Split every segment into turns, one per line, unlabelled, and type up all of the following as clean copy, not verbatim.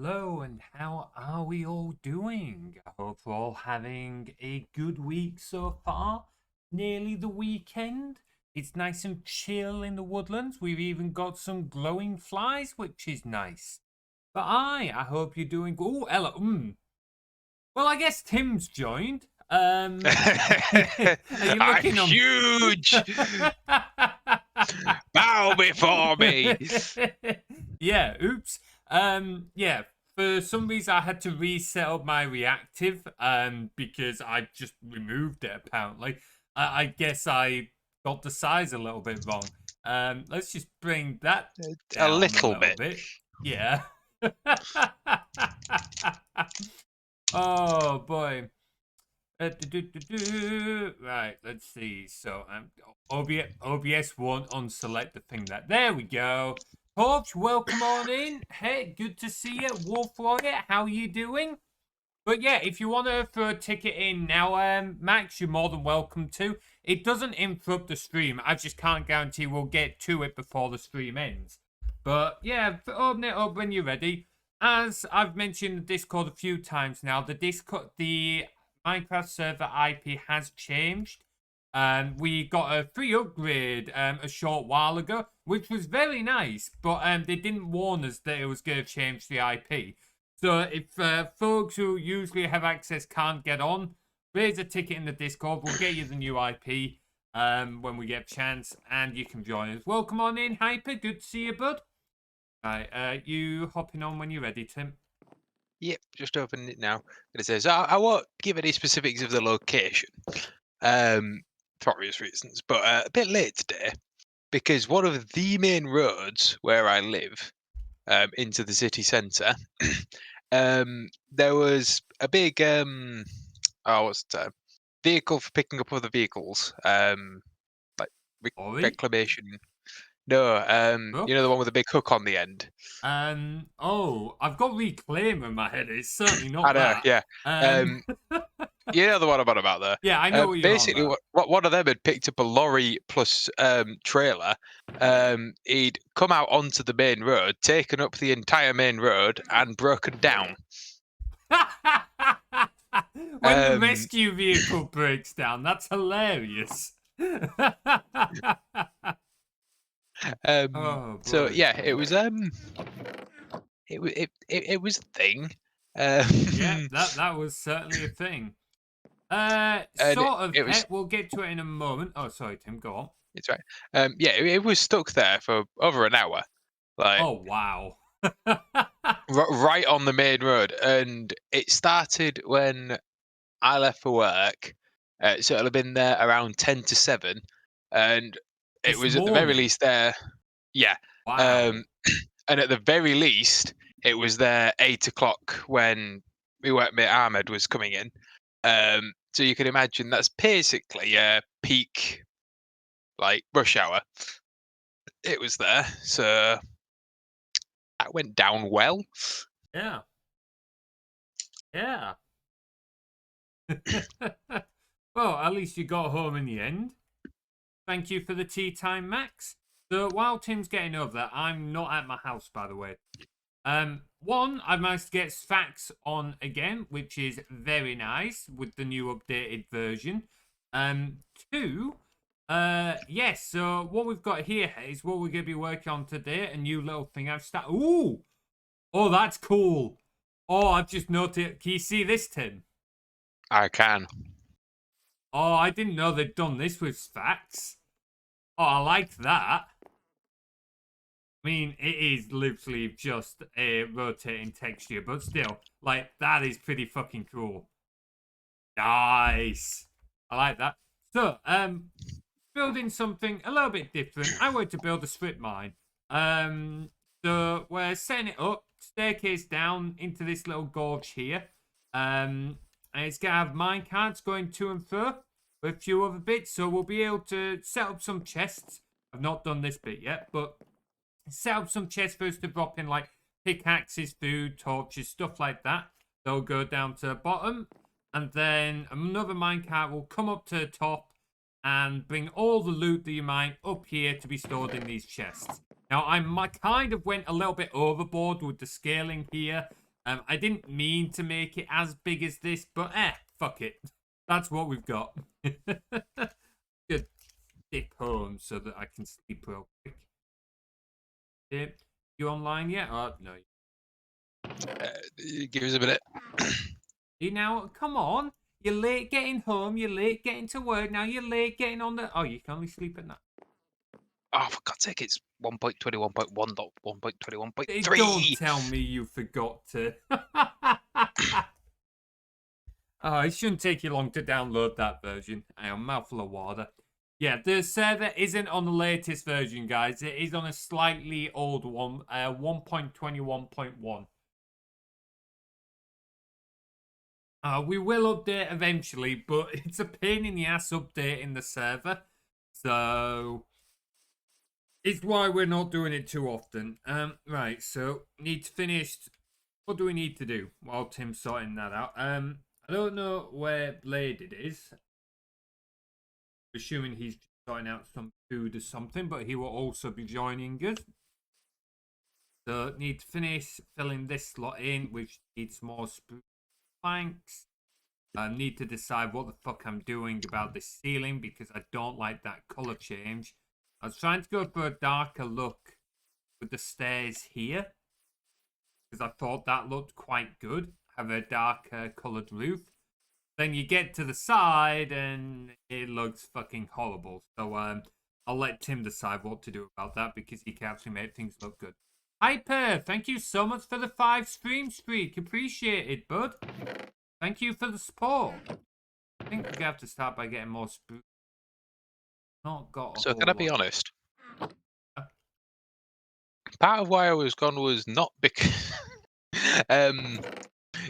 hello, and how are we all doing? I hope we're all having a good week so far. Nearly the weekend. It's nice and chill in the woodlands. We've even got some glowing flies, which is nice. But I hope you're doing. Oh, Ella. Well, I guess Tim's joined. Are you
I'm
looking on?
huge. Bow before me.
Yeah, oops. Yeah, for some reason I had to reset up my reactive because I just removed it apparently. I guess I got the size a little bit wrong. Let's just bring that
A
down a
little
little
bit.
bit. Yeah. Oh boy. Right, let's see. So OBS won't unselect the thing that. There we go. Torch, welcome on in. Hey, good to see you. Wolf Warrior, how you doing? But yeah, if you want to throw a ticket in now, Max, you're more than welcome to. It doesn't interrupt the stream. I just can't guarantee we'll get to it before the stream ends. But yeah, open it up when you're ready. As I've mentioned the Discord a few times now, the Minecraft server IP has changed. We got a free upgrade a short while ago, which was very nice, but they didn't warn us that it was going to change the IP. So if folks who usually have access can't get on, raise a ticket in the Discord. We'll get you the new IP when we get a chance, and you can join us. Welcome on in, Hyper. Good to see you, bud. Right, you hopping on when you're ready, Tim.
Yep, just opened it now. It says I won't give any specifics of the location, for obvious reasons, but a bit late today because one of the main roads where I live, into the city centre, there was a big what's the term? Vehicle for picking up other vehicles, like
Ori?
reclamation. No, you know the
Brooke?
one with the big hook on the end.
Oh, I've got Reclaim in my head. It's certainly
I
not
know,
that.
yeah. You know the one I'm on about there.
Yeah, I know what you're on
Basically,
about.
what one of them had picked up a lorry plus trailer. He'd come out onto the main road, taken up the entire main road, and broken down.
When the
Um,
rescue vehicle breaks down, that's hilarious. Oh
so
boy.
yeah, it was it was a thing.
Yeah,
Um,
that was certainly a thing.
and
Sort of.
it was
We'll get to it in a moment. Oh, sorry, Tim. Go on.
it's right. Yeah, it was stuck there for over an hour, like
Oh wow.
right on the main road, and it started when I left for work, so it'll have been there around 10 to 7, and it
This
was at the very
morning.
least there. Yeah,
Wow.
um, and at the very least, it was there 8 o'clock when my workmate Ahmed was coming in. So you can imagine that's basically a peak, like rush hour. It was there, so that went down well.
Yeah. Yeah. Well, at least you got home in the end. Thank you for the tea time, Max. So while Tim's getting over that, I'm not at my house, by the way. One, I managed to get Sfax on again, which is very nice with the new updated version. Two, yes. So what we've got here is what we're gonna be working on today. A new little thing I've started. Ooh, oh, that's cool. Oh, I've just noted. Can you see this, Tim?
I can.
Oh, I didn't know they'd done this with Sfax. Oh, I like that. I mean, it is literally just a rotating texture, but still, like, that is pretty fucking cool. Nice. I like that. So, building something a little bit different. I want to build a strip mine. So we're setting it up, staircase down into this little gorge here. And it's gonna have minecarts going to and fro with a few other bits, so we'll be able to set up some chests. I've not done this bit yet, but set up some chests for us to drop in, like pickaxes, food, torches, stuff like that. They'll go down to the bottom, and then another minecart will come up to the top and bring all the loot that you mine up here to be stored in these chests. Now, I kind of went a little bit overboard with the scaling here. I didn't mean to make it as big as this, but fuck it. That's what we've got. Good dip home so that I can sleep real quick. You online yet? Oh, no.
Give us a minute.
You now, come on. You're late getting home. You're late getting to work. Now you're late getting on the. Oh, you can only sleep at night.
Oh, for God's sake, it's 1.20, 1.1, 1.20, 1.3.
Don't tell me you forgot to. Oh, it shouldn't take you long to download that version. I am mouthful of water. Yeah, the server isn't on the latest version, guys. It is on a slightly old one, 1.21.1. We will update eventually, but it's a pain in the ass updating the server. So it's why we're not doing it too often. Right, so need to finish. What do we need to do while Tim's sorting that out? I don't know where Bladed is. Assuming he's sorting out some food or something, but he will also be joining us. So need to finish filling this slot in, which needs more spruce planks. I need to decide what the fuck I'm doing about this ceiling because I don't like that color change. I was trying to go for a darker look with the stairs here because I thought that looked quite good. Have a darker colored roof. Then you get to the side and it looks fucking horrible. So I'll let Tim decide what to do about that because he can actually make things look good. Hyper, thank you so much for the 5 stream streak. Appreciate it, bud. Thank you for the support. I think we have to start by getting more spook. Not got a
So,
whole
can I be
lot.
honest? Part of why I was gone was not because.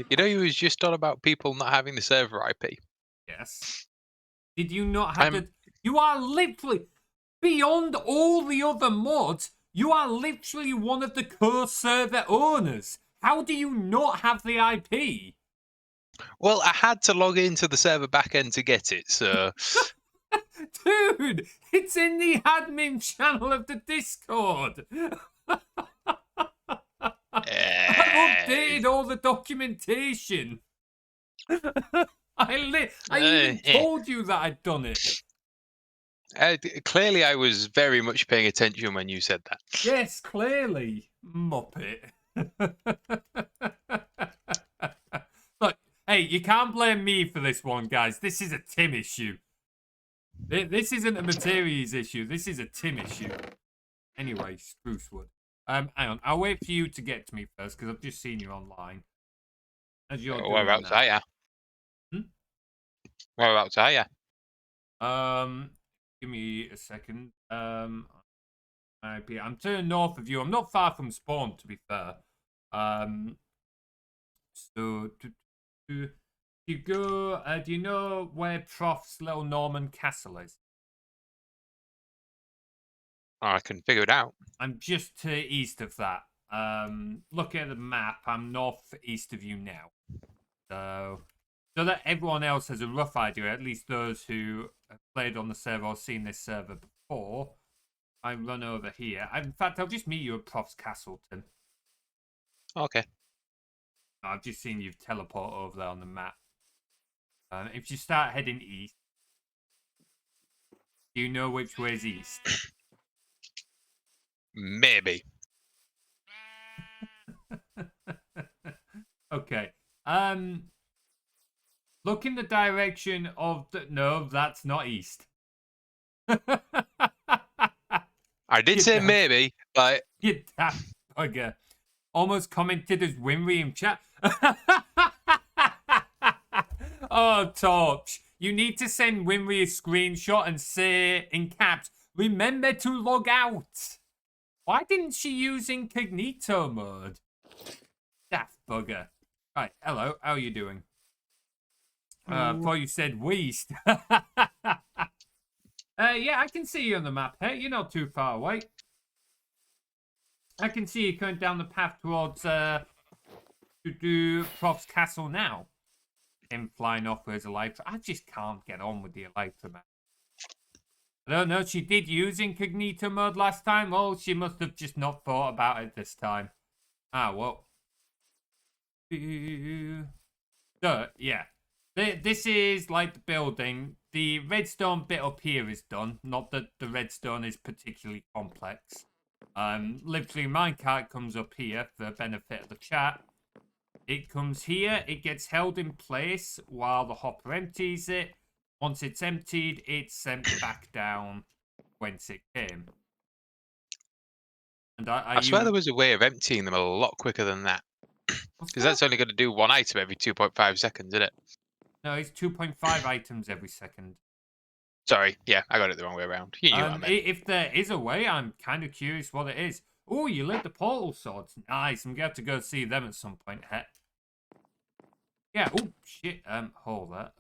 You know, you was just on about people not having the server IP.
Yes. Did you not have to? You are literally beyond all the other mods. You are literally one of the core server owners. How do you not have the IP?
Well, I had to log into the server backend to get it, so.
Dude, it's in the admin channel of the Discord. I've updated all the documentation. I even told you that I'd done it.
Clearly, I was very much paying attention when you said that.
Yes, clearly. Muppet. Look, hey, you can't blame me for this one, guys. This is a Tim issue. This isn't a Materies issue. This is a Tim issue. Anyway, spruce wood. Hang on. I'll wait for you to get to me first because I've just seen you online. As you're doing
Whereabouts
that.
are ya? Whereabouts are ya?
Give me a second. I'm turning north of you. I'm not far from spawn, to be fair. So you go. Do you know where Prof's little Norman castle is?
I can figure it out.
I'm just to east of that. Look at the map. I'm northeast of you now. So that everyone else has a rough idea, at least those who have played on the server or seen this server before, I run over here. In fact, I'll just meet you at Prof's Castleton.
Okay.
I've just seen you teleport over there on the map. If you start heading east, do you know which way is east?
Maybe.
Okay. Look in the direction of the... No, that's not east.
I did say maybe, but...
You daft bugger. Almost commented as Winry in chat. Oh, Torch. You need to send Winry a screenshot and say in caps, remember to log out. Why didn't she use incognito mode? Daft bugger. Right, hello. How are you doing? Thought you said Weast. Yeah, I can see you on the map. Hey, you're not too far away. I can see you going down the path towards to do Prof's castle now. Him flying off with his Elytra. I just can't get on with the Elytra, man. I don't know. She did use incognito mode last time. Oh, she must have just not thought about it this time. Ah, well. So, yeah. This is like the building. The redstone bit up here is done. Not that the redstone is particularly complex. Literally, minecart comes up here for the benefit of the chat. It comes here. It gets held in place while the hopper empties it. Once it's emptied, it's sent back down whence it came. And
I swear there was a way of emptying them a lot quicker than that. Because that's only going to do one item every 2.5 seconds, isn't it?
No, it's 2.5 items every second.
Sorry, yeah, I got it the wrong way around. You knew what I meant.
If there is a way, I'm kind of curious what it is. Oh, you lit the portal swords. Nice. I'm going to have to go see them at some point. Yeah. Oh, shit. Hold that.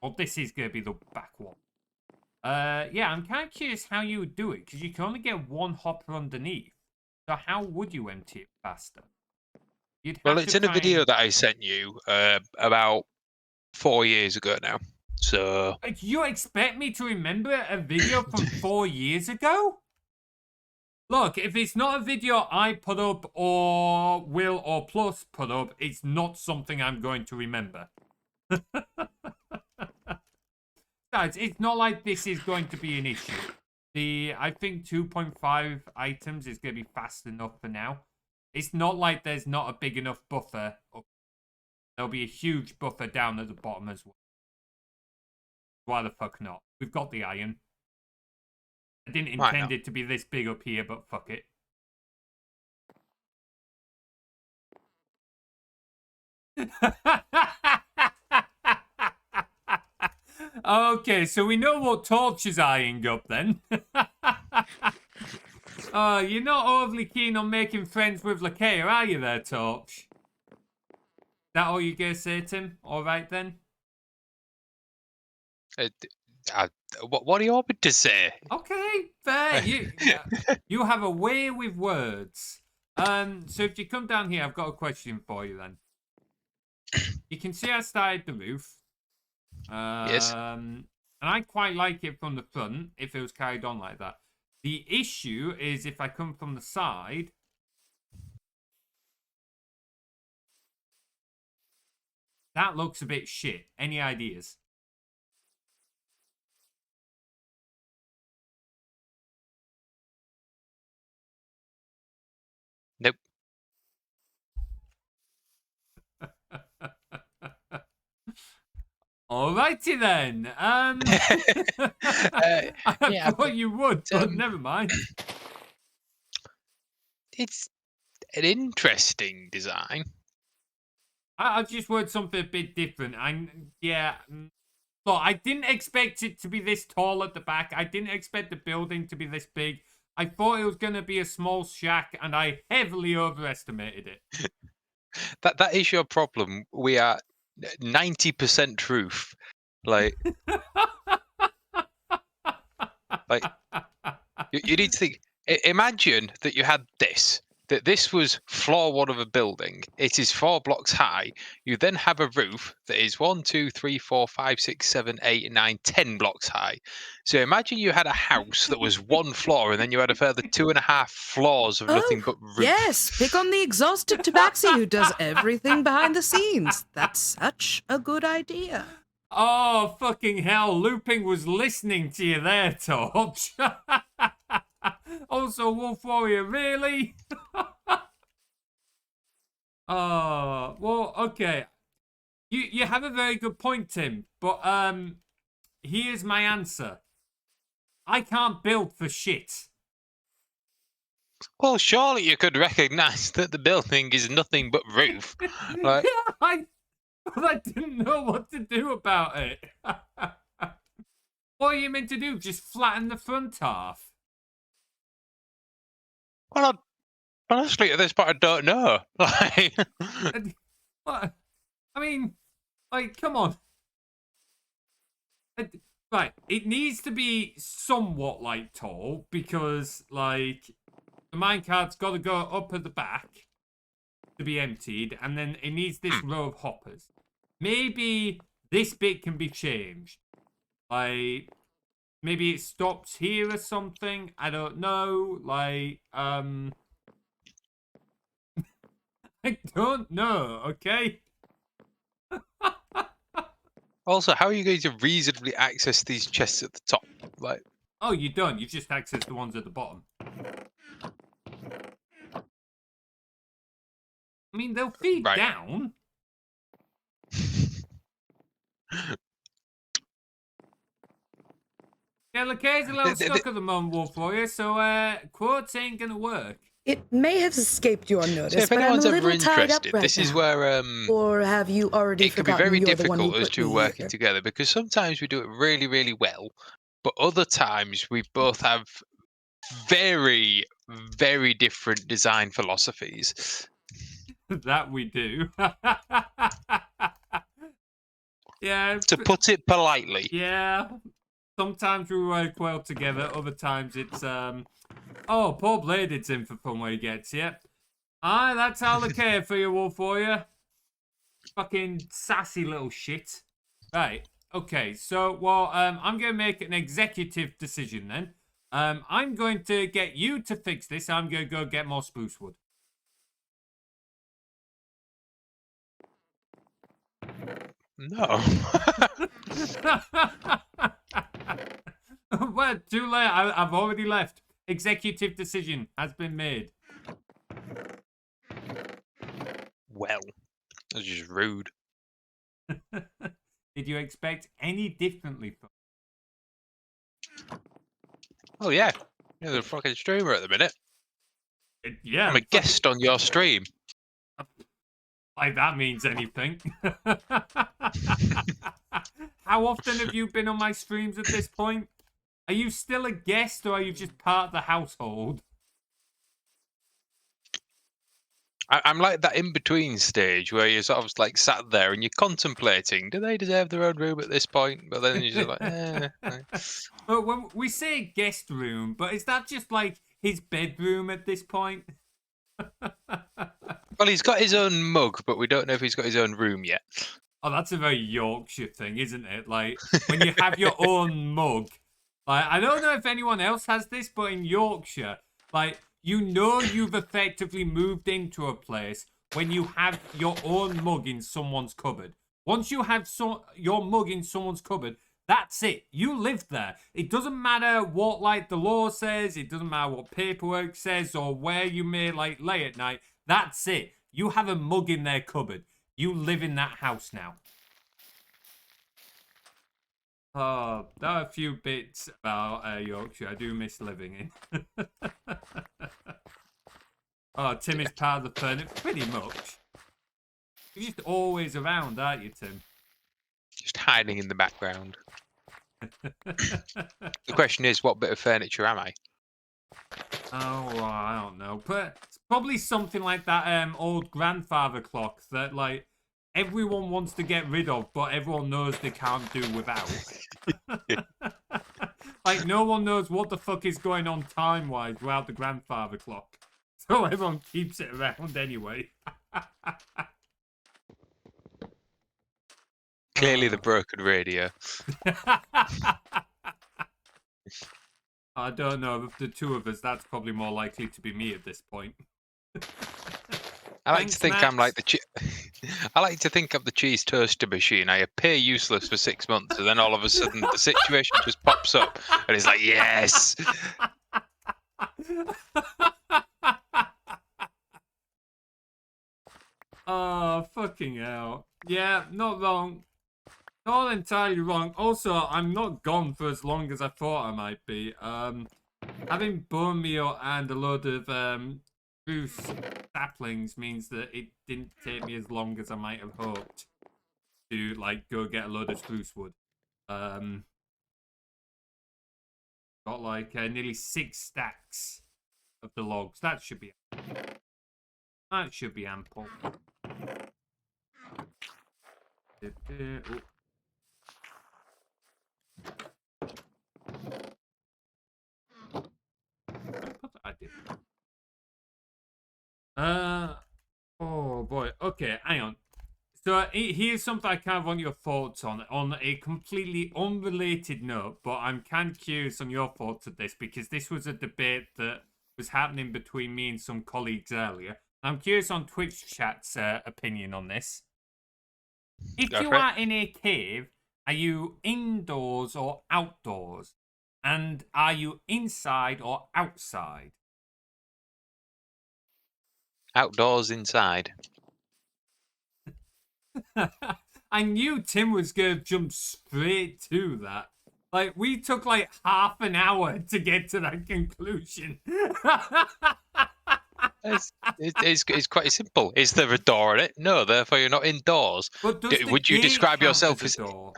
Well, this is going to be the back one. Yeah, I'm kind of curious how you would do it, because you can only get one hopper underneath. So how would you empty it faster?
Well, it's in a video that I sent you about 4 years ago now. So
You expect me to remember a video from 4 years ago? Look, if it's not a video I put up or Will or Plus put up, it's not something I'm going to remember. Guys, it's not like this is going to be an issue. I think 2.5 items is going to be fast enough for now. It's not like there's not a big enough buffer. There'll be a huge buffer down at the bottom as well. Why the fuck not? We've got the iron. I didn't intend it to be this big up here, but fuck it. Okay, so we know what Torch is eyeing up then. You're not overly keen on making friends with Lakea, are you there, Torch? That all you gonna say, Tim? All right then.
what do you want me to say?
Okay, fair. You have a way with words. So if you come down here, I've got a question for you then. You can see I started the roof.
Yes.
And I quite like it from the front if it was carried on like that. The issue is if I come from the side. That looks a bit shit. Any ideas?
Nope.
Alrighty then. I thought you would, but never mind.
It's an interesting design.
I just word something a bit different. Look, I didn't expect it to be this tall at the back. I didn't expect the building to be this big. I thought it was going to be a small shack, and I heavily overestimated it.
That is your problem. We are 90% truth. Like you need to think. Imagine that you had this. That this was floor one of a building. It is 4 blocks high. You then have a roof that is 1, 2, 3, 4, 5, 6, 7, 8, 9, 10 blocks high. So imagine you had a house that was 1 floor, and then you had a further 2.5 floors of nothing but roof.
Yes, pick on the exhausted tabaxi who does everything behind the scenes. That's such a good idea.
Oh, fucking hell. Looping was listening to you there, Torch. Also, Wolf Warrior, really? Oh, well, okay. You have a very good point, Tim. But here's my answer. I can't build for shit.
Well, surely you could recognise that the building is nothing but roof. Like,
I didn't know what to do about it. What are you meant to do? Just flatten the front half?
well, honestly, at this point, I don't know. Like,
What? I mean, like, come on. Right, it needs to be somewhat, like, tall, because, like, the minecart's got to go up at the back to be emptied, and then it needs this row of hoppers. Maybe this bit can be changed. Like, maybe it stops here or something. I don't know. Like, I don't know, okay?
Also, how are you going to reasonably access these chests at the top? Like,
Oh, you don't. You just access the ones at the bottom. I mean, they'll feed
right.
down. Yeah, Lakea's a little stuck at the moment, Wolf Warrior, so quotes ain't gonna work.
It may have escaped your
So
notice,
if
but I'm a
anyone's ever
little tied up
interested,
right
this is
now.
where
Or have you already
it can be
forgotten
very
you're the one who
difficult as
put
to
me
working
here?
together, because sometimes we do it really, really well, but other times we both have very, very different design philosophies.
That we do. Yeah.
To put it politely.
Yeah. Sometimes we work well together. Other times it's Oh, poor Bladed's in for fun where he gets you. Aye, that's how Lakea for you, Wolf Warrior. Fucking sassy little shit. Right. Okay. So, well, I'm going to make an executive decision then. I'm going to get you to fix this. I'm going to go get more spruce wood.
No.
Well, too late. I've already left. Executive decision has been made.
Well, that's just rude.
Did you expect any differently from?
Oh yeah, you're the fucking streamer at the minute.
Yeah,
I'm a guest on your stream.
like that means anything. How often have you been on my streams at this point? Are you still a guest or are you just part of the household?
I'm like that in between stage where you're sort of like sat there and you're contemplating, do they deserve their own room at this point? But then you're just like, eh.
But when we say guest room, but is that just like his bedroom at this point?
Well, he's got his own mug, but we don't know if he's got his own room yet.
Oh, that's a very Yorkshire thing, isn't it? Like, when you have your own mug. Like, I don't know if anyone else has this, but in Yorkshire, like, you know you've effectively moved into a place when you have your own mug in someone's cupboard. Once you have your mug in someone's cupboard, that's it. You live there. It doesn't matter what, like, the law says. It doesn't matter what paperwork says or where you may, like, lay at night. That's it. You have a mug in their cupboard. You live in that house now. Oh, there are a few bits about Yorkshire I do miss living in. Oh, Tim is part of the furniture. Pretty much. You're just always around, aren't you, Tim?
Just hiding in the background. The question is, what bit of furniture am I?
Oh, well, I don't know. But it's probably something like that old grandfather clock that, like, everyone wants to get rid of, but everyone knows they can't do without. Like, no one knows what the fuck is going on time-wise without the grandfather clock. So everyone keeps it around anyway.
Clearly the broken radio.
I don't know. Of the two of us, that's probably more likely to be me at this point.
I like
Thanks,
to think
Max.
I'm like the I like to think I'm the cheese toaster machine. I appear useless for 6 months, and then all of a sudden the situation just pops up, and it's like, yes.
Oh, fucking hell. Yeah, not wrong. Not entirely wrong. Also, I'm not gone for as long as I thought I might be. Having bone meal and a load of spruce saplings means that it didn't take me as long as I might have hoped to, like, go get a load of spruce wood. Got, like, nearly 6 stacks of the logs. That should be ample. That should be ample. I did. Oh boy. Okay, hang on. So here's something I kind of want your thoughts on a completely unrelated note, but I'm kind of curious on your thoughts of this because this was a debate that was happening between me and some colleagues earlier. I'm curious on Twitch chat's opinion on this. If
Go
you
for it.
are in a cave, are you indoors or outdoors? And are you inside or outside?
Outdoors, inside.
I knew Tim was going to jump straight to that. Like, we took like half an hour to get to that conclusion.
It's quite simple. Is there a door in it? No, therefore you're not indoors.
But does the
Would you
gate
describe
count
yourself
as
as
a door?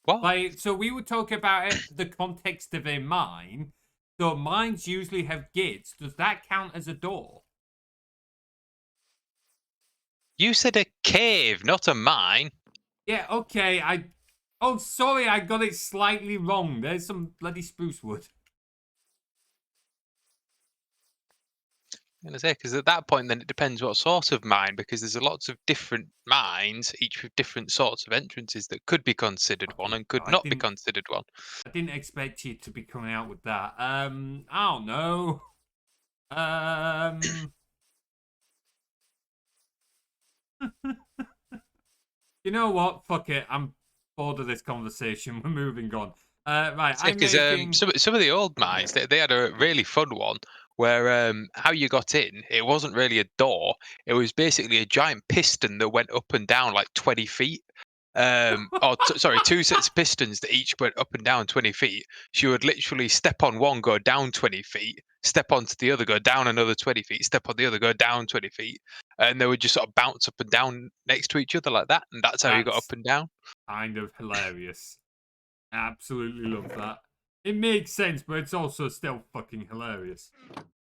what?
Like, so we were talking about it, the context of a mine. So mines usually have gates. Does that count as a door?
You said a cave, not a mine.
Yeah, okay. Oh, sorry, I got it slightly wrong. There's some bloody spruce wood.
I'm gonna say because at that point, then it depends what sort of mine, because there's lots of different mines, each with different sorts of entrances that could be considered one and could
I
not be
didn't-
considered one.
I didn't expect you to be coming out with that. I don't know. You know what? Fuck it. I'm bored of this conversation. We're moving on. Right, I'm
Because
making.
some of the old mines, they had a really fun one where how you got in, it wasn't really a door. It was basically a giant piston that went up and down like 20 feet. Sorry, two sets of pistons that each went up and down 20 feet. So you would literally step on one, go down 20 feet, step onto the other, go down another 20 feet, step on the other, go down 20 feet. And they would just sort of bounce up and down next to each other like that. And that's how you got
That's
up and down.
kind of hilarious. Absolutely love that. It makes sense, but it's also still fucking hilarious.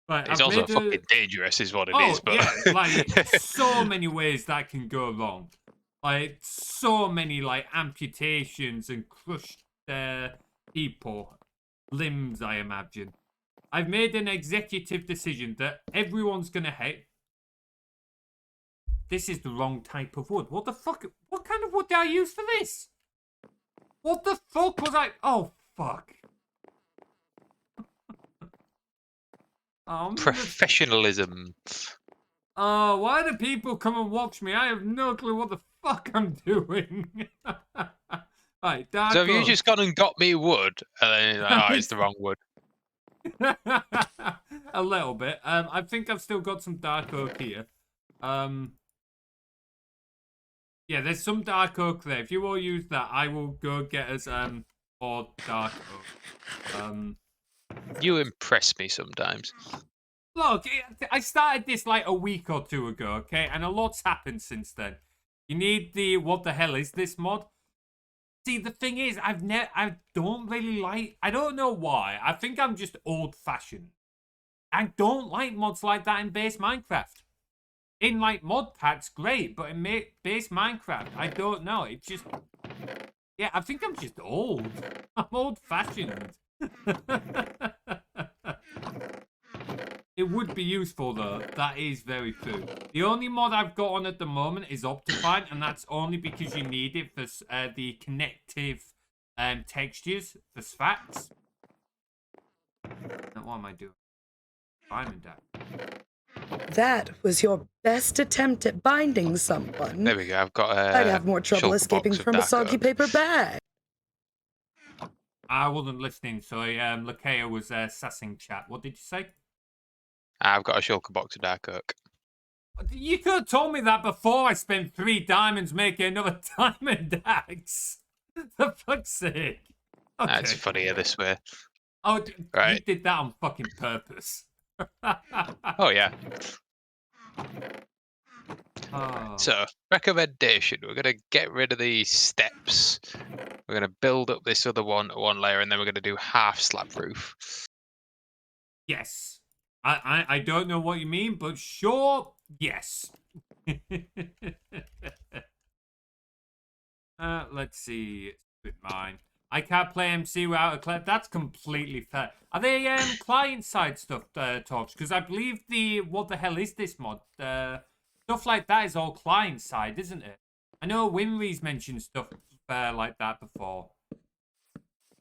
Right,
It's
I've
also
made a-
fucking dangerous, is what it
Oh,
is. But
yeah, like so many ways that can go wrong. Like so many like amputations and crushed people, limbs, I imagine. I've made an executive decision that everyone's gonna hate. This is the wrong type of wood. What the fuck? What kind of wood did I use for this? What the fuck was I? Oh, fuck.
professionalism.
Oh, why do people come and watch me? I have no clue what the fuck I'm doing. Right, dark
So have you
oak.
just gone and got me wood? And then you're like, oh, it's the wrong wood.
A little bit. I think I've still got some dark oak here. Yeah, there's some dark oak there. If you all use that, I will go get us more dark oak.
You impress me sometimes.
Look, I started this like a week or two ago, okay, and a lot's happened since then. You need the what the hell is this mod? See, the thing is, I don't really like. I don't know why. I think I'm just old-fashioned. I don't like mods like that in base Minecraft. In like mod packs, great, but in base Minecraft, I don't know. It's just, yeah, I think I'm just old. I'm old-fashioned. It would be useful though. That is very true. The only mod I've got on at the moment is Optifine, and that's only because you need it for the connective textures for SFAX. Now, what am I doing? Diamond Dash.
That was your best attempt at binding someone.
There we go. I've got.
I'd have more trouble
shulker
escaping
box of
from a
dark
soggy
oak.
paper bag.
I wasn't listening, so Lakea was sassing chat. What did you say?
I've got a shulker box of dark oak.
You could have told me that before I spent 3 diamonds making another diamond axe. For fuck's sake. Okay.
That's funnier this way.
Oh, you
Right.
did that on fucking purpose.
Oh yeah.
Oh.
So recommendation: we're gonna get rid of these steps. We're gonna build up this other one layer, and then we're gonna do half slab roof.
Yes. I don't know what you mean, but sure, yes. Let's see. With mine. I can't play MC without a client. That's completely fair. Are they client-side stuff, Torch? Because I believe the what the hell is this mod? Stuff like that is all client-side, isn't it? I know Winry's mentioned stuff like that before.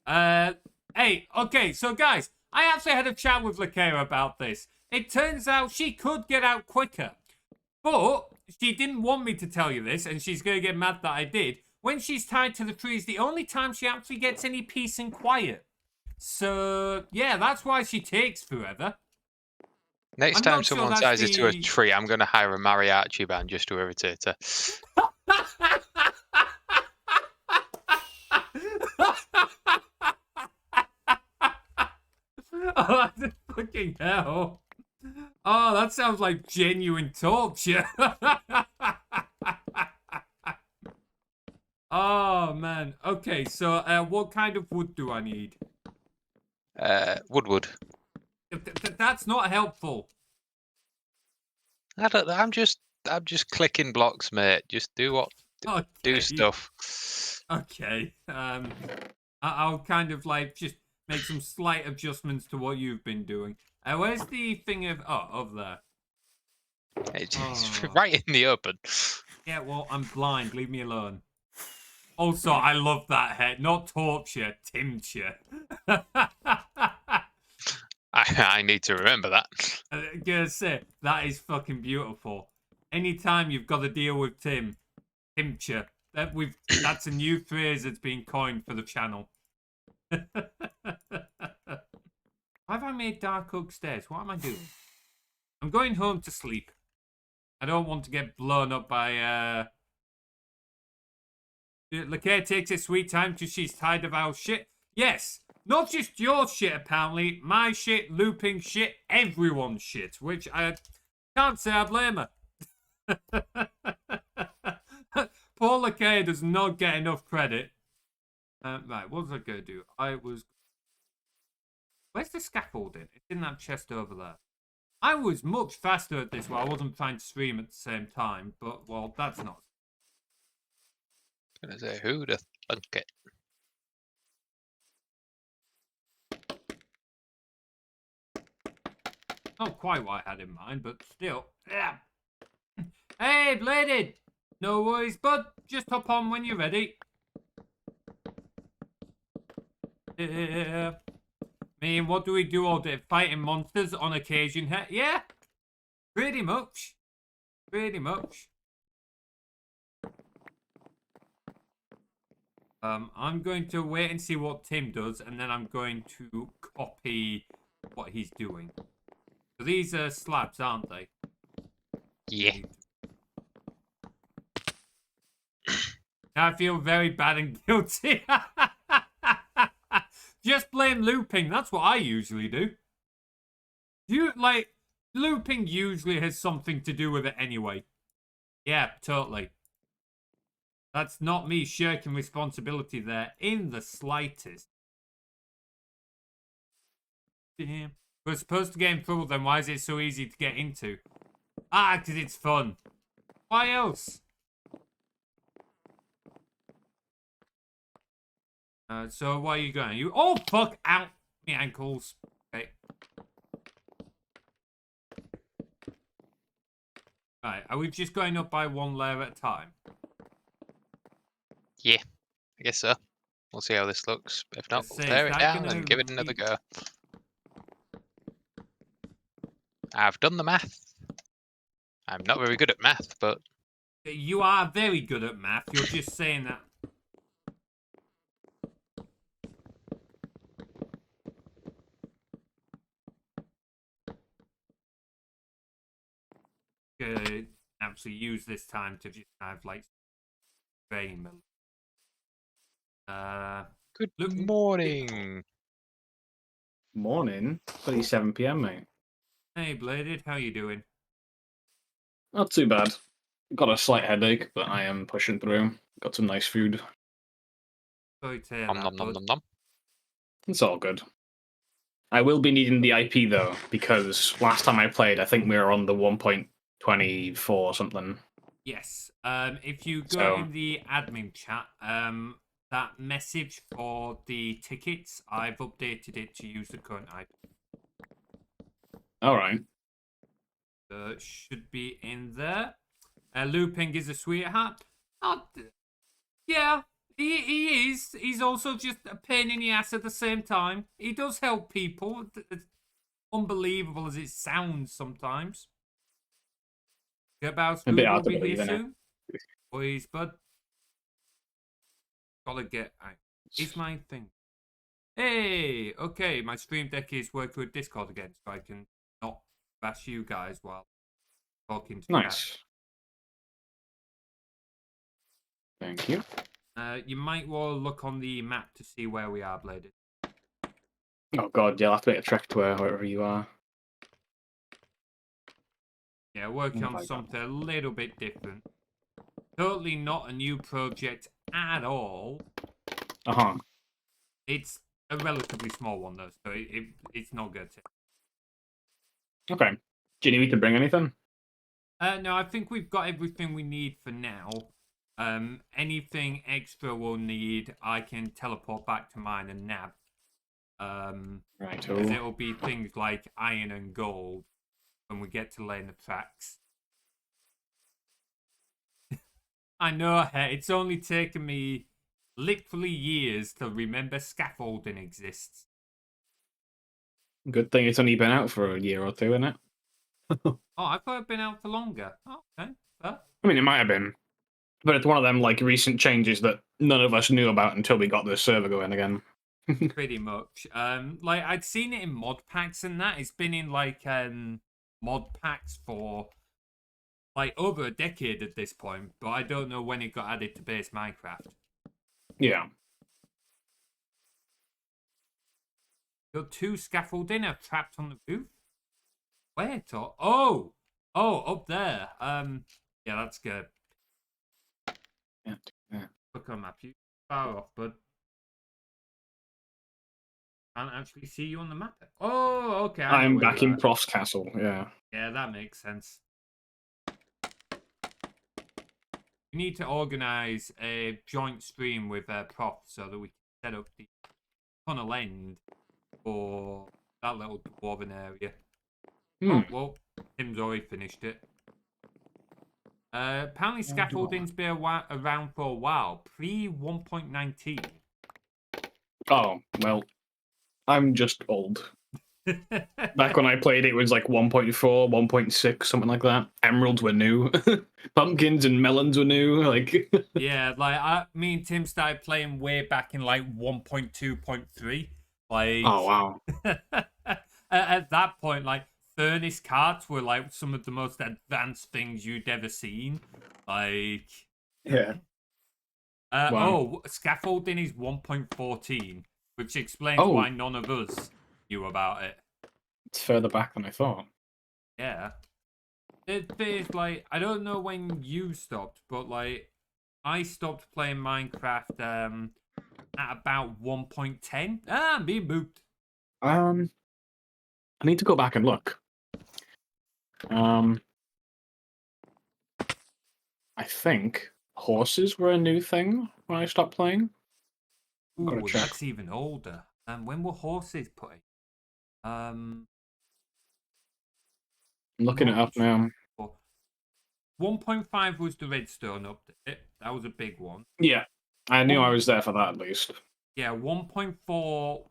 Hey, okay, so guys, I actually had a chat with Lakea about this. It turns out she could get out quicker. But she didn't want me to tell you this, and she's going to get mad that I did. When she's tied to the tree is the only time she actually gets any peace and quiet. So, yeah, that's why she takes forever.
Next
I'm
time
not sure
someone
that's
ties her to a
the-
tree, I'm going to hire a mariachi band just to irritate her.
Oh, that's fucking hell. Oh, that sounds like genuine torture. Oh, man. Okay, so what kind of wood do I need?
Woodwood.
That's not helpful.
I don't know. I'm just clicking blocks, mate. Just do
Okay.
stuff.
Okay. I'll kind of like just make some slight adjustments to what you've been doing. Where's the thing of... Oh, over there.
It's
Oh.
right in the open.
Yeah, well, I'm blind. Leave me alone. Also, I love that head. Not torture, tincture.
I need to remember that.
I'm gonna say, that is fucking beautiful. Anytime you've got to deal with tincture, that's a new phrase that's been coined for the channel. Have I made dark oak stairs? What am I doing? I'm going home to sleep. I don't want to get blown up by, Lakea takes her sweet time because she's tired of our shit. Yes, not just your shit, apparently. My shit, looping shit, everyone's shit. Which I can't say I blame her. Poor Lakea does not get enough credit. Right, what was I going to do? Where's the scaffolding? It's in that chest over there. I was much faster at this while I wasn't trying to stream at the same time. But, well, that's not...
Gonna say, who'd have thunk it?
Not quite what I had in mind, but still. Yeah. Hey, Bladed! No worries, bud. Just hop on when you're ready. Yeah. I mean, what do we do all day? Fighting monsters on occasion? Yeah. Pretty much. Pretty much. I'm going to wait and see what Tim does, and then I'm going to copy what he's doing. So these are slabs, aren't they?
Yeah.
Now I feel very bad and guilty. Just blame looping. That's what I usually do. Looping usually has something to do with it anyway. Yeah, totally. That's not me shirking responsibility there in the slightest. Damn. We're supposed to get in trouble then. Why is it so easy to get into? Ah, because it's fun. Why else? So why are you going? Oh, fuck! Out! My ankles. Okay. Right, are we just going up by one layer at a time?
Yeah, I guess so. We'll see how this looks. If not,
Let's
we'll
see,
tear
is
it
that
down
gonna
and give it another
be-
go. I've done the math. I'm not very good at math, but
You are very good at math. You're just saying that. Actually use this time to just kind of like train them.
good
Look,
morning.
Morning. 37 p.m, mate.
Hey, Bladed, how you doing?
Not too bad. Got a slight headache, but I am pushing through. Got some nice food.
Sorry to hear
Nom
that,
nom nom
bud.
nom nom.
It's all good. I will be needing the IP though, because last time I played, I think we were on the 1.24 or something.
Yes. If you go
So-
in the admin chat, that message for the tickets, I've updated it to use the current item.
All right.
Should be in there. Looping is a sweetheart. Yeah, he is. He's also just a pain in the ass at the same time. He does help people. It's unbelievable as it sounds sometimes. Get about
A bit
Scoob
hard
will
to
be
believe,
here
innit?
soon. Boys, bud. Gotta get out. It's my thing. Hey, okay, my stream deck is working with Discord again, so I can not bash you guys while talking to chat.
Nice. Thank you.
You might want to look on the map to see where we are, Bladed.
Oh god, yeah, I'll have to make a trek to wherever you are.
Yeah, working
Oh
on
my God.
something a little bit different. Totally not a new project at all.
Uh-huh.
It's a relatively small one, though, so it's not good.
Okay. Do you need me to bring anything?
No, I think we've got everything we need for now. Anything extra we'll need, I can teleport back to mine and nab.
Right.
Because it'll be things like iron and gold when we get to laying the tracks. I know, it's only taken me literally years to remember scaffolding exists.
Good thing it's only been out for a year or two, isn't it?
Oh, I thought it'd been out for longer. Oh, okay. Fair.
I mean, it might have been. But it's one of them, like, recent changes that none of us knew about until we got this server going again.
Pretty much. Like, I'd seen it in mod packs and that. It's been in, like, mod packs for, like, over a decade at this point. But I don't know when it got added to base Minecraft.
Yeah.
Your 2 scaffolding are trapped on the roof? Where? Oh! Oh, up there. Yeah, that's good.
Yeah.
Look on map. You far off, bud. Can't actually see you on the map. Oh, okay. I know
I'm
where
back
you
in
are.
Prof's castle, yeah.
Yeah, that makes sense. We need to organise a joint stream with Prof so that we can set up the tunnel end for that little dwarven area. Oh, well, Tim's already finished it. Apparently scaffolding's been around for a while, pre 1.19.
Oh, well, I'm just old. Back when I played, it was like 1.4, 1.6, something like that. Emeralds were new. Pumpkins and melons were new. Like,
Yeah, like me and Tim started playing way back in like 1.2.3. Like,
oh wow.
at that point, like furnace carts were like some of the most advanced things you'd ever seen. Like,
Yeah. Wow.
Oh, scaffolding is 1.14, which explains
Oh.
why none of us knew about it.
It's further back than I thought.
Yeah. It's like, I don't know when you stopped, but like, I stopped playing Minecraft at about 1.10. Ah, I'm being booped.
I need to go back and look. I think horses were a new thing when I stopped playing. Gotta
Ooh,
check.
that's even older. When were horses put in?
I'm looking it up now.
1.5 was the redstone update. That was a big one.
Yeah, I knew I was there for that at least.
Yeah, 1.4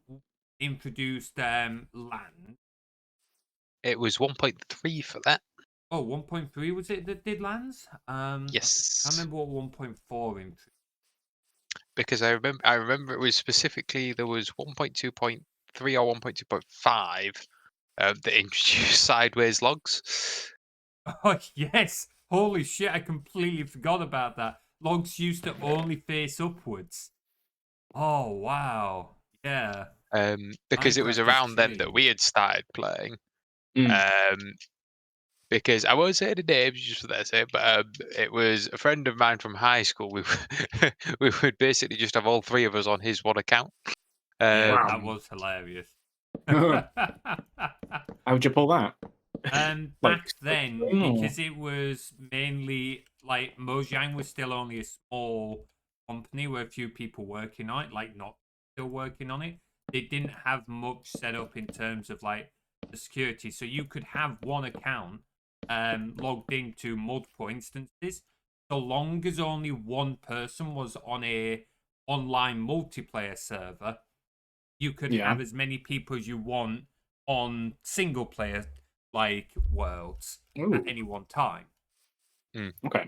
introduced land.
It was 1.3 for that.
Oh, 1.3 was it that did lands?
Yes.
I remember what 1.4 introduced.
Because I remember it was specifically there was 1.2.3 or 1.2.5 that introduced sideways logs.
Oh, yes. Holy shit, I completely forgot about that. Logs used to only face upwards. Oh, wow. Yeah.
Because it was
Minecraft has
around then that
changed.
we had started playing. Because I won't say the names just for that sake, but it was a friend of mine from high school. We would basically just have all three of us on his one account.
Yeah,
Wow.
that was hilarious.
How'd you pull that?
Back then,
oh.
because it was mainly like Mojang was still only a small company with a few people working on it, like not still working on it. They didn't have much set up in terms of like the security, so you could have one account logged into multiple instances, so long as only one person was on a online multiplayer server. You could have as many people as you want on single player like worlds at any one time.
Okay.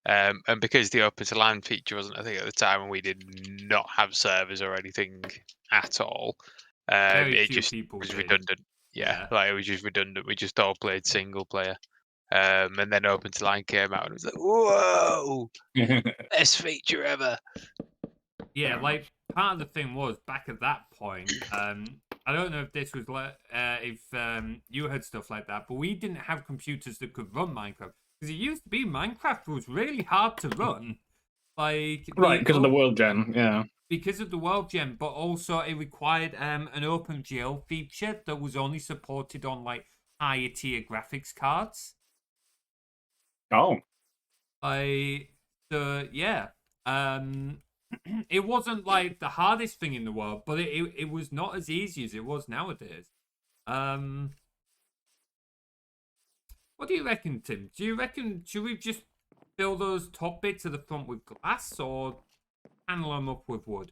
And because the open to land feature wasn't a thing at the time, and we did not have servers or anything at all,
Very
it
few
just
people
was
did.
redundant. Yeah, like it was just redundant. We just all played single player. And then open to line came out, and it was like, whoa, best feature ever.
Yeah, like part of the thing was back at that point. I don't know if this was like if you had stuff like that, but we didn't have computers that could run Minecraft because it used to be Minecraft was really hard to run. Like
Right, because of the world gen, yeah.
because of the world gen, but also it required an OpenGL feature that was only supported on like higher tier graphics cards.
Oh.
So yeah. It wasn't like the hardest thing in the world, but it was not as easy as it was nowadays. What do you reckon, Tim? Do you reckon should we just fill those top bits of the front with glass or panel them up with wood?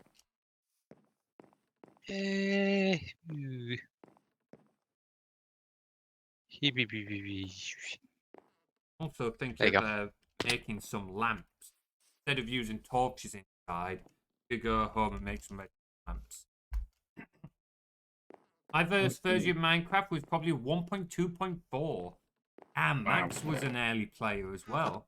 Also think
There you
of making some lamps. Instead of using torches inside, you go home and make some red lamps. My first version of Minecraft was probably 1.2.4. And Max was an early player as well.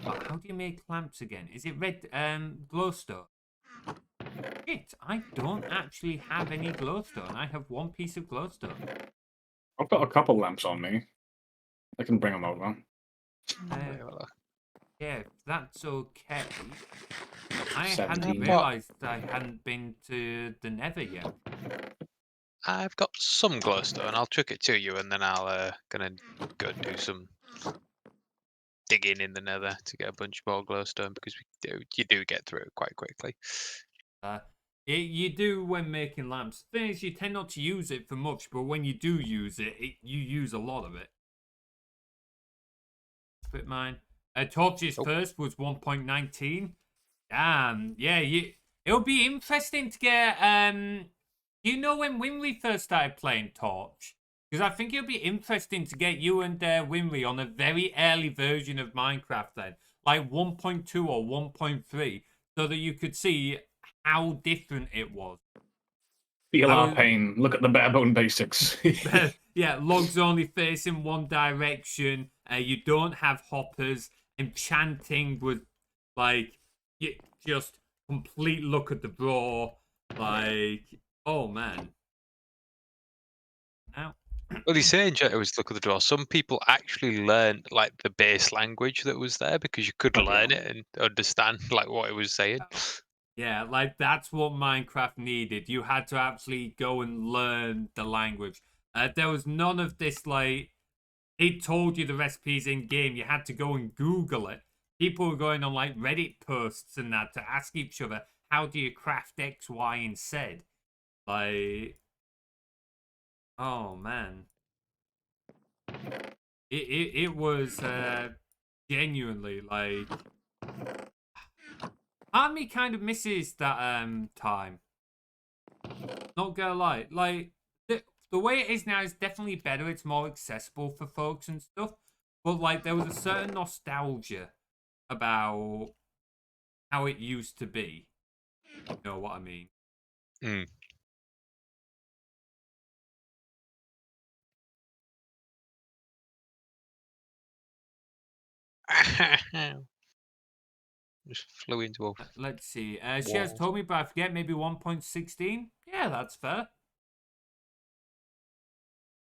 But how do you make lamps again? Is it red glowstone? Shit, I don't actually have any glowstone. I have one piece of glowstone.
I've got a couple lamps on me. I can bring them over.
Yeah, if that's okay. I
17.
hadn't realised I hadn't been to the Nether yet.
I've got some glowstone. I'll chuck it to you, and then I'll gonna go do some digging in the Nether to get a bunch more glowstone because you do get through it quite quickly.
You do when making lamps. The thing is, you tend not to use it for much, but when you do use it, you use a lot of it. Quit mine. Torches first was 1.19. Damn, yeah, it'll be interesting to get. You know when Winry first started playing Torch? Because I think it'll be interesting to get you and Winry on a very early version of Minecraft then, like 1.2 or 1.3, so that you could see how different it was.
Feel our pain. Look at the bare bone basics.
Yeah, logs only facing one direction. You don't have hoppers. Enchanting was like just complete look at the draw. Like, oh man. Now.
Well, he's saying it was look at the draw. Some people actually learned like the base language that was there because you could learn it and understand like what it was saying.
Yeah, like that's what Minecraft needed. You had to actually go and learn the language. There was none of this like it told you the recipes in game. You had to go and Google it. People were going on like Reddit posts and that to ask each other, how do you craft X, Y, and Z? Like, oh man, it was genuinely like. Part of me kind of misses that time. Not gonna lie, like the way it is now is definitely better. It's more accessible for folks and stuff. But like there was a certain nostalgia about how it used to be. You know what I mean?
Mm. Just flew into a.
Let's see. She has told me, but I forget. Maybe 1.16. Yeah, that's fair.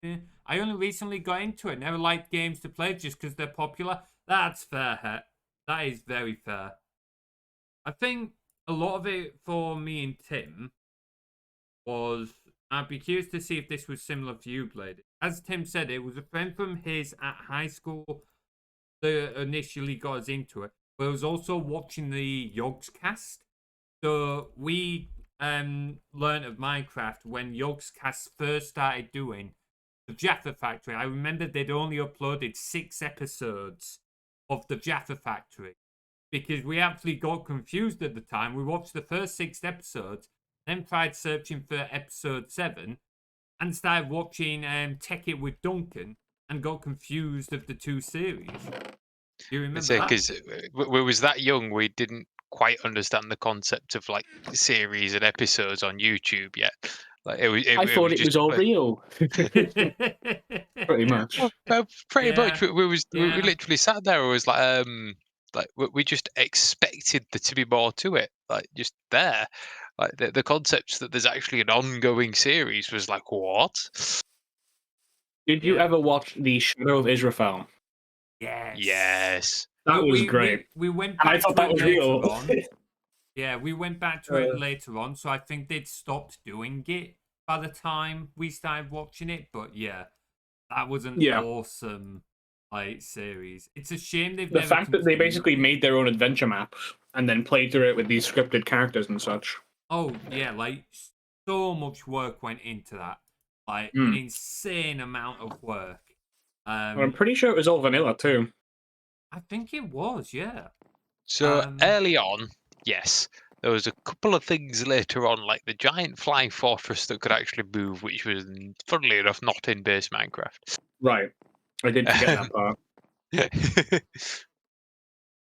Yeah. I only recently got into it. Never liked games to play just because they're popular. That's fair, Het. That is very fair. I think a lot of it for me and Tim was. I'd be curious to see if this was similar for you, Blade. As Tim said, it was a friend from his at high school that initially got us into it. But I was also watching the Yogs cast. So we learned of Minecraft when Yogs cast first started doing the Jaffa Factory. I remember they'd only uploaded 6 episodes of the Jaffa Factory because we actually got confused at the time. We watched the first 6 episodes, then tried searching for episode 7 and started watching Tech It with Duncan. and got confused of the two series. Do you remember
It's
that?
because we was that young, we didn't quite understand the concept of like series and episodes on YouTube yet. Like
I thought it
just
was all real. Pretty much.
well, pretty
Yeah,
much. We
yeah.
literally sat there. It was like we just expected there to be more to it. Like just there, like the concepts that there's actually an ongoing series was like what?
Did you
Yeah.
ever watch the Shadow of Israfel?
Yes.
Yes.
That was great.
We went
And I
back
thought
to
that
it
was
later
real.
on. Yeah, we went back to it later on, so I think they'd stopped doing it by the time we started watching it. But yeah, that was an awesome like series. It's a shame they've
The
never
fact that they
continued
basically
it.
made their own adventure maps and then played through it with these scripted characters and such.
Oh yeah, like so much work went into that. Like an insane amount of work.
I'm pretty sure it was all vanilla too.
I think it was, yeah.
So early on, yes. There was a couple of things later on, like the giant flying fortress that could actually move, which was, funnily enough, not in base Minecraft.
Right. I did forget that part.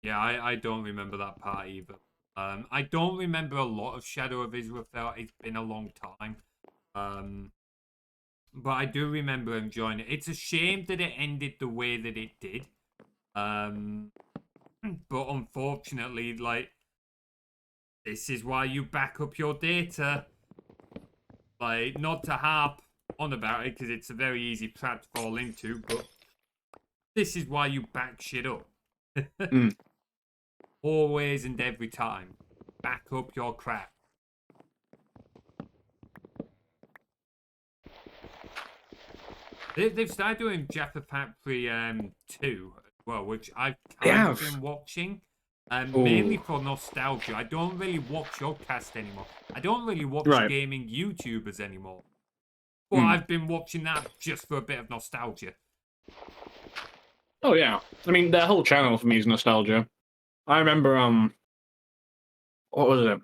Yeah, I don't remember that part either. I don't remember a lot of Shadow of Israfel. It's been a long time. But I do remember enjoying it. It's a shame that it ended the way that it did. But unfortunately, like, this is why you back up your data. Like, not to harp on about it, because it's a very easy trap to fall into, but this is why you back shit up. Always and every time. Back up your crap. They've started doing Jaffa Factory 2 as well, which I've kind of been watching. Mainly for nostalgia. I don't really watch your cast anymore. I don't really watch gaming YouTubers anymore. But I've been watching that just for a bit of nostalgia.
Oh yeah. I mean, their whole channel for me is nostalgia. I remember, what was it?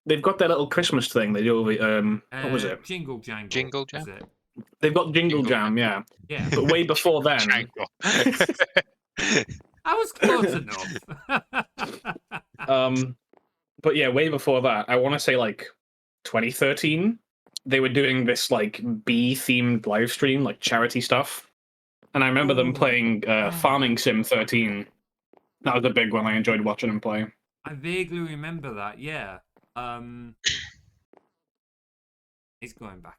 They've got their little Christmas thing they do over, what was it?
Jingle Jangle.
Jingle Jam?
Was it?
They've got Jingle Jam, yeah.
Yeah.
But way before then...
I was close enough.
But yeah, way before that, I want to say like 2013, they were doing this like bee-themed live stream, like charity stuff. And I remember them playing Farming Sim 13. That was a big one. I enjoyed watching them play.
I vaguely remember that, yeah. It's going back.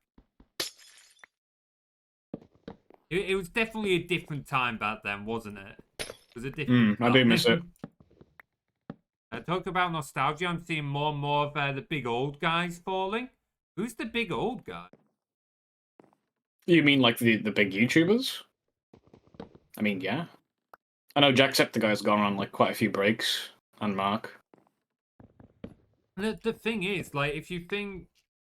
It was definitely a different time back then, wasn't it? It was a different time.
I do miss it.
Talk about nostalgia. I'm seeing more and more of the big old guys falling. Who's the big old guy?
You mean like the big YouTubers? I mean, yeah. I know Jacksepticeye's gone on like quite a few breaks, and Mark.
The thing is, like, if you think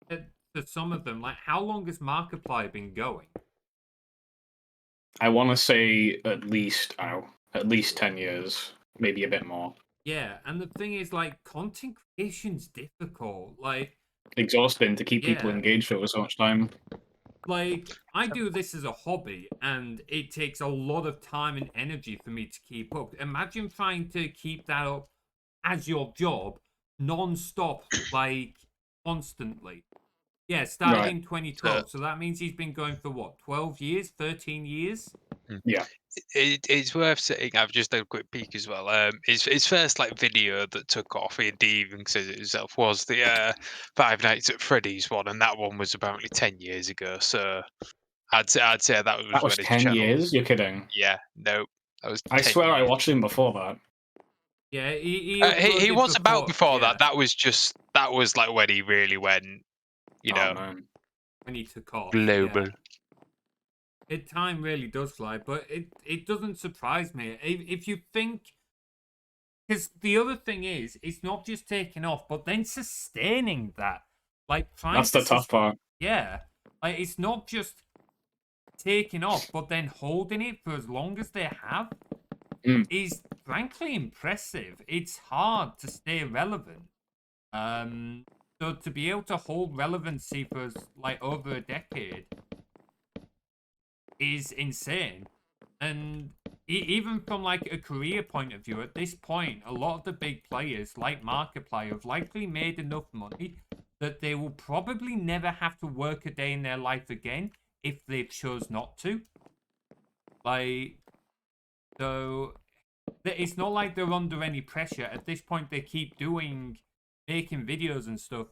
that for some of them, like, how long has Markiplier been going?
I want to say at least 10 years, maybe a bit more.
Yeah, and the thing is, like, content creation's difficult. Like,
exhausting to keep people engaged over so much time.
Like, I do this as a hobby, and it takes a lot of time and energy for me to keep up. Imagine trying to keep that up as your job, non-stop, like, constantly. Yeah, started in 2012, so that means he's been going for, what, 12 years, 13 years?
Yeah.
It's worth saying, I've just done a quick peek as well. His first like video that took off, he even says it himself, was the Five Nights at Freddy's one, and that one was apparently 10 years ago. So I'd say that was when his
10
channel...
years? You're kidding?
Yeah, no, that was.
I
10
swear
years.
I watched him before that.
Yeah,
he was about before that. That was like when he really went, you know,
when he took off
global.
Yeah. Time really does fly, but it doesn't surprise me. If you think... Because the other thing is, it's not just taking off, but then sustaining that. Like,
that's the tough part.
Yeah. Like, it's not just taking off, but then holding it for as long as they have is frankly impressive. It's hard to stay relevant. So to be able to hold relevancy for like over a decade... is insane. And even from like a career point of view, at this point, a lot of the big players like Markiplier have likely made enough money that they will probably never have to work a day in their life again if they chose not to. Like, so it's not like they're under any pressure. At this point, they keep making videos and stuff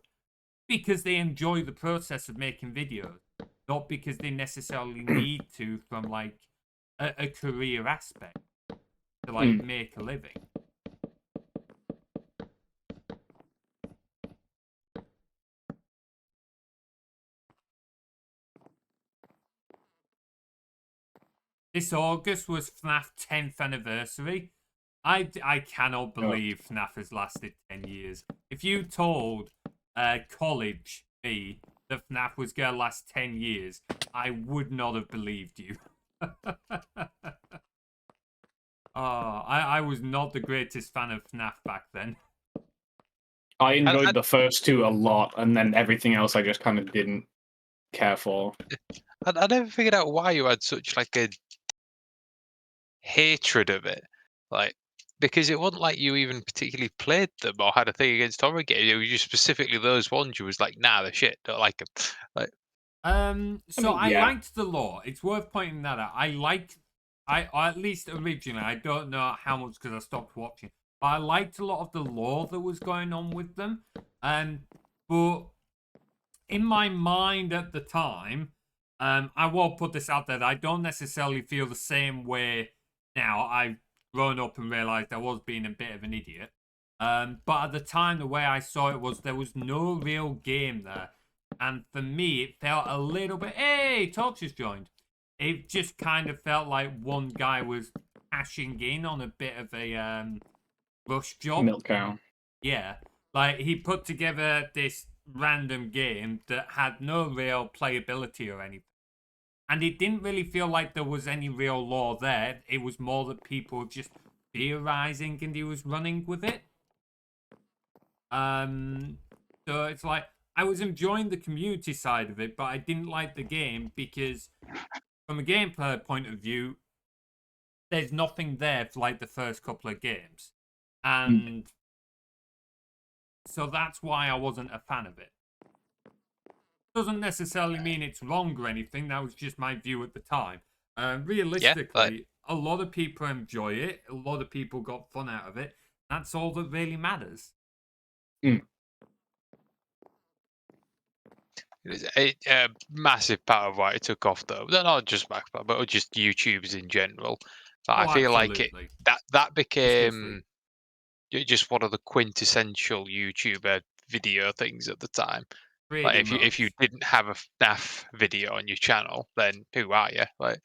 because they enjoy the process of making videos, not because they necessarily need to from like a career aspect to like make a living. This August was FNAF 10th anniversary. I cannot believe FNAF has lasted 10 years. If you told college me that FNAF was going to last 10 years, I would not have believed you. I was not the greatest fan of FNAF back then.
I enjoyed the first two a lot, and then everything else I just kind of didn't care for.
I never figured out why you had such like a hatred of it, like, because it wasn't like you even particularly played them or had a thing against horror games. It was just specifically those ones you was like, nah, they're shit, don't like them. Like,
I liked the lore. It's worth pointing that out. Or at least originally, I don't know how much because I stopped watching, but I liked a lot of the lore that was going on with them. But in my mind at the time, I will put this out there that I don't necessarily feel the same way now. I've grown up and realized I was being a bit of an idiot. But at the time, the way I saw it was there was no real game there. And for me, it felt a little bit... Hey, Torch has joined. It just kind of felt like one guy was cashing in on a bit of a rush job.
Milk cow.
Yeah. Like, he put together this random game that had no real playability or anything. And it didn't really feel like there was any real lore there. It was more that people were just theorizing and he was running with it. So it's like, I was enjoying the community side of it, but I didn't like the game because from a gameplay point of view, there's nothing there for like the first couple of games. And so that's why I wasn't a fan of it. Doesn't necessarily mean it's wrong or anything. That was just my view at the time. Realistically, a lot of people enjoy it. A lot of people got fun out of it. That's all that really matters.
A massive part of why it took off, though. Not just Markiplier, but just YouTubers in general. I feel like that became just one of the quintessential YouTuber video things at the time. Like if you didn't have a FNAF video on your channel, then who are you? Like,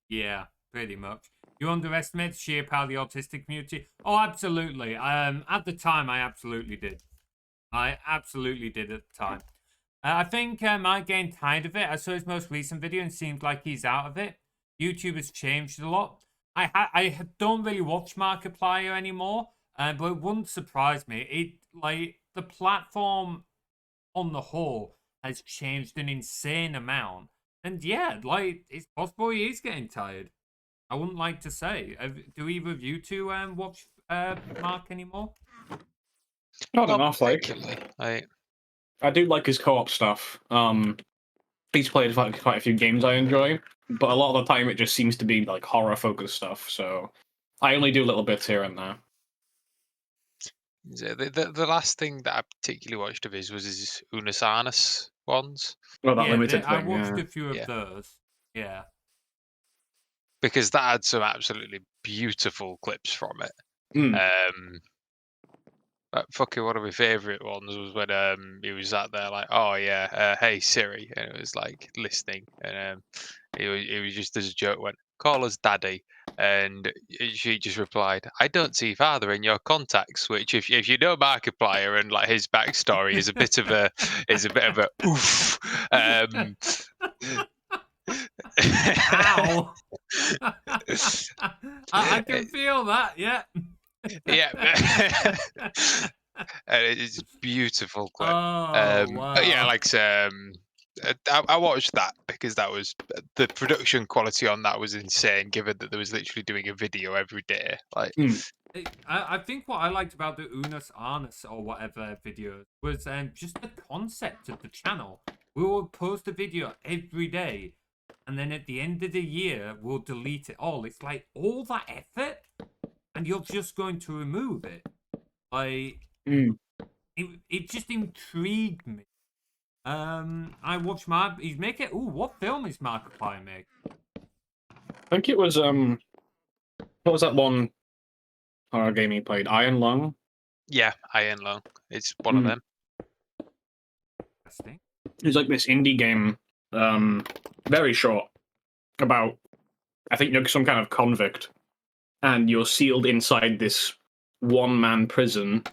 yeah, pretty much. You underestimate the sheer power of the autistic community? Oh, absolutely. At the time, I absolutely did. I absolutely did at the time. I think I'm getting tired of it. I saw his most recent video and seemed like he's out of it. YouTube has changed a lot. I don't really watch Markiplier anymore, but it wouldn't surprise me. The platform on the whole has changed an insane amount. And yeah, like, it's possible he is getting tired. I wouldn't like to say. Do either of you two watch Mark anymore?
Not enough, like. I do like his co-op stuff. He's played quite a few games I enjoy, but a lot of the time it just seems to be like horror-focused stuff, so I only do little bits here and there.
The last thing that I particularly watched of his was his Unasanas ones.
Well, that limited thing,
I watched a few of those. Yeah.
Because that had some absolutely beautiful clips from it. Fucking one of my favourite ones was when he was out there like, oh yeah, hey Siri, and it was like listening, and he was just as a joke went, call us daddy, and she just replied, I don't see father in your contacts, which if you know Markiplier and like his backstory is a bit of a oof.
Ow. I can feel that, yeah.
Yeah. It's a beautiful clip.
Oh, wow.
But yeah, like I watched that because that was the production quality on that was insane. Given that there was literally doing a video every day, like
I think what I liked about the Unos Arnus or whatever videos was just the concept of the channel. We will post a video every day, and then at the end of the year, we'll delete it all. It's like all that effort, and you're just going to remove it. Like, it just intrigued me. I watched he's making. Ooh, what film is Markiplier making?
I think it was what was that one horror game he played? Iron Lung.
yeah, Iron Lung. It's one of them.
Interesting.
It's like this indie game, very short, about I think you're some kind of convict, and you're sealed inside this one-man prison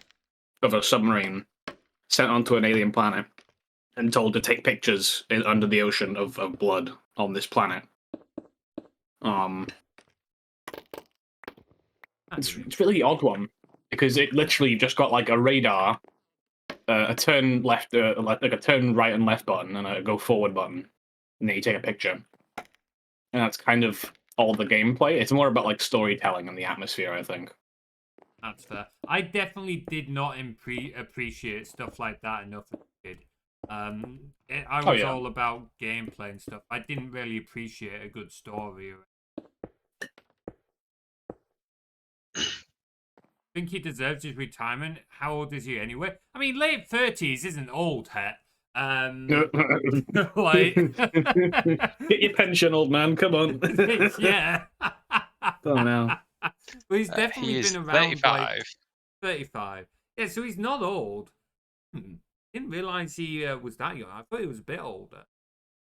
of a submarine, sent onto an alien planet, and told to take pictures under the ocean of blood on this planet. It's a really odd one because it literally just got like a radar, a turn left, like a turn right and left button, and a go forward button, and then you take a picture. And that's kind of all the gameplay. It's more about like storytelling and the atmosphere, I think.
That's fair. I definitely did not appreciate stuff like that enough as a kid. I was all about gameplay and stuff. I didn't really appreciate a good story. I think he deserves his retirement. How old is he anyway? I mean, late 30s isn't old, Het. Like,
get your pension, old man. Come on.
yeah.
Oh no.
Well, he's definitely
He is
been around
35.
like 35. Yeah, so he's not old. Didn't realize he was that young. I thought he was a bit older.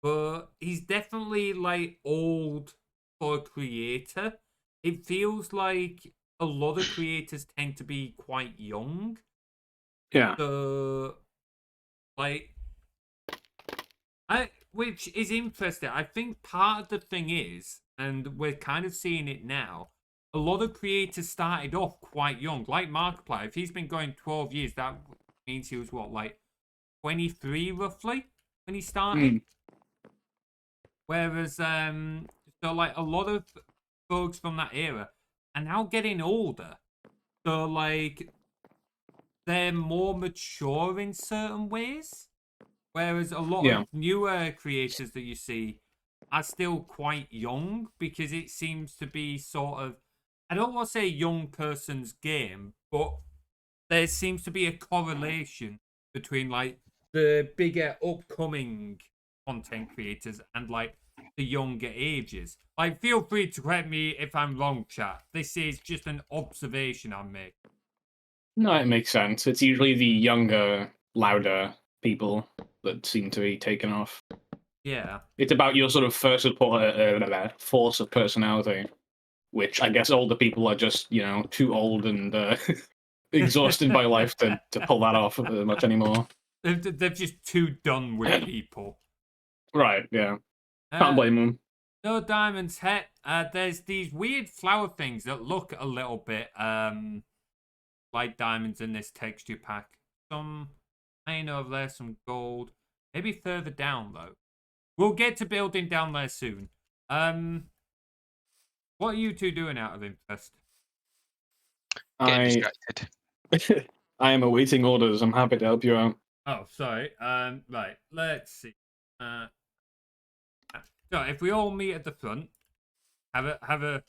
But he's definitely like old for a creator. It feels like a lot of creators tend to be quite young.
Yeah.
So, like, which is interesting. I think part of the thing is, and we're kind of seeing it now, a lot of creators started off quite young. Like Markiplier, if he's been going 12 years, that means he was what, like 23 roughly when he started? Whereas, so like a lot of folks from that era are now getting older. So like, they're more mature in certain ways. Whereas a lot of newer creators that you see are still quite young because it seems to be sort of, I don't want to say young person's game, but there seems to be a correlation between like the bigger upcoming content creators and like the younger ages. Like, feel free to correct me if I'm wrong, chat. This is just an observation I'm making.
No, it makes sense. It's usually the younger, louder people that seem to be taken off.
Yeah.
It's about your sort of first force of personality, which I guess older people are just, you know, too old and exhausted by life to pull that off much anymore.
They're just too done with people.
Right, yeah. Can't blame them.
No diamonds, Het. There's these weird flower things that look a little bit like diamonds in this texture pack. Some iron over there, some gold. Maybe further down, though. We'll get to building down there soon. What are you two doing out of interest?
Getting distracted.
I am awaiting orders. I'm happy to help you out.
Oh, sorry. Right. Let's see. So if we all meet at the front, have a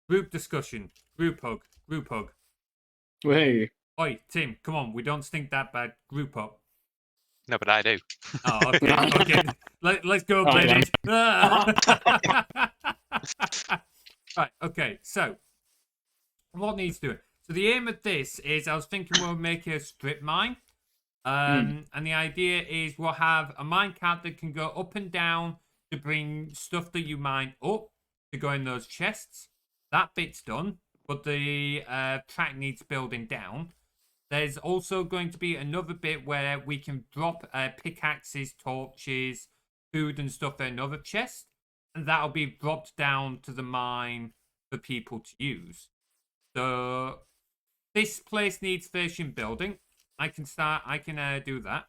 group discussion, group hug.
Hey.
Oi, Tim, come on. We don't stink that bad. Group up.
No, but I do.
Oh, okay. Okay. Let's go,
Oh,
baby. Right. Okay. So, what needs doing? So the aim of this is, I was thinking we'll make a strip mine, and the idea is we'll have a minecart that can go up and down to bring stuff that you mine up to go in those chests. That bit's done, but the track needs building down. There's also going to be another bit where we can drop pickaxes, torches, food and stuff in another chest, and that'll be dropped down to the mine for people to use. So this place needs finishing building. I can do that.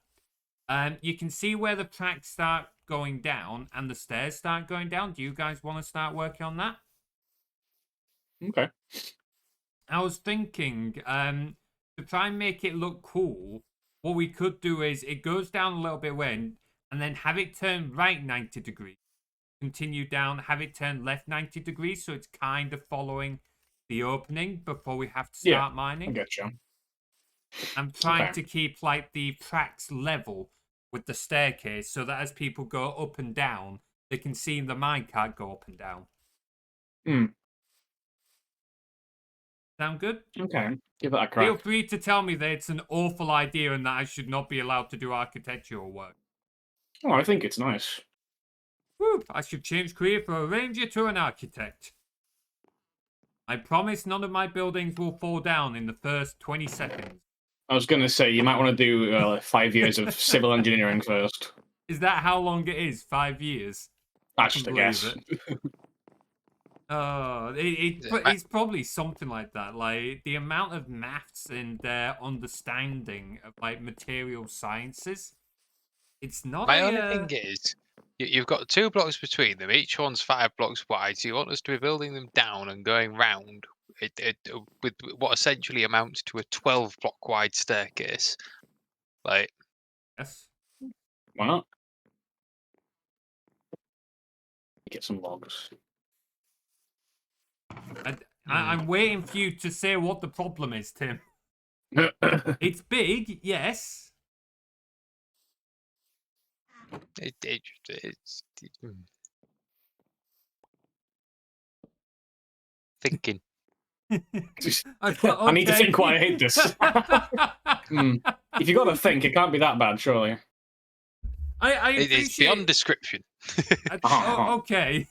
You can see where the tracks start going down and the stairs start going down. Do you guys want to start working on that?
Okay.
I was thinking, to try and make it look cool, what we could do is it goes down a little bit when, and then have it turn right 90 degrees. Continue down, have it turn left 90 degrees, so it's kind of following the opening before we have to start
I
mining.
get you.
I'm trying
Okay.
to keep like the tracks level with the staircase so that as people go up and down, they can see the minecart go up and down.
Hmm.
Sound good?
Okay. Give that a
Feel
crack.
free to tell me that it's an awful idea and that I should not be allowed to do architectural work.
Oh, I think it's nice.
Whoop, I should change career from a ranger to an architect. I promise none of my buildings will fall down in the first 20 seconds.
I was going to say, you might want to do like 5 years of civil engineering first.
Is that how long it is? 5 years?
That's
can
just a
believe
guess.
it. Oh, it's probably something like that. Like the amount of maths and their understanding of like material sciences. It's not
My only thing is, you've got 2 blocks between them. Each one's 5 blocks wide. So you want us to be building them down and going round with what essentially amounts to a 12-block wide staircase. Like,
Yes.
Why not? Get some logs.
I'm waiting for you to say what the problem is, Tim. It's big, yes.
it's thinking.
I need to think why I hate this. If you got to think, it can't be that bad, surely.
I
It's
appreciate.
beyond description.
Okay.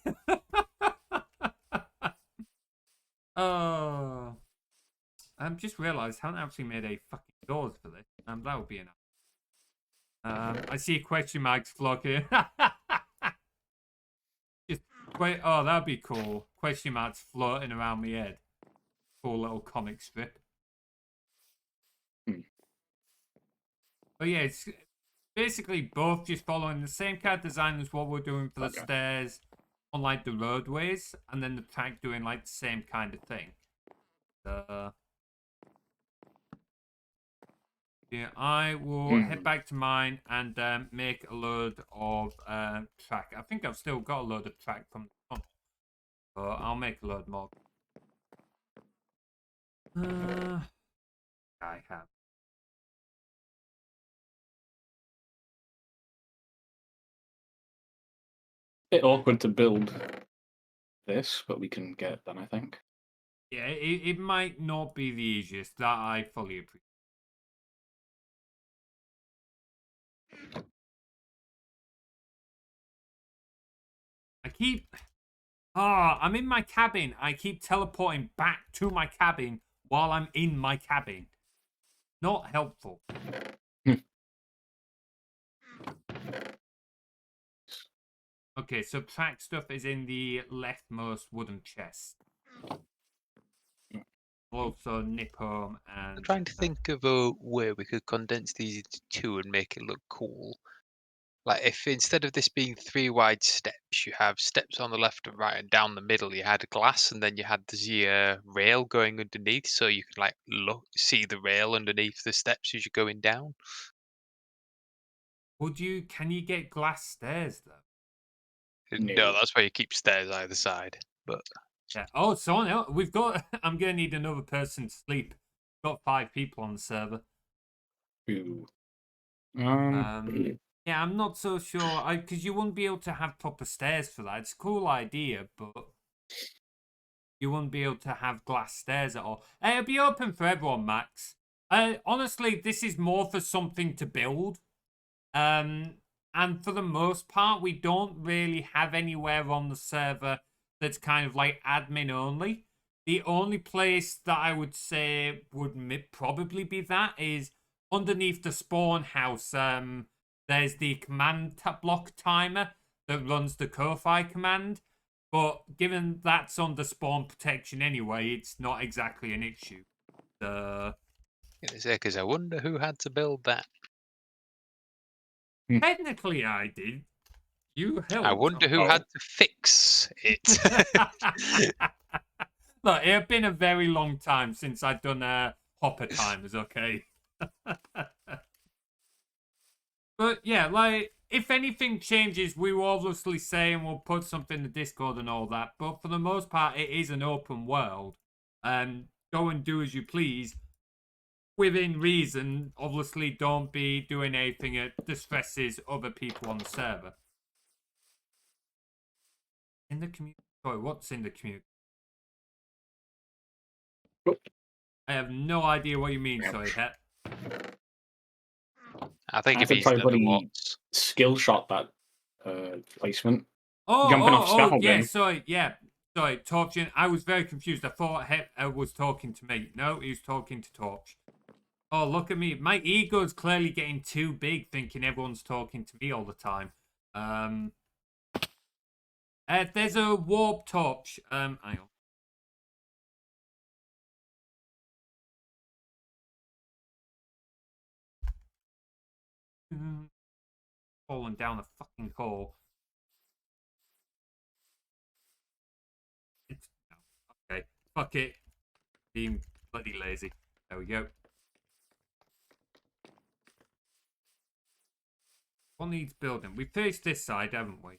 Oh, I've just realised I haven't actually made a fucking doors for this. That would be enough. I see question marks flocking. Just wait. Oh, that'd be cool. Question marks floating around my head. Cool little comic strip. But yeah, it's basically both just following the same kind of design as what we're doing for the stairs on like the roadways, and then the track doing like the same kind of thing. Yeah, I will head back to mine and make a load of track. I think I've still got a load of track from the front, but I'll make a load more. I have.
Bit awkward to build this, but we can get it done, I think.
Yeah, it might not be the easiest. That I fully appreciate. I'm in my cabin. I keep teleporting back to my cabin while I'm in my cabin. Not helpful. Okay, so track stuff is in the leftmost wooden chest. Also nip home and...
I'm trying to think of a way we could condense these into 2 and make it look cool. Like if instead of this being 3 wide steps, you have steps on the left and right, and down the middle you had glass, and then you had the rail going underneath, so you could like see the rail underneath the steps as you're going down.
Can you get glass stairs though?
No, that's why you keep stairs either side. But
yeah. Oh, so now we've got. I'm gonna need another person to sleep. We've got 5 people on the server.
Ooh.
Yeah, I'm not so sure. Because you wouldn't be able to have proper stairs for that. It's a cool idea, but you wouldn't be able to have glass stairs at all. It'll be open for everyone, Max. Honestly, this is more for something to build. And for the most part, we don't really have anywhere on the server that's kind of like admin only. The only place that I would say would probably be that is underneath the spawn house. There's the command block timer that runs the Ko-Fi command. But given that's under spawn protection anyway, it's not exactly an issue.
because I wonder who had to build that.
Technically, I did. You helped.
I wonder who had to fix it.
Look, it had been a very long time since I'd done hopper timers, okay? But yeah, like, if anything changes, we will obviously say and we'll put something in the Discord and all that. But for the most part, it is an open world. Go and do as you please. Within reason, obviously, don't be doing anything that distresses other people on the server. In the community? Sorry, what's in the community? I have no idea what you mean, sorry, Het.
I think
I
if
could
he's
try
done the
bloody
what's.
skill shot that placement.
Oh,
Jumping off
yeah,
scaffolding.
sorry, yeah. Sorry, Torchin, I was very confused. I thought Het was talking to me. No, he was talking to Torch. Oh, look at me. My ego's clearly getting too big, thinking everyone's talking to me all the time. There's a warp torch. Hang on. Falling down a fucking hole. Okay, fuck it. Being bloody lazy. There we go. What needs building? We finished this side, haven't we?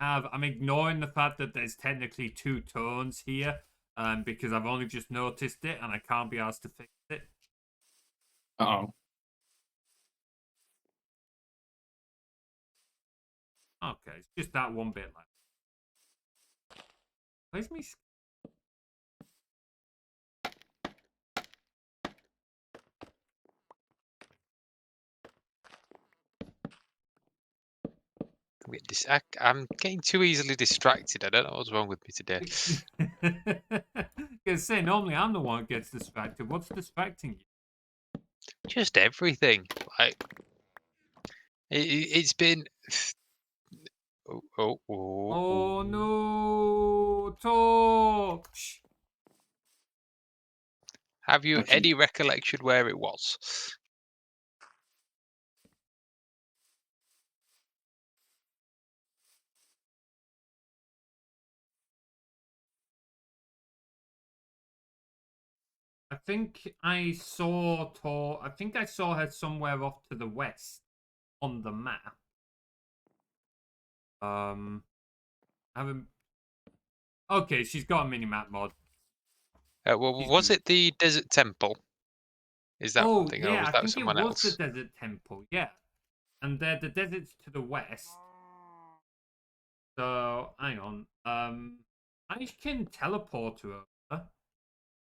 I'm ignoring the fact that there's technically 2 tones here, because I've only just noticed it and I can't be asked to fix it.
Uh-oh.
Okay, it's just that one bit left. Where's me?
I'm getting too easily distracted. I don't know what's wrong with me today.
Because say normally I'm the one who gets distracted. What's distracting you?
Just everything. Like it's been.
Oh no, Torch!
Have you
Actually-
any recollection where it was?
I think I saw I think I saw her somewhere off to the west on the map. I haven't. Okay, she's got a mini map mod.
Well, was it the Desert Temple? Is that
Oh
thing, or
yeah,
was
I
that
think it
someone
was
else?
the desert temple. Yeah, and the desert's to the west. So hang on. I can teleport to her.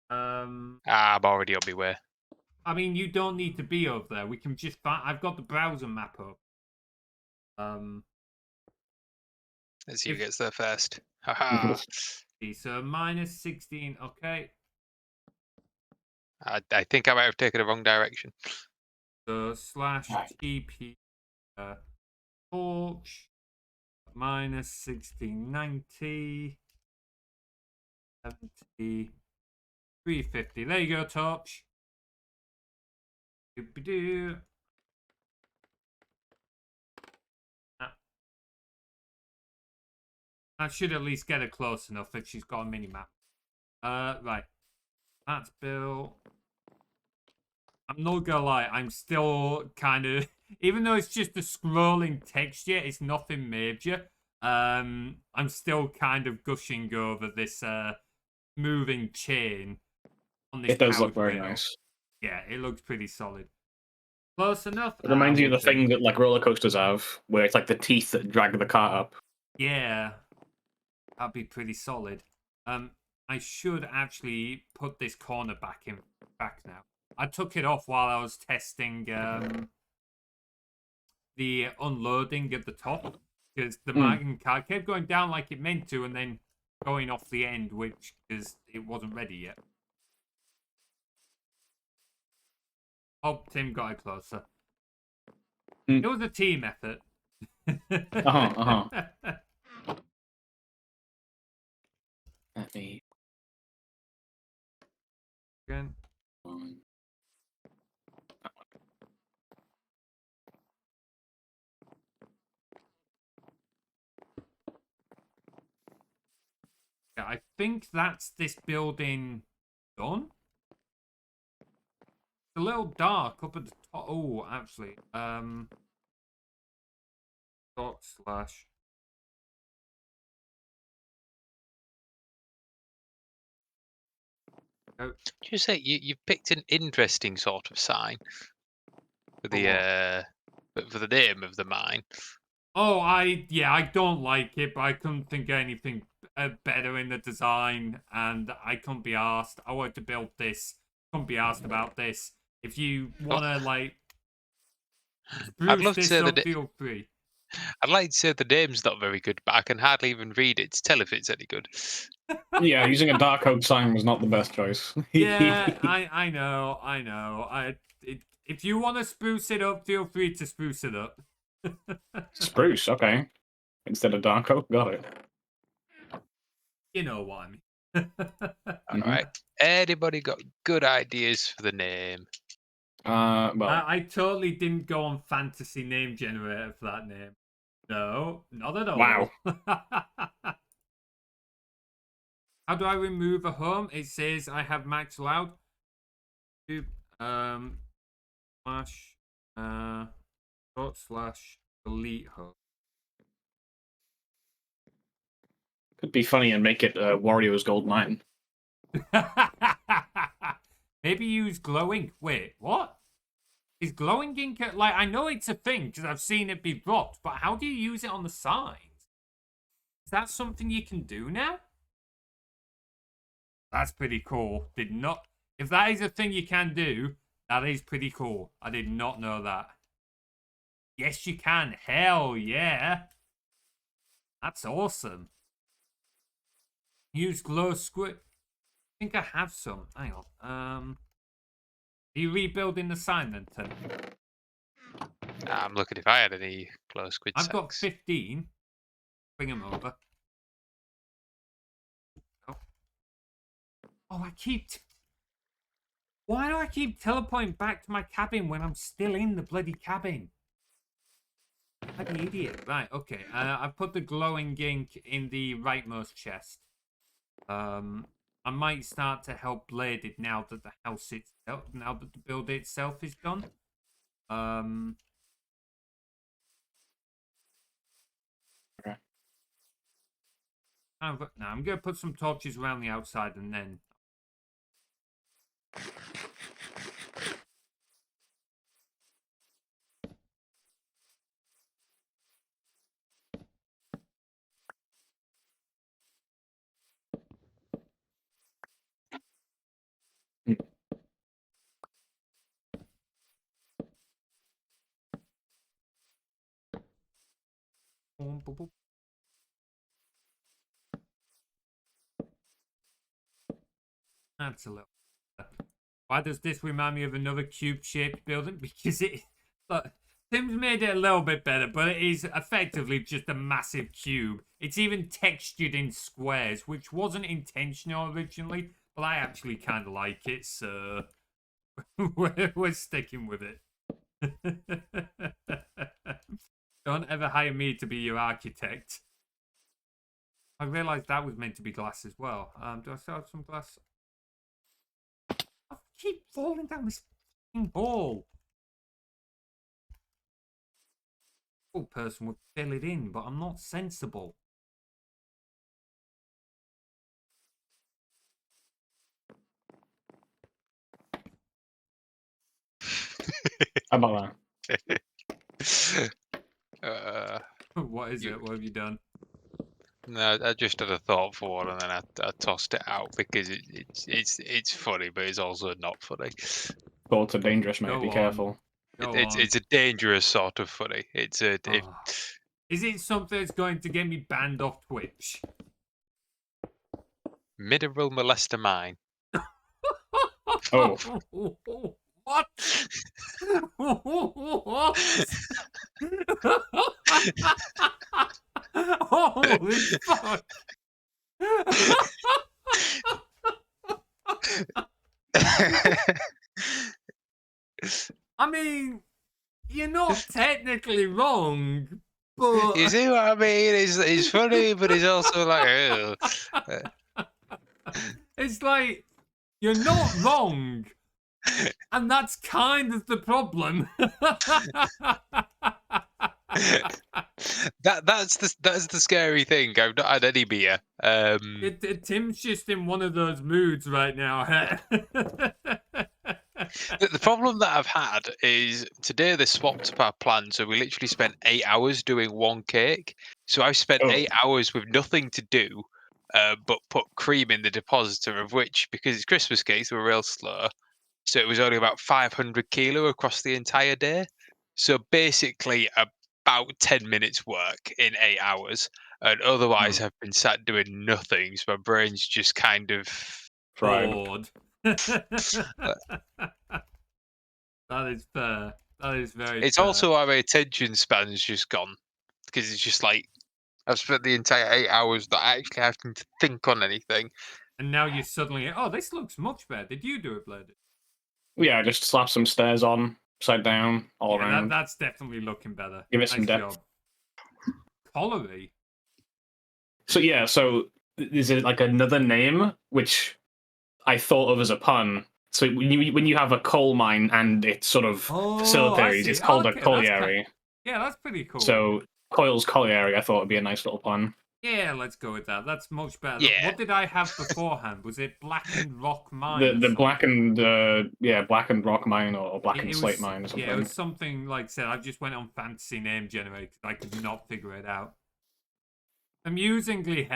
I'm already on my way.
I mean, you don't need to be over there. We can just find. I've got the browser map up.
Let's see who
If-
gets there first. Haha.
So minus 16. Okay.
I think I might have taken the wrong direction.
So slash TP torch minus 1690 70 350. There you go, torch. Doop-a-doo. I should at least get her close enough if she's got a mini map. Right. That's Bill. I'm not gonna lie, I'm still kind of, even though it's just a scrolling texture, it's nothing major. I'm still kind of gushing over this moving chain on this.
It does look
powered
very
rail.
nice.
Yeah, it looks pretty solid. Close enough.
It reminds you of the
we'll do.
thing that like roller coasters have, where it's like the teeth that drag the cart up.
Yeah, that'd be pretty solid. I should actually put this corner back now. I took it off while I was testing the unloading at the top because the minecart kept going down like it meant to, and then going off the end, which is it wasn't ready yet. Oh, Tim got it closer. It was a team effort.
Let me.
Again. Yeah, I think that's this building done. It's a little dark up at the top. Oh, actually, dot slash. Oh,
Just say you've picked an interesting sort of sign for
For
the name of the mine.
oh, I don't like it, but I couldn't think of anything better in the design, and I couldn't be asked. I wanted to build this. Couldn't be asked about this. If you wanna like
I'd
spruce
love to
this
say
up,
that
feel free.
I'd like to say the name's not very good, but I can hardly even read it to tell if it's any good.
Yeah, using a dark oak sign was not the best choice.
Yeah, I know. If you want to spruce it up, feel free to spruce it up.
Spruce, okay. Instead of dark oak, got it.
You know what I mean.
All right. Anybody got good ideas for the name?
Well,
I totally didn't go on fantasy name generator for that name. No, not at all.
Wow.
How do I remove a home? It says I have max allowed. Slash dot slash delete home.
could be funny and make it Warrior's Gold Mine.
Maybe use glow ink. Wait, what? Is glowing ink like I know it's a thing because I've seen it be dropped, but how do you use it on the signs? Is that something you can do now? That's pretty cool. Did not. If that is a thing you can do, that is pretty cool. I did not know that. Yes, you can. Hell yeah. That's awesome. Use glow squid. I think I have some. Hang on. Are you rebuilding the sign then, Tim?
I'm looking if I had any glow squid
I've got
sacks.
15. Bring them over. Oh, I keep... Why do I keep teleporting back to my cabin when I'm still in the bloody cabin? I'm an idiot. Right, okay. I've put the glowing ink in the rightmost chest. I might start to help blade it now that the house itself, now that the build itself is done.
Okay.
Now I'm going to put some torches around the outside and then... That's a little... Why does this remind me of another cube-shaped building? Because it... Look, Tim's made it a little bit better, but it is effectively just a massive cube. It's even textured in squares, which wasn't intentional originally, but I actually kind of like it, so... we're sticking with it. Don't ever hire me to be your architect. I realised that was meant to be glass as well. Do I still have some glass? I keep falling down this fucking hole. Full person would fill it in, but I'm not sensible.
How about
What is it? What have you done?
No, I just had a thought for one, and then I tossed it out because it's funny, but it's also not funny.
Thoughts are dangerous, mate.
Go
Be
on.
careful.
It's a dangerous sort of funny. It's a
Is it something that's going to get me banned off Twitch?
mineral molester mine.
Oh.
What? What? Holy fuck! I mean, you're not technically wrong, but
You see what I mean? It's funny, but it's also like, ugh.
It's like, you're not wrong. And that's kind of the problem.
That's the scary thing. I've not had any beer.
Tim's just in one of those moods right now.
The problem that I've had is today they swapped up our plan, so we literally spent 8 hours doing one cake. So I've spent
Oh.
8 hours with nothing to do, but put cream in the depositor, of which, because it's Christmas cakes, we're real slow. So it was only about 500 kilo across the entire day. So basically about 10 minutes work in 8 hours. And otherwise I've been sat doing nothing. So my brain's just kind of
Fried.
Bored. That is fair. That is very
It's
fair.
also why my attention span's just gone. Because it's just like I've spent the entire 8 hours not actually having to think on anything.
And now you're suddenly, oh, this looks much better. Did you do it, Blade?
Yeah, just slap some stairs on, upside down, all
Yeah,
around.
that's definitely looking better.
Give it some
Nice
depth.
job. Colliery.
So yeah, so is it like another name which I thought of as a pun? So when you have a coal mine and it's sort of
Oh, I
facilitaries,
see.
it's called
Okay,
a
that's
colliery.
Yeah, that's pretty cool.
So Coil's colliery, I thought would be a nice little pun.
Yeah, let's go with that. That's much better.
Yeah.
What did I have beforehand? Was it Blackened Rock Mine? or
The
something?
blackened rock mine or blackened
It
slate
was-
mine or something.
Yeah, it was something like I said. I just went on fantasy name generator. I could not figure it out. Amusingly,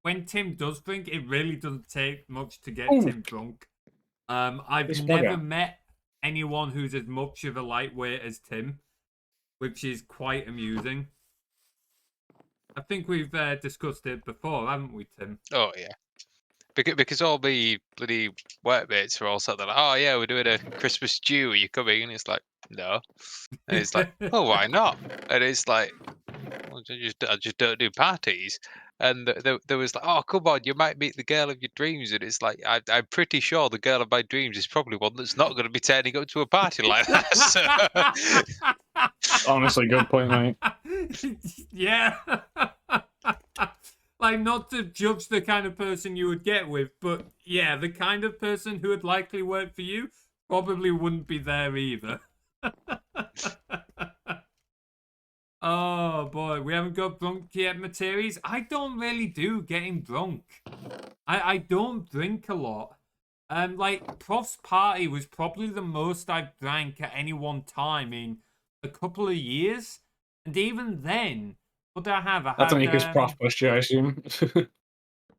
when Tim does drink, it really doesn't take much to get
Ooh.
Tim drunk. I've
This
never
bugger.
met anyone who's as much of a lightweight as Tim, which is quite amusing. I think we've discussed it before, haven't we, Tim?
Oh yeah. Because all the bloody workmates are all sat there like, oh yeah, we're doing a Christmas stew, are you coming? And it's like, no. And it's like, oh, why not? And it's like, well, I just don't do parties. And there was like, oh, come on, you might meet the girl of your dreams. And it's like, I'm pretty sure the girl of my dreams is probably one that's not going to be turning up to a party like that. So,
Honestly, good point, mate.
Yeah. Like, not to judge the kind of person you would get with, but yeah, the kind of person who would likely work for you probably wouldn't be there either. Oh boy, we haven't got drunk yet, Materies. I don't really do getting drunk. I don't drink a lot. Like, Prof's party was probably the most I've drank at any one time in a couple of years. And even then, what did I have?
That's only because Prof pushed you, I assume.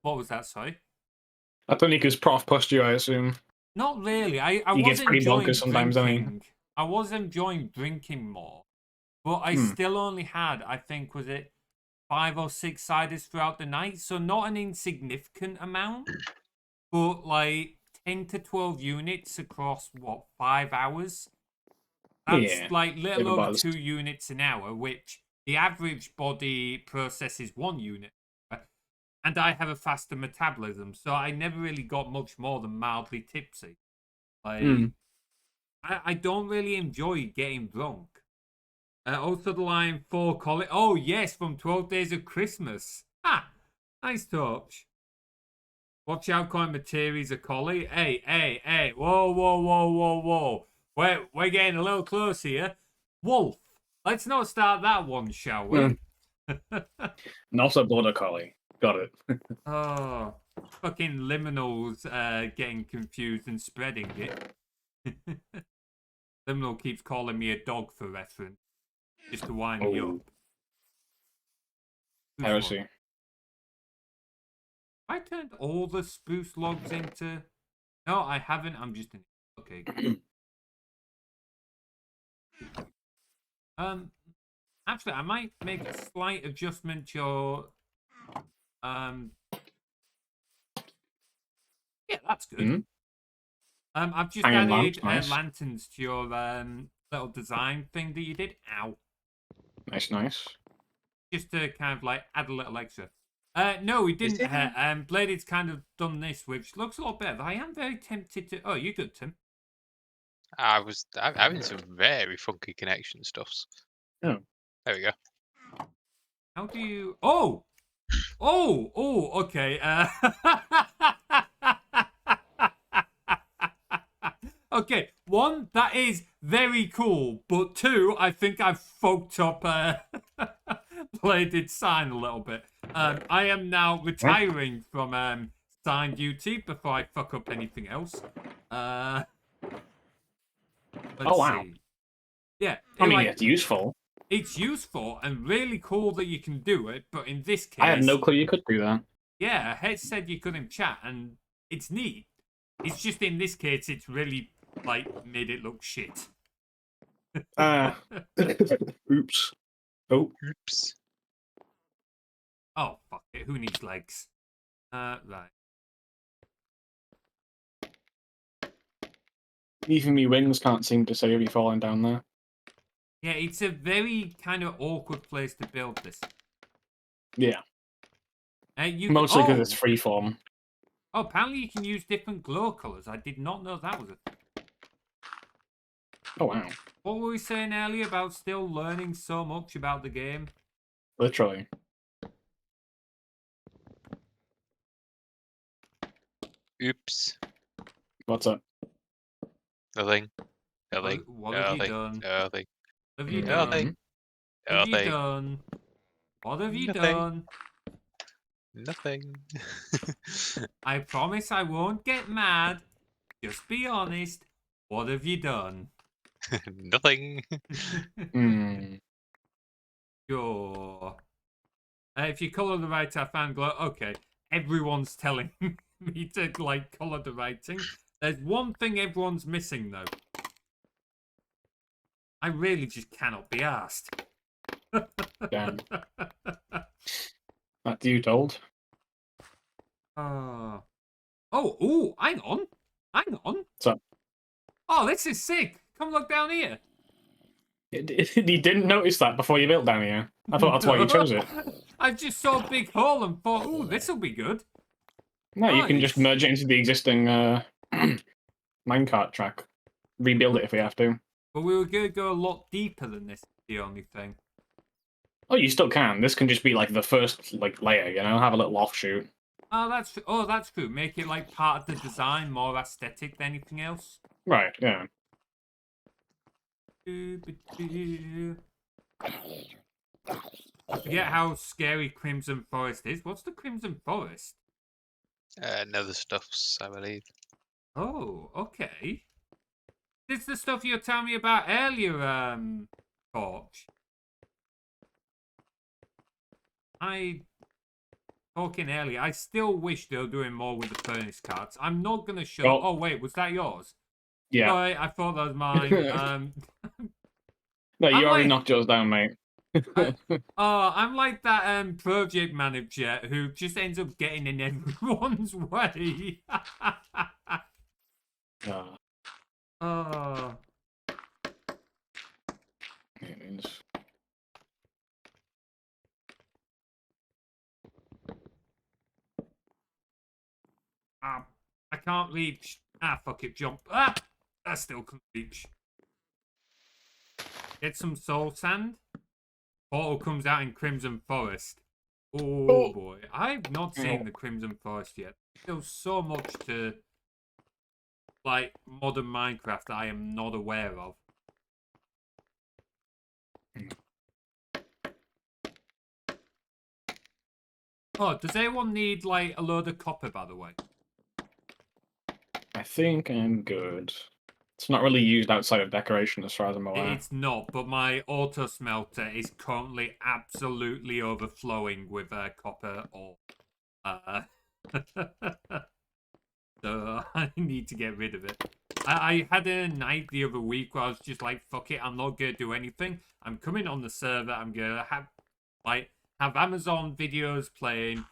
What was that, sorry?
That's only because Prof pushed you, I assume.
Not really. I
He
was
gets pretty
enjoying
bonkers sometimes, doesn't he?
drinking. I was enjoying drinking more. But I still only had, I think, was it 5 or 6 ciders throughout the night? So not an insignificant amount. But like 10 to 12 units across, what, 5 hours? That's
Yeah,
like little
the
over
buzz.
2 units an hour, which the average body processes 1 unit. And I have a faster metabolism, so I never really got much more than mildly tipsy. Like, I don't really enjoy getting drunk. Also, the line 4 call it. Oh, yes, from 12 Days of Christmas. Ah, nice touch. Watch out, calling Materies a collie. Hey. Whoa. We're getting a little close here. Wolf. Let's not start that one, shall we?
And also Border Collie. Got it.
Oh, fucking liminals getting confused and spreading it. Liminal keeps calling me a dog for reference. Just to wind me
Oh.
up. Who's
Heresy.
one? I turned all the spruce logs into... No, I haven't. I'm just in... Okay. Actually, I might make a slight adjustment to your... Yeah, that's good. I've just
Hanging
added
lamps, nice.
lanterns to your little design thing that you did. Ow.
Nice.
Just to kind of like add a little extra. No, we didn't. Bladed's kind of done this, which looks a lot better. But I am very tempted to... Oh, you good, Tim?
I'm having some very funky connection stuffs.
Oh.
There we go.
How do you... Oh! Okay. Okay, one, that is very cool, but two, I think I've fucked up bladed sign a little bit. I am now retiring from sign duty before I fuck up anything else. Let's
Oh, wow.
see. Yeah,
I mean, it's useful.
it's useful and really cool that you can do it, but in this case,
I had no clue you could do that.
yeah, Head said you couldn't chat, and it's neat. It's just in this case, it's really like made it look shit.
Oops. Oh,
Oops.
Oh fuck it, who needs legs? Right.
even me wings can't seem to save you falling down there.
Yeah, it's a very kind of awkward place to build this.
Yeah.
You
Mostly because
can,
it's freeform.
Oh, apparently you can use different glow colors. I did not know that was a thing.
Oh, wow.
What were we saying earlier about still learning so much about the game?
Literally.
Oops.
What's up?
Nothing. Nothing.
What have you
Nothing.
done?
Nothing.
What have you
Nothing.
done? What have you
Nothing.
done? What have you
Nothing.
done?
Nothing.
I promise I won't get mad. Just be honest. What have you done?
Nothing.
Hmm.
Sure. If you colour the right, I found glow. Okay, everyone's telling me to like colour the writing. There's one thing everyone's missing though. I really just cannot be asked.
Damn. That's you told.
Oh, ooh, hang on. Hang on.
What's up?
Oh, this is sick. Come look down here.
You didn't notice that before you built down here. I thought that's why you chose it.
I just saw a big hole and thought, ooh, this'll be good.
No, you can just
Nice.
merge it into the existing minecart track. Rebuild it if we have to.
But we were going to go a lot deeper than this, the only thing.
Oh, you still can. This can just be like the first like layer, you know, have a little offshoot.
Oh, that's true. Make it like part of the design, more aesthetic than anything else.
Right, yeah.
I forget how scary Crimson Forest is. What's the Crimson Forest?
Nether stuffs, I believe.
Oh, okay. This is the stuff you were telling me about earlier, Torch. Talking earlier, I still wish they were doing more with the furnace carts. I'm not gonna show. Oh wait, was that yours?
Yeah.
Sorry, I thought that was mine.
No, you
I'm
already
like-
knocked yours down, mate.
I'm like that project manager who just ends up getting in everyone's way. Oh.
It is.
I can't reach. Fuck it, jump. I still can't reach. Get some soul sand. Portal comes out in Crimson Forest. Oh boy. I've not seen the Crimson Forest yet. There's so much to like modern Minecraft that I am not aware of. Oh, does anyone need like a load of copper, by the way?
I think I'm good. It's not really used outside of decoration as far as I'm aware.
It's not, but my auto smelter is currently absolutely overflowing with copper ore. So I need to get rid of it. I had a night the other week where I was just like, fuck it, I'm not going to do anything. I'm coming on the server, I'm going to have Amazon videos playing,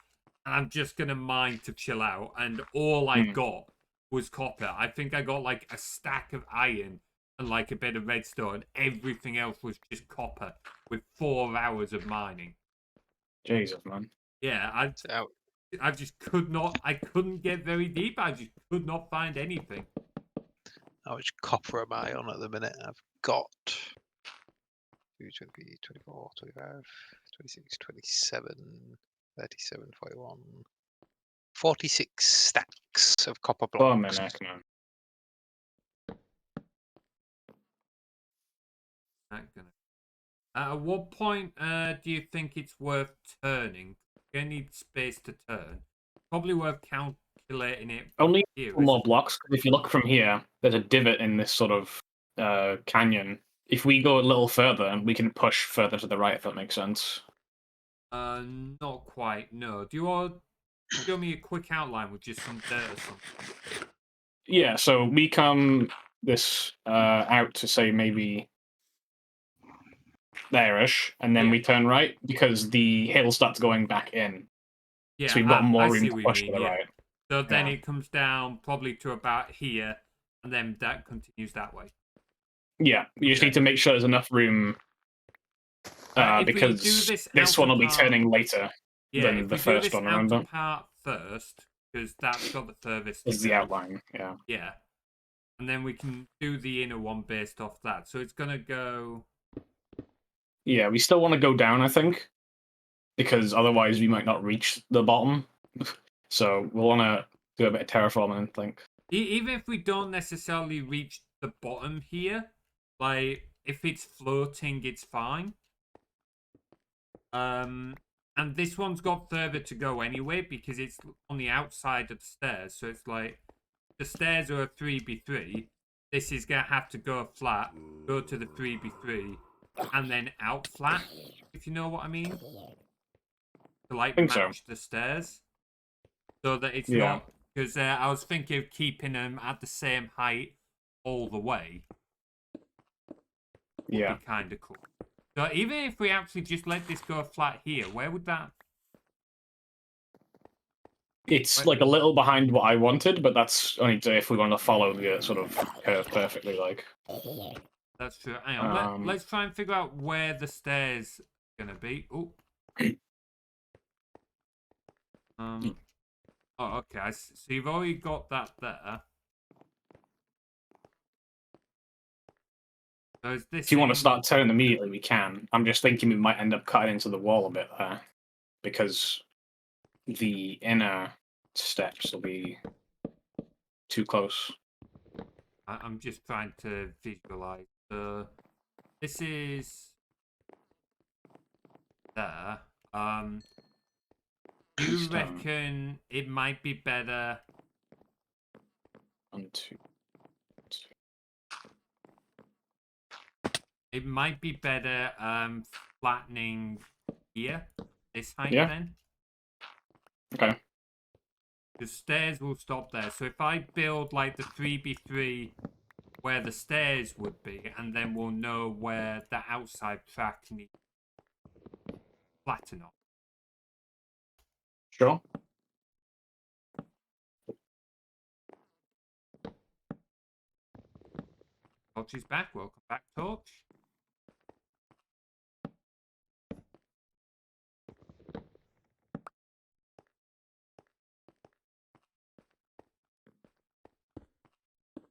and I'm just going to mine to chill out. And all I got was copper. I think I got like a stack of iron and like a bit of redstone. Everything else was just copper with 4 hours of mining.
Jesus, man.
Yeah, I just I couldn't get very deep. I just could not find anything.
How much copper am I on at the minute? I've got 2, 20, 24, 25, 26, 27. 37, 41, 46 stacks of copper
Oh,
blocks.
man, come on.
Not gonna. At what point do you think it's worth turning? You need space to turn. Probably worth calculating it
Only
here.
two more blocks. 'Cause if you look from here, there's a divot in this sort of canyon. If we go a little further, we can push further to the right, if that makes sense.
Not quite. No. Do you want to show me a quick outline with just some dirt or something?
Yeah, so we come this out to say maybe there-ish, and then
Yeah.
we turn right because the hill starts going back in.
Yeah,
So we've got more
I
room
see
to
what
push
you
to
mean.
the
Yeah.
right.
So then
Yeah.
it comes down probably to about here, and then that continues that way.
Yeah, you just
Okay.
need to make sure there's enough room
If we do
because
this
this
outer
one will be
part-
turning later
Yeah,
than
if
the
we do
first
this
one,
outer
remember?
part first, because that's got the furthest.
This is the
to go.
outline, yeah.
Yeah. And then we can do the inner one based off that. So it's going to go...
Yeah, we still want to go down, I think, because otherwise we might not reach the bottom. So we'll want to do a bit of terraforming, I think.
Even if we don't necessarily reach the bottom here, like, if it's floating, it's fine. And this one's got further to go anyway, because it's on the outside of the stairs. So it's like, the stairs are a 3x3. This is going to have to go flat, go to the 3x3, and then out flat, if you know what I mean. To, like,
Think
match
so.
the stairs. So that it's
Yeah.
not... Because I was thinking of keeping them at the same height all the way. Would
Yeah.
be kind of cool. So even if we actually just let this go flat here, where would that...
It's like a little behind what I wanted, but that's only if we want to follow the sort of curve perfectly, like.
That's true. Hang on, let's try and figure out where the stairs are going to be. Oh. Oh, okay. So you've already got that there. So is this
If you want to
in-
start turning immediately, we can. I'm just thinking we might end up cutting into the wall a bit there, because the inner steps will be too close.
I'm just trying to visualize. This is there. You
Stone.
reckon it might be better?
1, 2.
It might be better flattening here, this height
Yeah.
then.
Okay.
The stairs will stop there. So if I build like the 3x3 where the stairs would be, and then we'll know where the outside track needs to flatten off.
Sure.
Torch is back. Welcome back, Torch.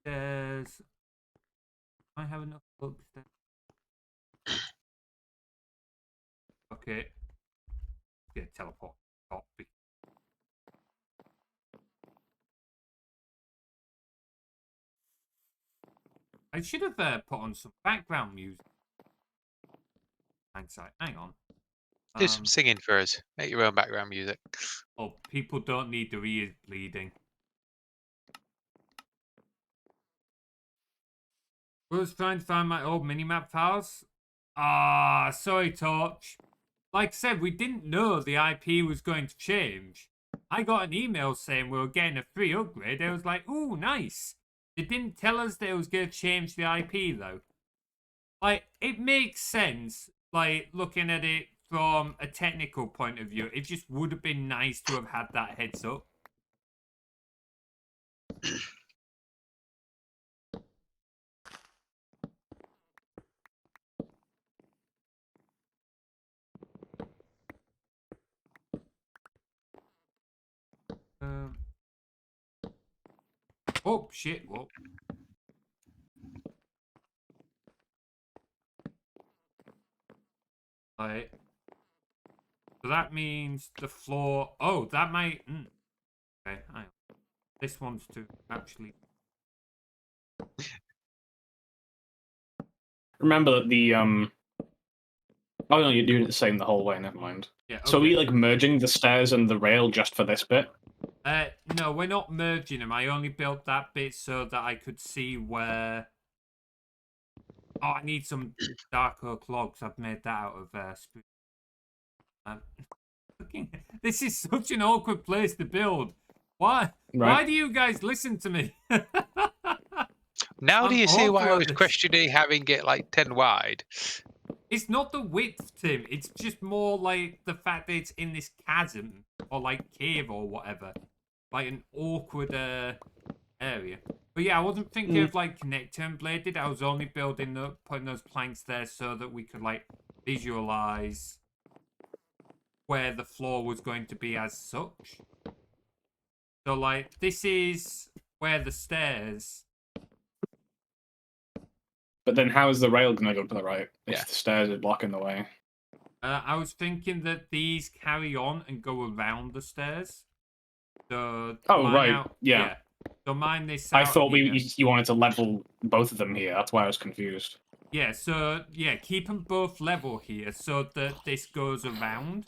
There's... I have enough books there. Okay. Yeah, teleport. Top. I should have put on some background music. Hindsight. Hang on.
Do some singing for us. Make your own background music.
Oh, people don't need their ears bleeding. I was trying to find my old minimap files. Ah, sorry, Torch. Like I said, we didn't know the IP was going to change. I got an email saying we were getting a free upgrade. I was like, ooh, nice. They didn't tell us they was going to change the IP, though. Like, it makes sense, like, looking at it from a technical point of view. It just would have been nice to have had that heads up. Oh, shit. Whoa. Right. So that means the floor. Oh, that might. Okay, hang on. This one's to actually.
Remember that the Oh no, you're doing it the same the whole way. Never mind.
Yeah.
So are
Okay.
we like merging the stairs and the rail just for this bit?
No, we're not merging them. I only built that bit so that I could see where. Oh, I need some dark oak logs. I've made that out of this is such an awkward place to build. Why?
Right.
Why do you guys listen to me?
Now do
I'm
you see why
awful
I
at
was
this.
questioning having it like 10 wide?
It's not the width, Tim. It's just more like the fact that it's in this chasm or like cave or whatever, like an awkward area. But yeah, I wasn't thinking of like connector and bladed. I was only putting those planks there so that we could like visualize where the floor was going to be as such. So like this is where the stairs.
But then how is the rail going to go to the right if
Yeah.
the stairs are blocking the way?
I was thinking that these carry on and go around the stairs. So
Oh,
mine
right.
out,
Yeah.
So mine this
I
out
thought
here.
you wanted to level both of them here. That's why I was confused.
Yeah, so yeah, keep them both level here so that this goes around.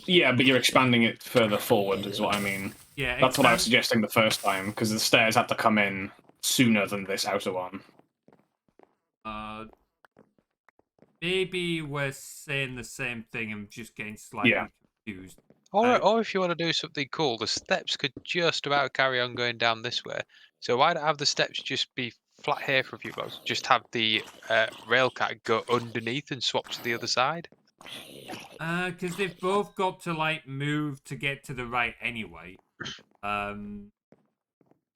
Yeah, but you're expanding it further forward, is what I mean.
Yeah,
That's what I was suggesting the first time, because the stairs had to come in sooner than this outer one.
Maybe we're saying the same thing and just getting slightly confused.
Or if you want to do something cool, the steps could just about carry on going down this way. So why not have the steps just be flat here for a few blocks? Just have the rail cat go underneath and swap to the other side.
Because they've both got to like move to get to the right anyway. So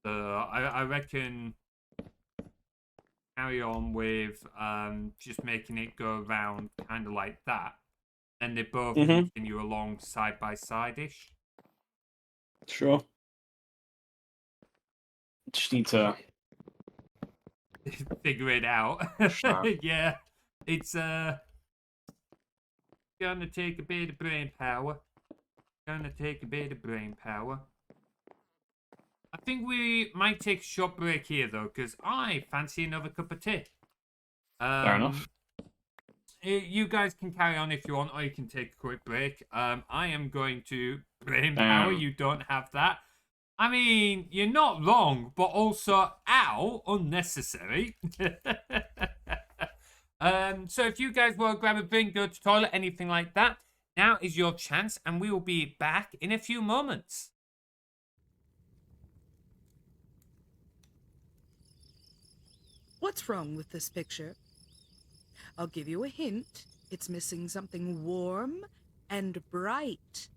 I reckon carry on with just making it go around kind of like that, and they both continue along side by side ish.
Sure. Just need to
figure it out.
Sure.
Yeah, it's gonna take a bit of brain power. I think we might take a short break here though, because I fancy another cup of tea.
Fair enough.
You guys can carry on if you want, or you can take a quick break. I am going to brain power. You don't have that. I mean, you're not wrong, but also, ow, unnecessary. So if you guys want to grab a drink, go to the toilet, anything like that, now is your chance, and we will be back in a few moments.
What's wrong with this picture? I'll give you a hint. It's missing something warm and bright.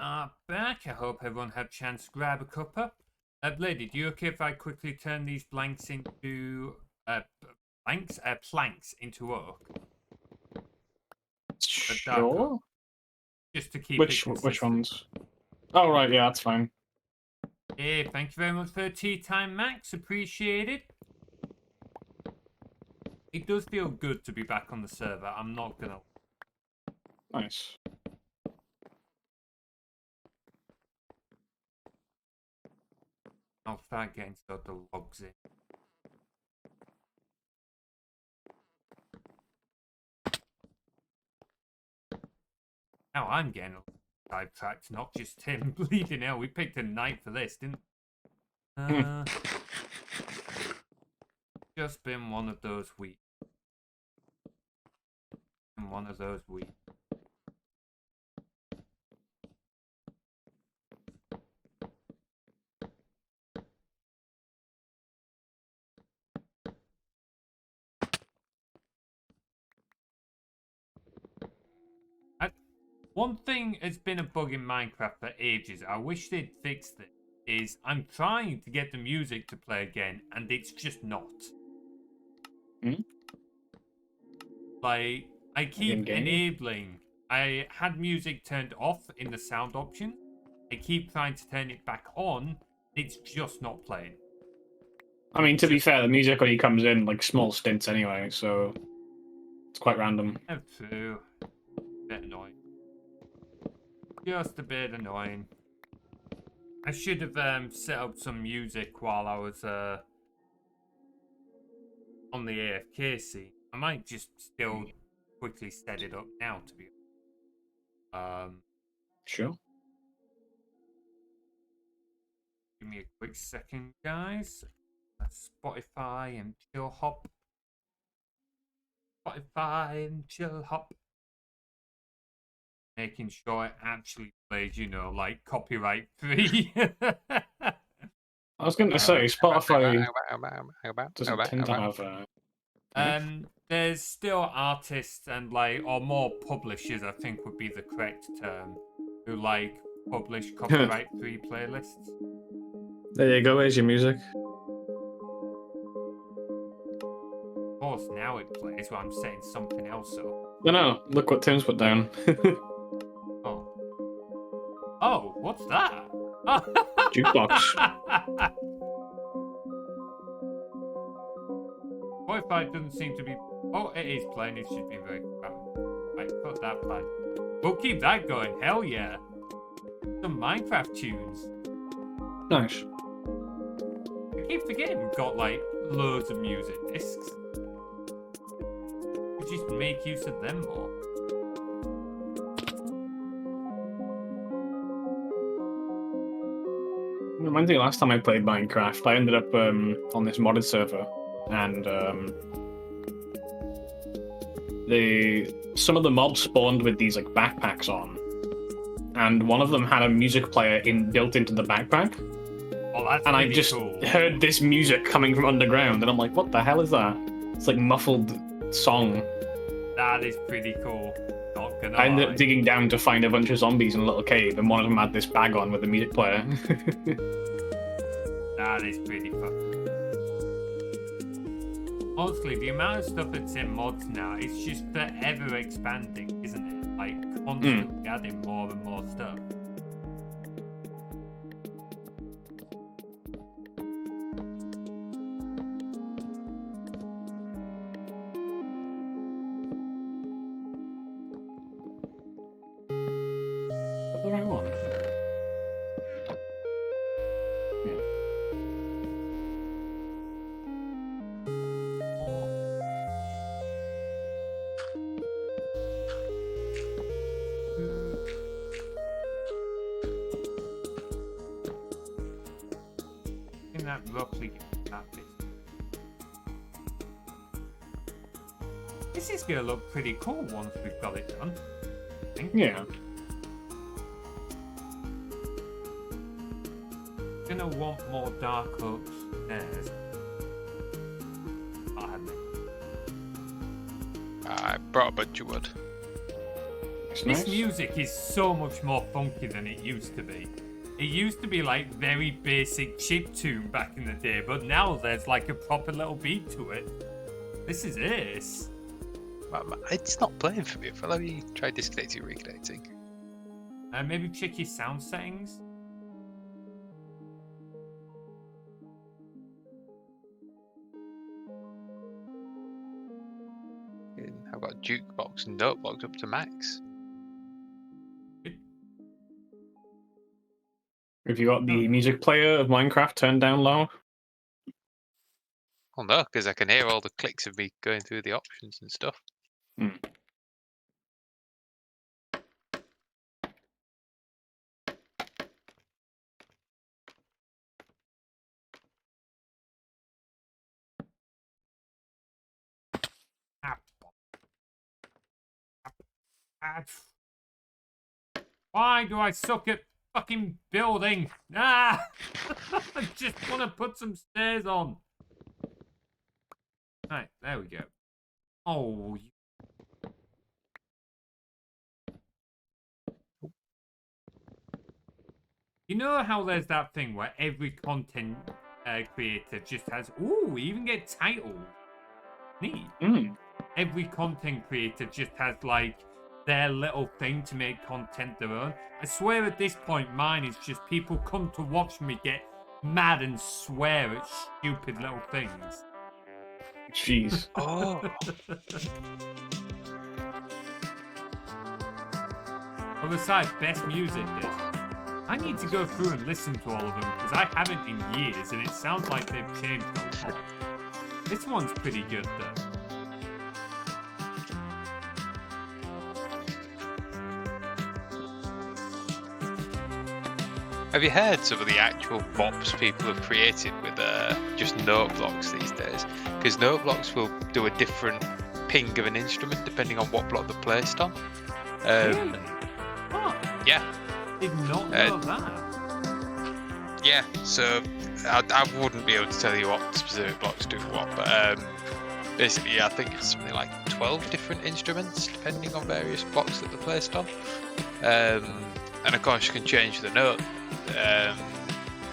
are back. I hope everyone had a chance to grab a cuppa. Lady, do you okay if I quickly turn these planks into planks into oak? Dark oak.
Sure.
Just to keep
Which ones? Oh right, yeah, that's fine.
Hey, thank you very much for the tea time, Max. Appreciate it. It does feel good to be back on the server. I'm not gonna.
Nice.
I'll start getting sort of logs in. Now I'm getting sidetracked, not just him. Bleeding hell, we picked a night for this, didn't we? Just been one of those weeks. One of those weeks. One thing has been a bug in Minecraft for ages, I wish they'd fix this, is I'm trying to get the music to play again, and it's just not. Like, I keep enabling. I had music turned off in the sound option. I keep trying to turn it back on. It's just not playing.
I mean, to be fair, the music only comes in like small stints anyway, so it's quite random.
That's true. Bit annoying. Just a bit annoying. I should have set up some music while I was on the AFK scene. I might just still quickly set it up now, to be honest.
Sure.
Give me a quick second, guys. Spotify and chill hop. Spotify and chill hop. Making sure it actually plays, you know, like copyright free.
I was going to say, Spotify doesn't tend to have
there's still artists and like, or more publishers, I think would be the correct term, who like publish copyright free playlists.
There you go, there's your music.
Of course, now it plays while I'm setting something else up.
No, look what Tim's put down.
Oh, what's that?
Jukebox.
Spotify doesn't seem to be. Oh, it is playing. It should be very. Right, put that back. We'll keep that going. Hell yeah! Some Minecraft tunes.
Nice.
I keep forgetting we've got like loads of music discs. We just make use of them more.
Reminds me, last time I played Minecraft, I ended up on this modded server, and some of the mobs spawned with these like backpacks on, and one of them had a music player built into the backpack.
Oh, that's
and I just
cool.
heard this music coming from underground, and I'm like, what the hell is that? It's like muffled song.
That is pretty cool. Not gonna
I ended
lie.
up digging down to find a bunch of zombies in a little cave, and one of them had this bag on with the music player.
That is pretty fun. Honestly, the amount of stuff that's in mods now, it's just forever expanding, isn't it? Like, constantly adding more and more stuff.
The right one.
That roughly that bit. This is gonna look pretty cool once we've got it done. I think.
Yeah.
Gonna want more dark upstairs.
I brought a bunch of wood.
Nice,
This
nice.
music is so much more funky than it used to be. It used to be like very basic chiptune back in the day, but now there's like a proper little beat to it. This is ace.
It's not playing for me. Let me try disconnecting, reconnecting.
Maybe check your sound settings.
I've got jukebox and notebox up to max.
Have you got the music player of Minecraft turned down low?
Well, no, because I can hear all the clicks of me going through the options and stuff.
Hmm.
Why do I suck at fucking building? Ah! I just want to put some stairs on. Right, there we go. Oh. You know how there's that thing where every content creator just has... Ooh, we even get titles. Neat.
Mm.
Every content creator just has, like, their little thing to make content their own. I swear at this point, mine is just people come to watch me get mad and swear at stupid little things.
Jeez.
Oh,
Other side, best music disc. I need to go through and listen to all of them because I haven't in years and it sounds like they've changed a lot. This one's pretty good though.
have you heard some of the actual bops people have created with just note blocks these days? Because note blocks will do a different ping of an instrument depending on what block they're placed on.
Really? Oh,
Yeah,
did not know that.
yeah. So I wouldn't be able to tell you what specific blocks do what, but basically, I think it's something like 12 different instruments depending on various blocks that they're placed on. And of course, you can change the note that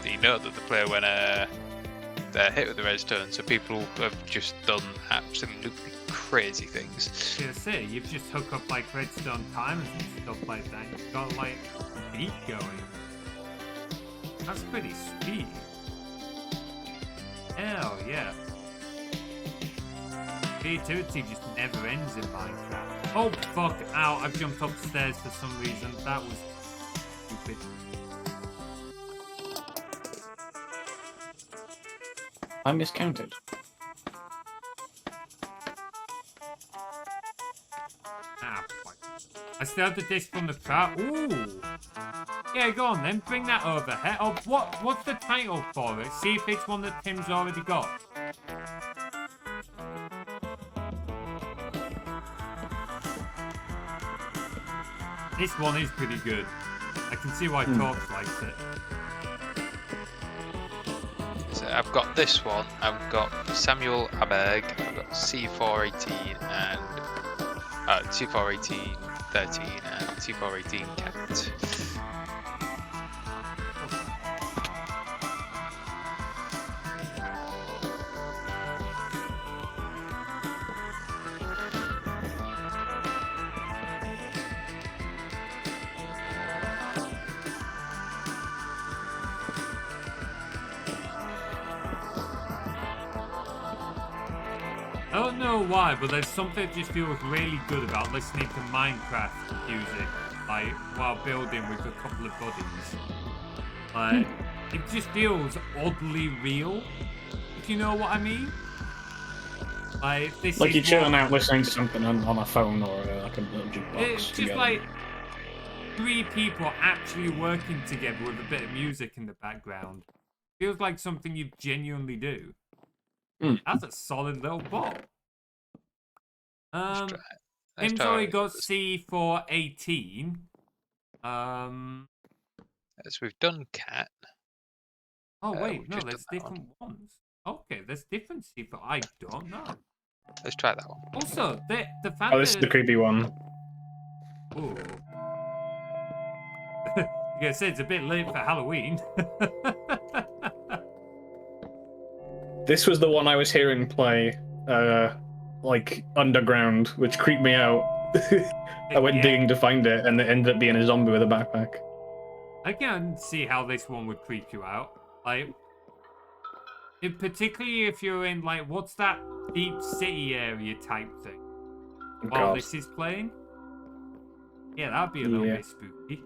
they play when they're hit with the redstone. So people have just done absolutely crazy things.
I was gonna say, you've just hooked up like redstone timers and stuff like that. You've got like a beat going. That's pretty sweet. Hell yeah. Creativity just never ends in Minecraft. Oh fuck, ow, I've jumped upstairs for some reason. That was stupid.
I miscounted.
Ah, fuck. I still have the disc from the crowd. Ooh. Yeah, go on then, bring that over. Hey, oh, what's the title for it? See if it's one that Tim's already got. This one is pretty good. I can see why Torch likes it.
So I've got this one. I've got Samuel Aberg. I've got C418 and C418 13 and C418 Kent.
I don't know why, but there's something that just feels really good about listening to Minecraft music, like, while building with a couple of buddies. Like, it just feels oddly real, if you know what I mean. Like, this
Like
is
you're chilling
more-
out listening to something on a phone or like a little jukebox.
It's just
together.
like 3 people actually working together with a bit of music in the background. Feels like something you genuinely do. That's a solid little bot.
Let's try it.
Tim's already got C for 18.
So we've done cat.
Oh wait,
we've
no,
just
there's
done that one.
different ones. Okay, there's different C for I don't know.
Let's try that one.
Also, the fact
Oh, this is the
that
creepy one.
Ooh. You gotta say it's a bit late for Halloween.
This was the one I was hearing play, like underground, which creeped me out. I went
Yeah.
digging to find it, and it ended up being a zombie with a backpack.
I can see how this one would creep you out. Like, particularly if you're in, like, what's that deep city area type thing?
Oh,
While
God.
this is playing? Yeah, that'd be a little
Yeah.
bit spooky.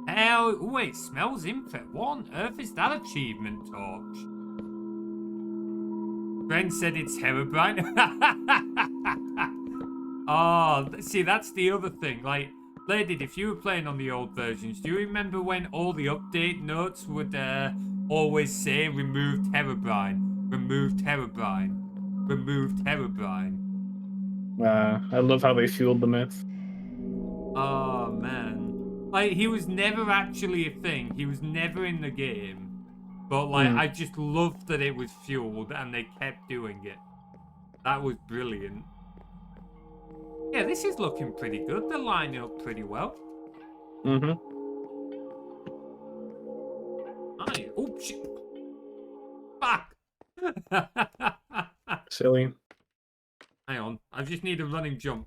Hell, ooh, it smells infect. What on earth is that achievement torch? Friend said it's Herobrine. Oh, see, that's the other thing. Like, Lady, if you were playing on the old versions, do you remember when all the update notes would always say removed Herobrine, removed Herobrine, removed Herobrine?
I love how they fueled the myth.
Oh, man. Like, he was never actually a thing. He was never in the game. But, like, I just loved that it was fueled and they kept doing it. That was brilliant. Yeah, this is looking pretty good. They're lining up pretty well.
Mm-hmm.
Oh, shit. Fuck!
Silly.
Hang on. I just need a running jump.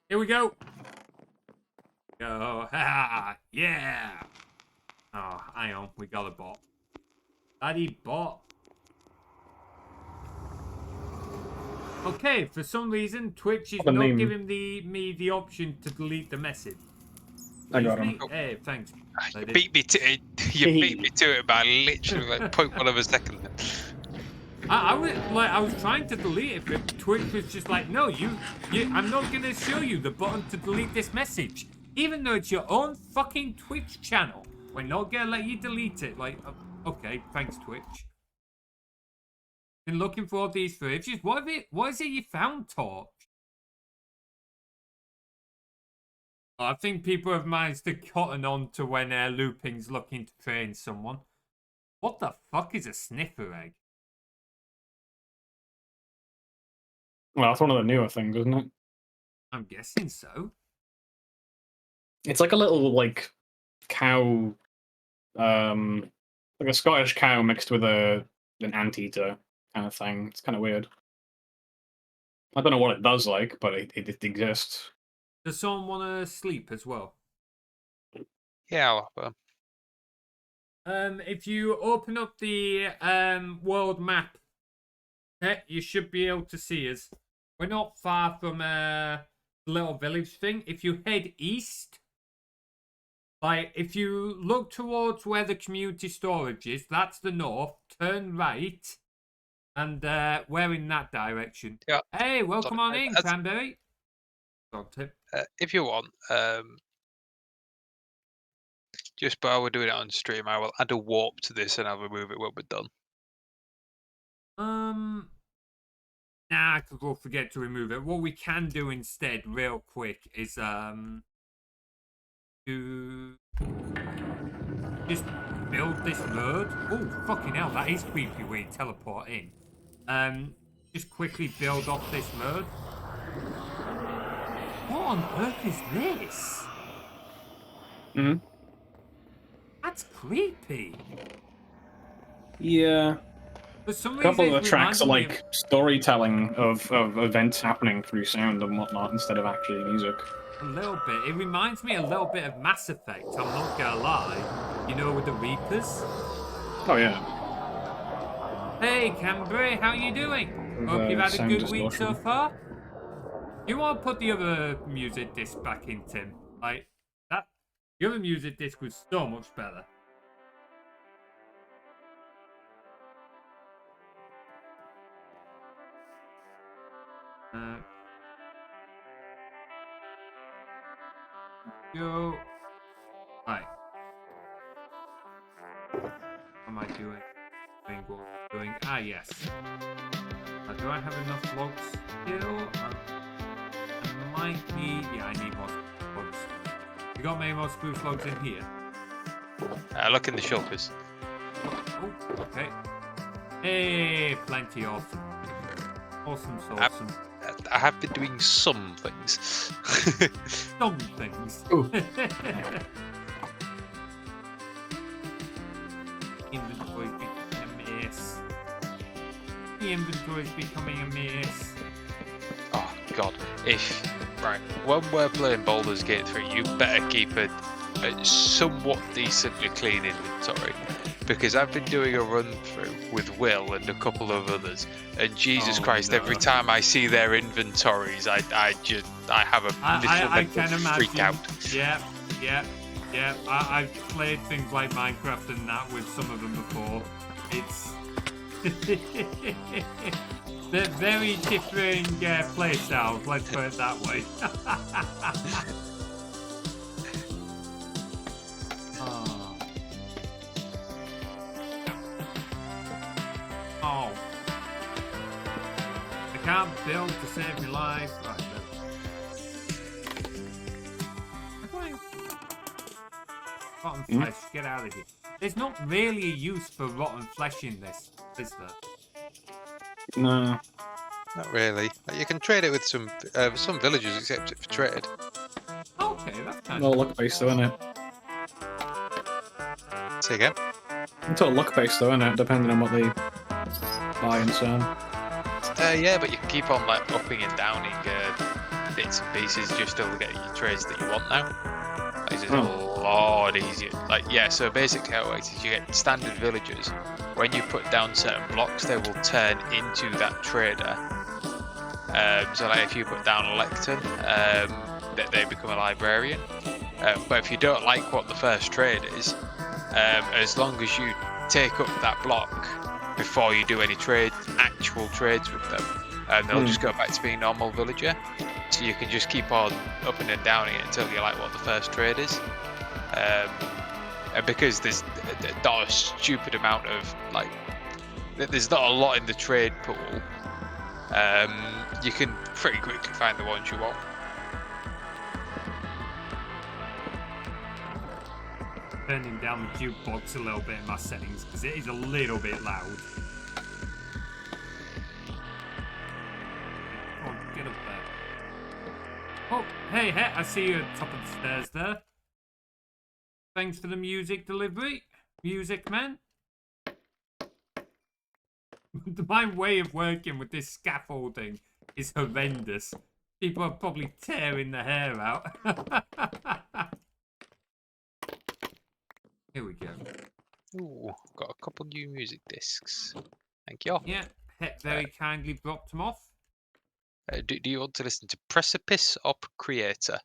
Here we go. Go. Ha! Yeah! Oh, hang on. We got a bot. Daddy bot. Okay, for some reason, Twitch is
What a
not
name.
giving me the option to delete the message.
I got
Excuse
him.
me? Hey, thanks.
You beat me to it. You beat me to it by literally like 0.1 of a second.
I was trying to delete it, but Twitch was just like, no, I'm not gonna show you the button to delete this message, even though it's your own fucking Twitch channel. We're not gonna let you delete it. Like, okay, thanks, Twitch. Been looking for all these for ages. What is it you found, Torch? I think people have managed to cotton on to when Looping's looking to train someone. What the fuck is a sniffer egg?
Well, that's one of the newer things, isn't it?
I'm guessing so.
It's like a little, like, cow, like a Scottish cow mixed with an anteater kind of thing. It's kind of weird. I don't know what it does like, but it exists.
Does someone want to sleep as well?
Yeah, I'll have
If you open up the world map, you should be able to see us. We're not far from the little village thing. If you head east, like if you look towards where the community storage is, that's the north. Turn right, and we're in that direction.
Yeah.
Hey, welcome on in,
That's-
Cranberry. Dog tip.
if you want, just while we're doing it on stream, I will add a warp to this and I'll remove it when we're done.
Nah, because we'll forget to remove it. What we can do instead, real quick, is to just build this road. Oh, fucking hell, that is creepy when you teleport in. Just quickly build off this road. What on earth is this?
Mm-hmm.
That's creepy.
Yeah.
For some
A couple
reason,
of the
it
tracks are
reminds me
like storytelling of events happening through sound and whatnot instead of actually music.
a little bit. It reminds me a little bit of Mass Effect. I'm not gonna lie. You know, with the Reapers.
Oh yeah.
Hey, Cambry, how you doing?
With,
Hope you've had a
sound
good week so
distortion.
far. You want to put the other music disc back in, Tim? Like that. The other music disc was so much better. Go. Right. What am I doing? Doing what I'm doing? Ah, yes. Do I have enough logs still? I might need... Yeah, I need more logs. You got many more spruce logs in here?
Look in the shelters.
Oh, okay. Hey, plenty. Awesome. Awesome, awesome.
I have been doing some things.
Some things.
Ooh.
Inventory's becoming a mess. The inventory's becoming a mess.
Oh God! Right, when we're playing Baldur's Gate 3, you better keep a somewhat decently clean inventory, because I've been doing a run through with Will and a couple of others, and Jesus Christ,
no.
every time I see their inventories, I have a little
I can
mental freak
imagine.
out.
Yeah. I've played things like Minecraft and that with some of them before. It's they're very differing play styles, let's put it that way. Oh. I can't build to save my life. Right, rotten flesh, get out of here. There's not really a use for rotten flesh in this, is there?
No.
Not really. You can trade it with some villagers, accept it for trade.
Okay, that's kind
All
of...
luck based though, isn't it?
Say again?
It's all luck based though, isn't it? Depending on what they buy and so on.
Yeah, but you can keep on like upping and downing bits and pieces just to get your trades that you want now. This is a lot easier. Like, yeah, so basically how it works is you get standard villagers. When you put down certain blocks, they will turn into that trader. So like if you put down a lectern, they become a librarian. But if you don't like what the first trade is, as long as you take up that block before you do any actual trades with them, they'll just go back to being normal villager. So you can just keep on upping and downing it until you like what the first trade is. And because there's not a stupid amount of like, there's not a lot in the trade pool, you can pretty quickly find the ones you want.
Turning down the jukebox a little bit in my settings because it is a little bit loud. Come on, get up there. Oh, hey, I see you at the top of the stairs there. Thanks for the music delivery, music man. My way of working with this scaffolding is horrendous. People are probably tearing their hair out. Here we go.
Ooh, got a couple new music discs. Thank you.
Yeah, Het very kindly dropped them off.
Do you want to listen to Precipice or Creator?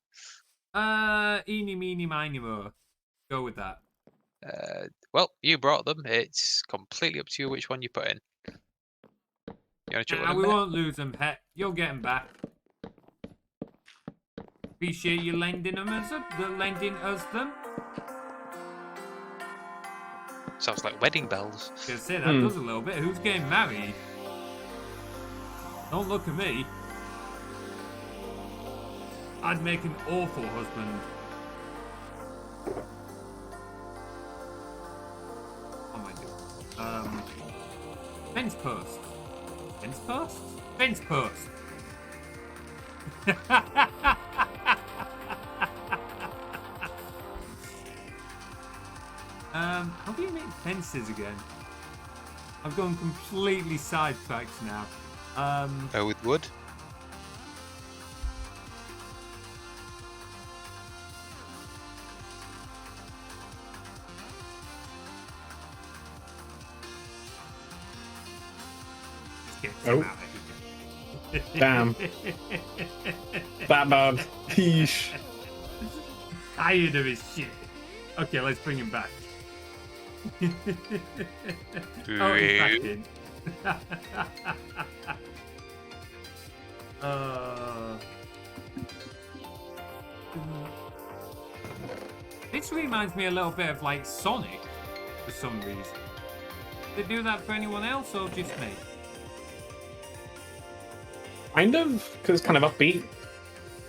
Eeny, meeny, miny, mo. Go with that.
Well, you brought them. It's completely up to you which one you put in. You want to check
We won't lose them, Het. You'll get them back. Appreciate you lending us them.
Sounds like wedding bells.
I say that does a little bit. Who's getting married? Don't look at me. I'd make an awful husband. What am I doing? Fence post. Fence post? Fence post. How do you make fences again? I've gone completely sidetracked now.
With wood?
Get
Oh.
out of here.
Damn. That bad. Yeesh.
Tired of his shit. Okay, let's bring him back. Oh, he's back in. This reminds me a little bit of like Sonic for some reason. Did they do that for anyone else or just me?
Kind of, because it's kind of upbeat.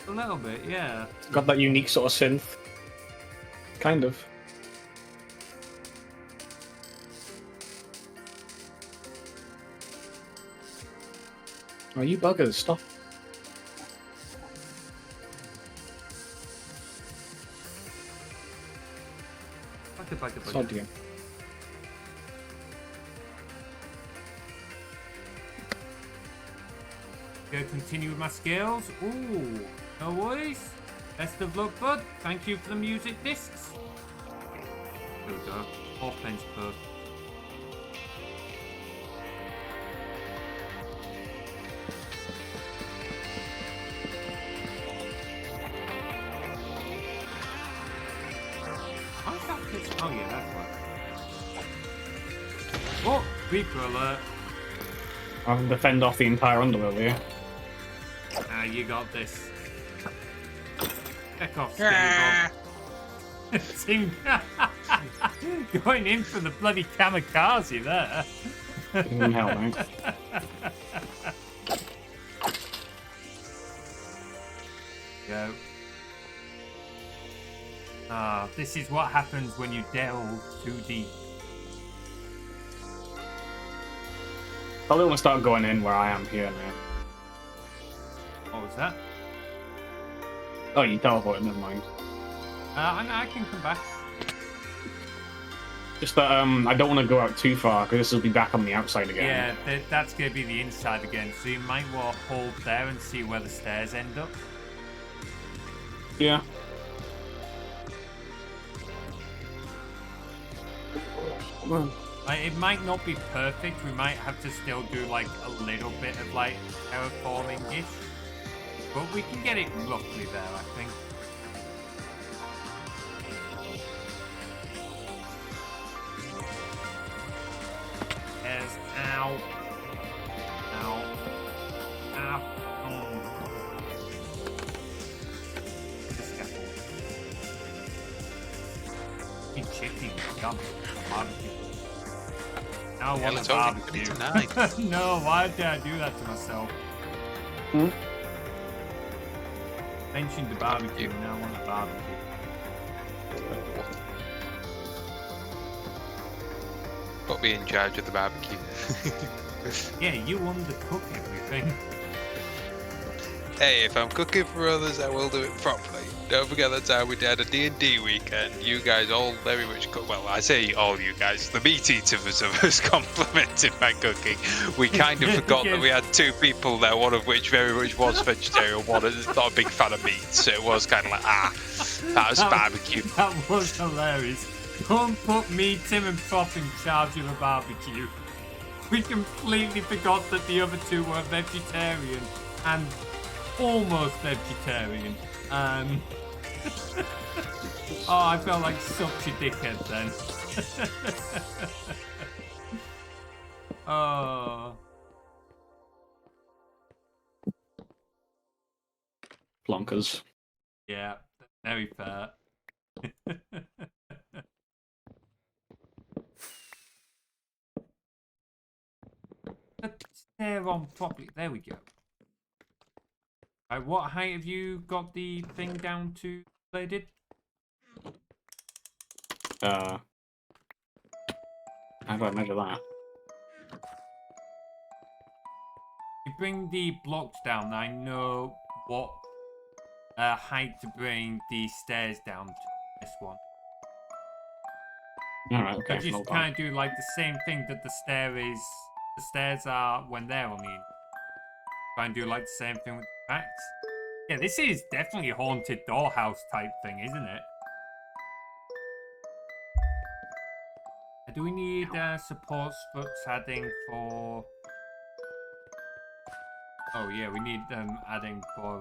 A little bit, yeah.
It's got that unique sort of synth. Kind of. Oh, you buggers, stop.
like a budget.
Sodium.
Go continue with my skills. Ooh, no worries. Best of luck, bud. Thank you for the music discs. There we go. 4 pence per. How's that pitch? Oh yeah, that's right. Oh, creeper alert.
I can defend off the entire underworld here.
Ah, you got this. Heck off,
Ah.
Team going in for the bloody kamikaze there.
Doesn't help, mate.
Go. Ah, this is what happens when you delve too deep.
Probably want to start going in where I am here now.
What was that?
Oh, you teleported, never mind.
I can come back.
Just that I don't want to go out too far because this will be back on the outside again.
Yeah, that's going to be the inside again, so you might want to hold there and see where the stairs end up.
Yeah.
Like, it might not be perfect. We might have to still do like a little bit of like terraforming-ish, but we can get it roughly there, I think. Yes. Ow. Ow. Ow. The scaffold. Fucking chicken. Dumb. Barbecue. Now I want
let's
a
all get
barbecue.
ready tonight.
No, why did I do that to myself?
Hmm?
Mentioned the barbecue, and now I want a barbecue.
But be in charge of the barbecue.
Yeah, you undercook everything.
Hey, if I'm cooking for others, I will do it properly. Don't forget that time we had a D&D weekend. You guys all very much cook. Well, I say all you guys. The meat eaters of us complimented my cooking. We kind of forgot that we had 2 people there, one of which very much was vegetarian, one is not a big fan of meat. So it was kind of like, that was barbecue.
That was hilarious. Don't put me, Tim, and Prop in charge of the barbecue. We completely forgot that the other 2 were vegetarian and almost vegetarian. Oh, I felt like such a dickhead then. Oh.
Plonkers.
Yeah, very fair. There on properly. There we go. What height have you got the thing down to, bladed?
How do I measure that?
You bring the blocks down. I know what height to bring the stairs down to this one.
Alright, okay.
I just kind of do like the same thing that the stairs are when they're on the inside. Try and do like the same thing with the backs. Yeah, this is definitely a haunted dollhouse type thing, isn't it? Do we need support struts adding for... Oh yeah, we need them adding for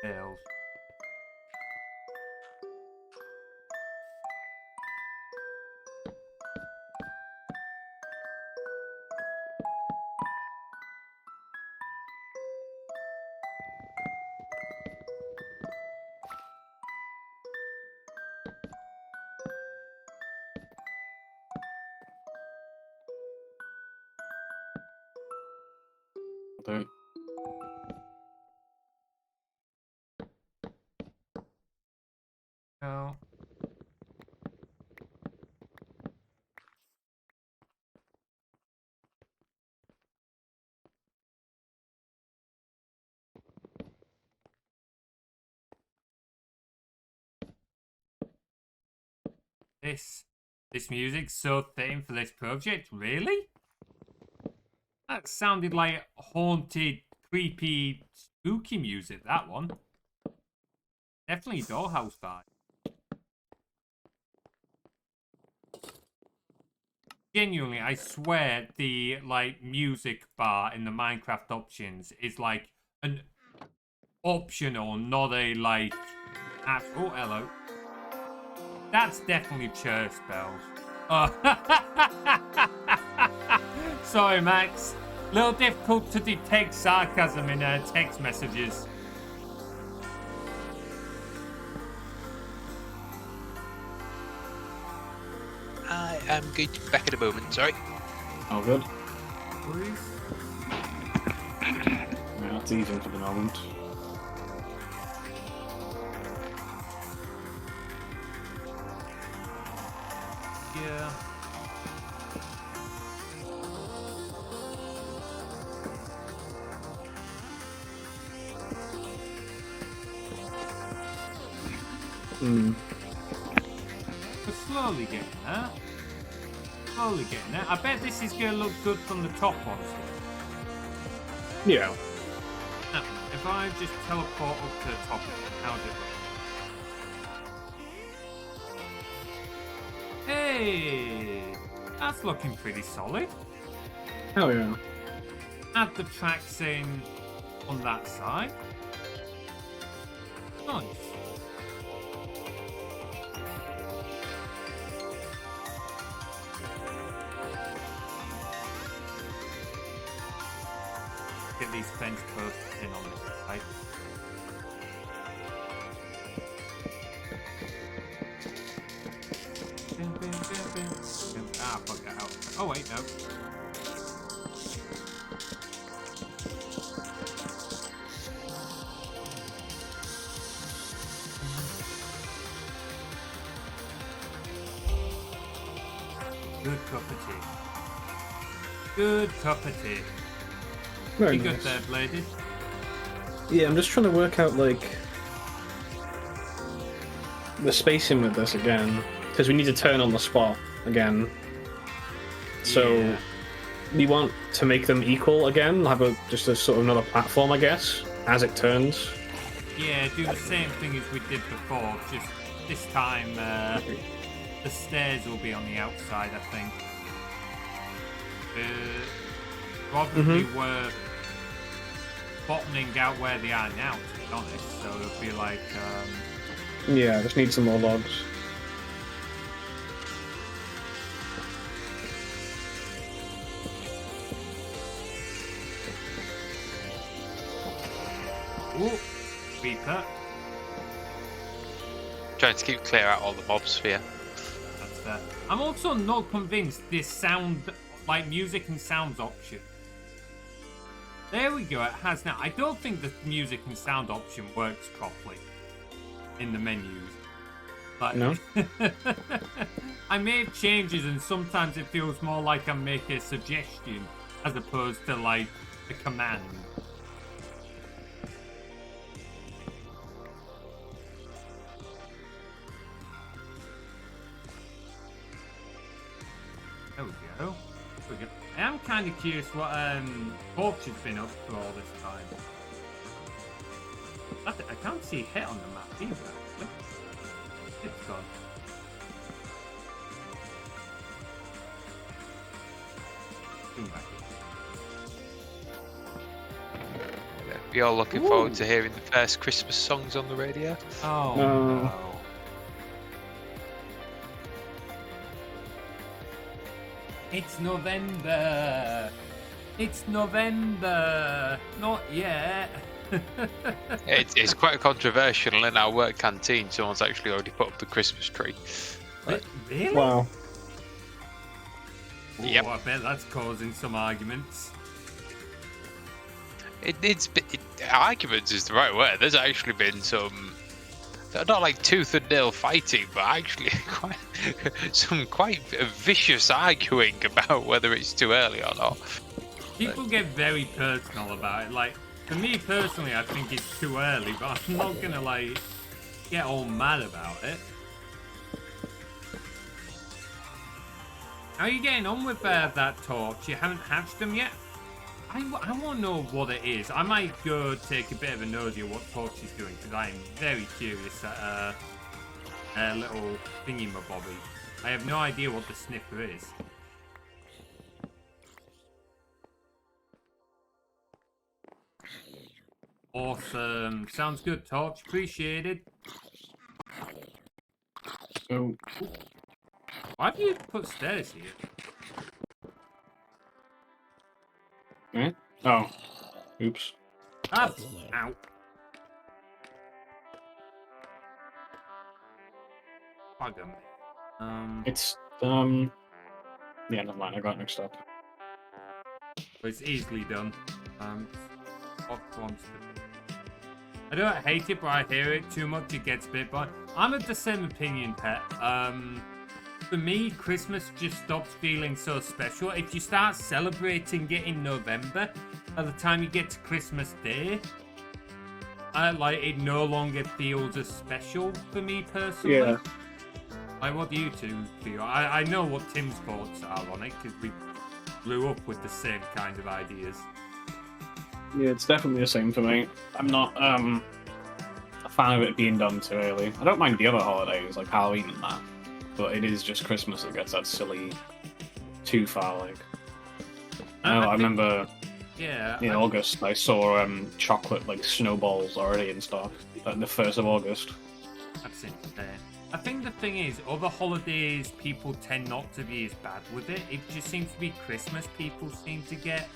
tails.
Okay.
No. this. This music's so fitting for this project. Really? That sounded like haunted, creepy, spooky music, that one. Definitely dollhouse vibe. Genuinely, I swear the like music bar in the Minecraft options is like an optional, not a like oh, hello. That's definitely church bells. Oh. Sorry, Max. Little difficult to detect sarcasm in text messages.
I am going to be back in a moment, sorry.
Oh, good.
Please.
Yeah, that's easy for the moment.
Yeah. We're slowly getting there. Slowly getting there. I bet this is going to look good from the top, honestly.
Yeah.
Now, if I just teleport up to the top of it, how's it look? Hey! That's looking pretty solid.
Hell yeah.
Add the tracks in on that side. Nice. Get these fence posts in on this side. Ah, fuck that out. Oh wait, no. Good cup of tea. Good cup of tea.
Very
You
nice.
good there, Bladed?
Yeah, I'm just trying to work out, like, the spacing with this again. Because we need to turn on the spot again. So,
Yeah.
we want to make them equal again, have just a sort of another platform, I guess, as it turns.
Yeah, do the same thing as we did before, just this time the stairs will be on the outside, I think. Probably were bottoming out where they are now, to be honest, so it'll be like...
Yeah, just need some more logs.
Ooh, creeper.
Trying to keep clear out all the mobs here.
That's fair. I'm also not convinced this sound, like music and sounds option. There we go, it has now. I don't think the music and sound option works properly in the menus. But
No?
I made changes and sometimes it feels more like I'm making a suggestion as opposed to like a command. There we go. There we go. I am kind of curious what Torch has been up for all this time. I can't see a hit on the map either, actually. It's gone. Zoom back in.
We are looking forward to hearing the first Christmas songs on the radio.
Oh,
No.
no. It's November. It's November. Not yet.
It's quite controversial. In our work canteen, someone's actually already put up the Christmas tree.
Really?
Wow.
Ooh,
Yep.
I bet that's causing some arguments.
Arguments is the right word. There's actually been some, not like tooth and nail fighting, but actually some quite vicious arguing about whether it's too early or not.
People get very personal about it. Like, for me personally, I think it's too early, but I'm not gonna like get all mad about it. How are you getting on with that torch? You haven't hatched them yet? I want to know what it is. I might go take a bit of a nosy at what torch is doing because I am very curious at a little thingy-mabobby. I have no idea what the sniffer is. Awesome. Sounds good, Torch. Appreciated.
So,
Why have you put stairs here?
eh? Oh, oops.
Ow. Bugger me.
It's yeah, never mind. I got mixed up.
It's easily done. What wants to... I don't hate it, but I hear it too much. It gets bit by. I'm of the same opinion, Pet. For me, Christmas just stops feeling so special. If you start celebrating it in November, by the time you get to Christmas Day, it no longer feels as special for me personally.
Yeah.
Like, what do you two feel? I know what Tim's thoughts are on it because we grew up with the same kind of ideas.
Yeah, it's definitely the same for me. I'm not a fan of it being done too early. I don't mind the other holidays, like Halloween and that, but it is just Christmas that gets that silly too far, like. I remember in August I saw chocolate like snowballs already and stuff. Like the 1st of August.
That's insane. I think the thing is, other holidays people tend not to be as bad with it. It just seems to be Christmas people seem to get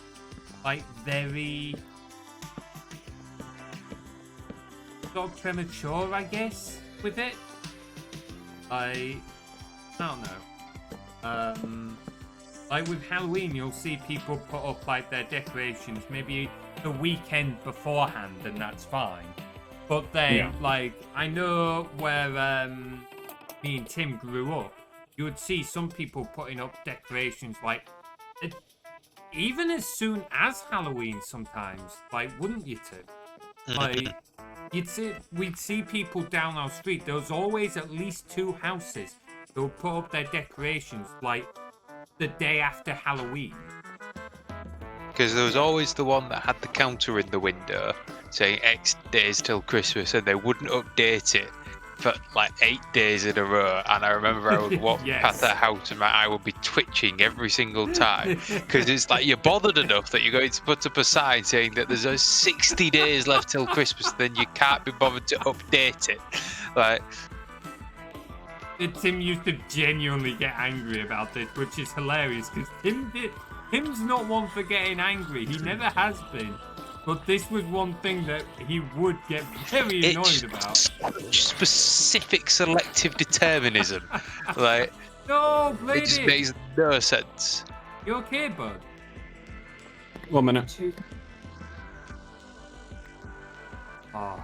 like very sort of premature, I guess, with it. I don't know. Like with Halloween, you'll see people put up like their decorations maybe the weekend beforehand, and that's fine. But then, like, I know where me and Tim grew up, you would see some people putting up decorations like even as soon as Halloween sometimes. Like, wouldn't you, Tim? Like, we'd see people down our street. There was always at least 2 houses that would put up their decorations like the day after Halloween.
Because there was always the one that had the counter in the window saying X days till Christmas, and they wouldn't update it for like 8 days in a row. And I remember I would walk past that house and my eye would be twitching every single time, because it's like you're bothered enough that you're going to put up a sign saying that there's 60 days left till Christmas, then you can't be bothered to update it. Like,
Tim used to genuinely get angry about this, which is hilarious because Tim's not one for getting angry. He never has been. But this was one thing that he would get very annoyed about.
Specific selective determinism. Like,
no,
it just makes no sense.
You okay, bud?
1 minute.
Oh,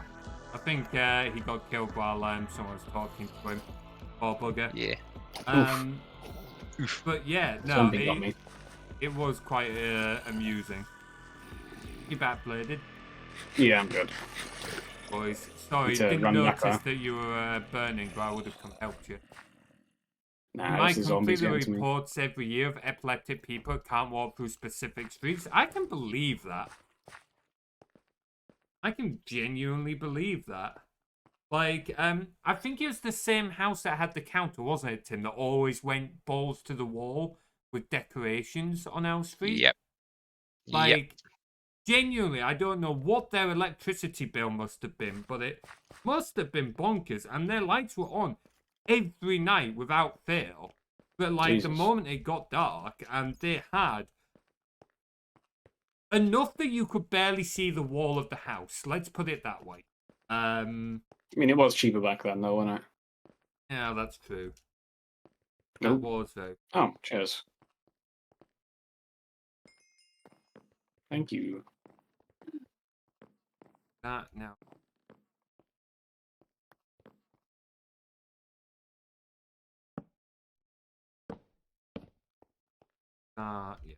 I think he got killed while someone was talking to him. Poor bugger.
Yeah.
Oof.
But yeah, no, it was quite amusing. You backbladed?
Yeah, I'm good.
Boys, sorry, didn't notice that you were burning, but I would have come helped you.
Nah, this is zombies getting to me.
Reports every year of epileptic people can't walk through specific streets. I can believe that. I can genuinely believe that. Like, I think it was the same house that had the counter, wasn't it, Tim? That always went balls to the wall with decorations on our street.
Yep.
Like, genuinely, I don't know what their electricity bill must have been, but it must have been bonkers. And their lights were on every night without fail. But, like, the moment it got dark, and they had enough that you could barely see the wall of the house. Let's put it that way.
I mean, it was cheaper back then, though, wasn't it?
Yeah, that's true.
Nope.
That was though.
Oh, cheers. Thank you.
That now. Yeah.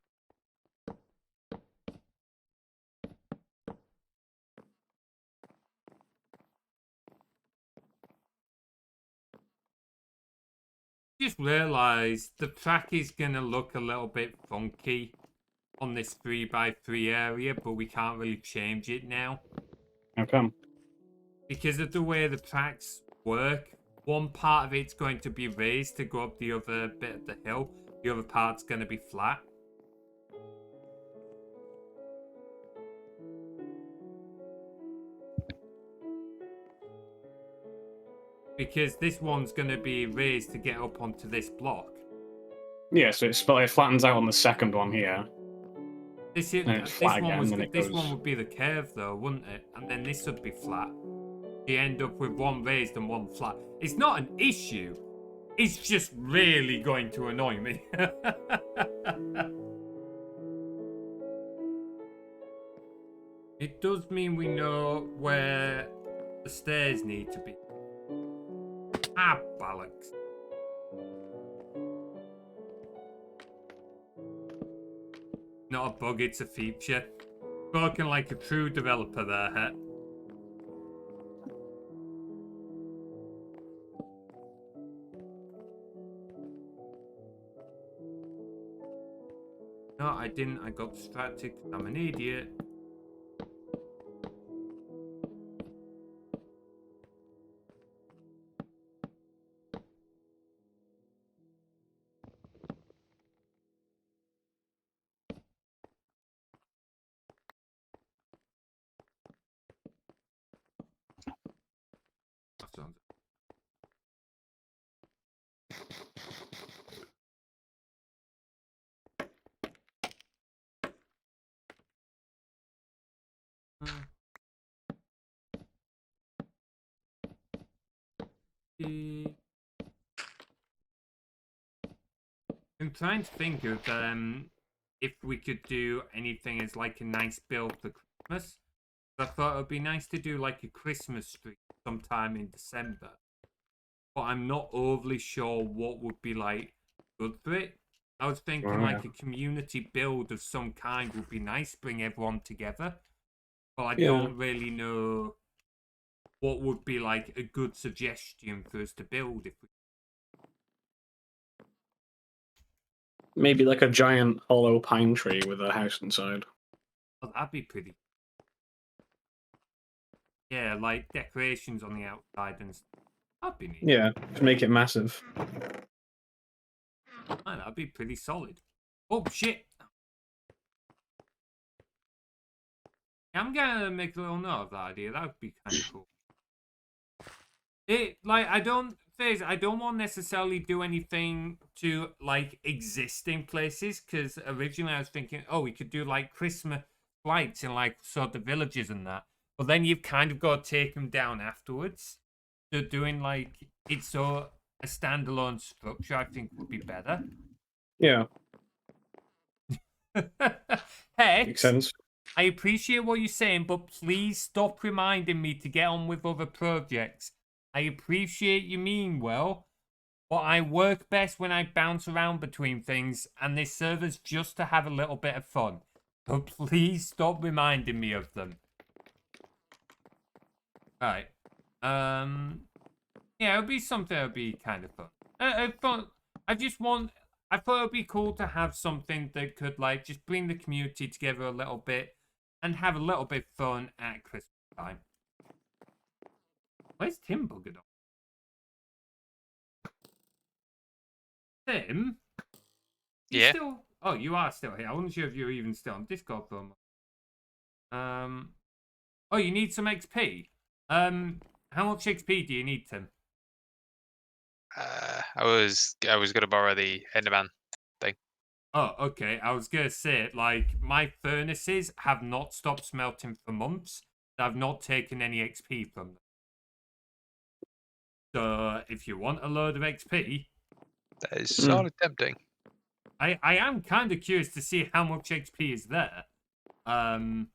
just realised the track is going to look a little bit funky on this 3x3 area, but we can't really change it now.
How come?
Because of the way the tracks work, one part of it's going to be raised to go up the other bit of the hill. The other part's going to be flat. Because this one's going to be raised to get up onto this block.
Yeah, so it flattens out on the second one here.
This one would be the curve though, wouldn't it? And then this would be flat. You end up with one raised and one flat. It's not an issue. It's just really going to annoy me. It does mean we know where the stairs need to be. Ah, bollocks. Not a bug, it's a feature. Spoken like a true developer there, Het. No, I didn't. I got distracted. I'm an idiot. That sounds... I'm trying to think of if we could do anything as like a nice build for Christmas. I thought it would be nice to do like a Christmas tree sometime in December. But I'm not overly sure what would be like good for it. I was thinking like a community build of some kind would be nice, bring everyone together. But I don't really know what would be like a good suggestion for us to build if we...
Maybe like a giant hollow pine tree with a house inside.
Oh, that'd be pretty. Yeah, like decorations on the outside and stuff. That'd be neat.
Yeah, to make it massive.
Oh, that'd be pretty solid. Oh, shit. I'm gonna make a little note of that idea. That would be kind of cool. I don't want to necessarily do anything to like existing places, because originally I was thinking, oh, we could do like Christmas lights in like sort of villages and that. But then you've kind of got to take them down afterwards. So doing like it's a standalone structure, I think would be better.
Yeah.
Hey,
Makes sense.
I appreciate what you're saying, but please stop reminding me to get on with other projects. I appreciate you mean well, but I work best when I bounce around between things, and this server's just to have a little bit of fun. So please stop reminding me of them. Right. Yeah, it would be something that would be kind of fun. I thought it would be cool to have something that could like just bring the community together a little bit and have a little bit of fun at Christmas time. Where's Tim buggered on? Tim?
Yeah.
Still... Oh, you are still here. I wasn't sure if you were even still on Discord for a moment. Oh, you need some XP? How much XP do you need, Tim?
I was gonna borrow the Enderman thing.
Oh, okay. I was gonna say, like, my furnaces have not stopped smelting for months. I've not taken any XP from them. So, if you want a load of XP...
That is sort of tempting.
I am kind of curious to see how much XP is there. But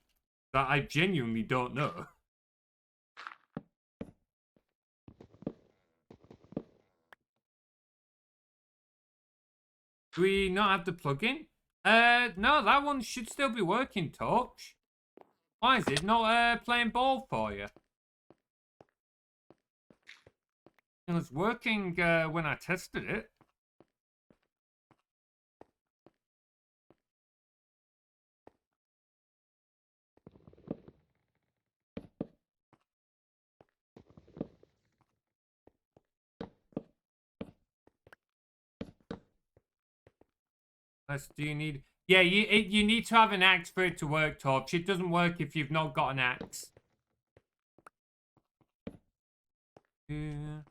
I genuinely don't know. Do we not have the plugin? No, that one should still be working, Torch. Why is it not playing ball for you? It was working when I tested it. Do you need? Yeah, you need to have an axe for it to work, Torch. It doesn't work if you've not got an axe. Yeah.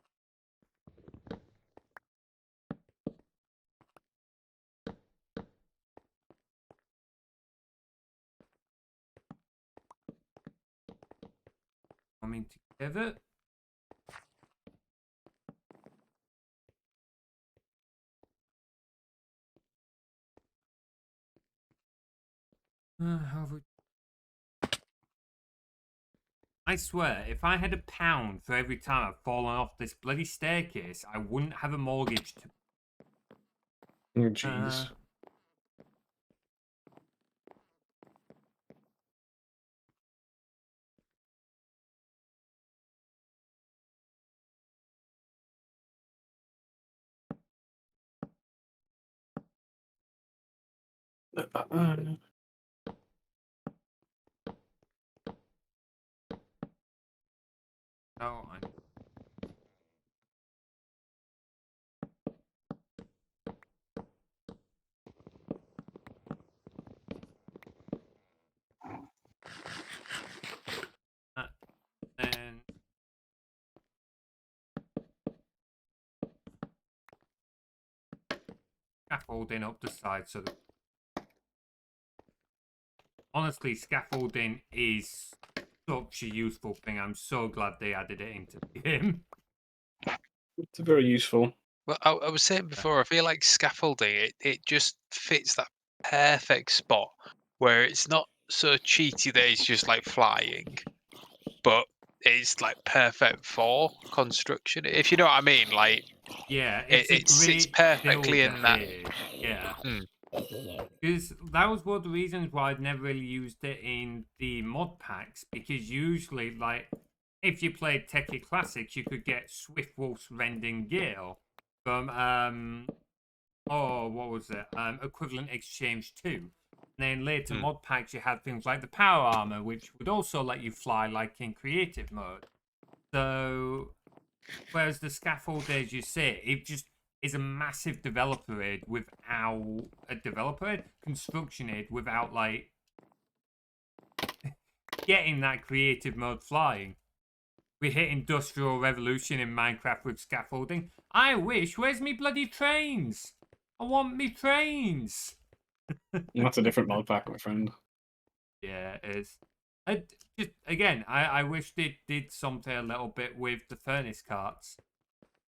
Coming together. I swear, if I had £1 for every time I've fallen off this bloody staircase, I wouldn't have a mortgage to.
Oh, jeez.
Oh, and scaffolding up the side so that. Honestly, scaffolding is such a useful thing. I'm so glad they added it into the game.
It's very useful.
Well, I was saying before, I feel like scaffolding, it just fits that perfect spot where it's not so cheaty that it's just like flying, but it's like perfect for construction. If you know what I mean, like
Yeah, it's a
it sits
great
perfectly
builder
in that.
here. Yeah.
Hmm.
Because that was one of the reasons why I'd never really used it in the mod packs. Because usually, like, if you played Techie Classics, you could get Swiftwolf's Rending Gale from, oh, what was it? Equivalent Exchange 2. And then later mod packs, you had things like the Power Armor, which would also let you fly, like in creative mode. So, whereas the scaffold, as you say, it just is a massive developer aid without a developer aid, construction aid without like getting that creative mode flying. We hit industrial revolution in Minecraft with scaffolding. I wish. Where's me bloody trains? I want me trains.
That's a different mod pack, my friend.
Yeah, it is. I wish they did something a little bit with the furnace carts.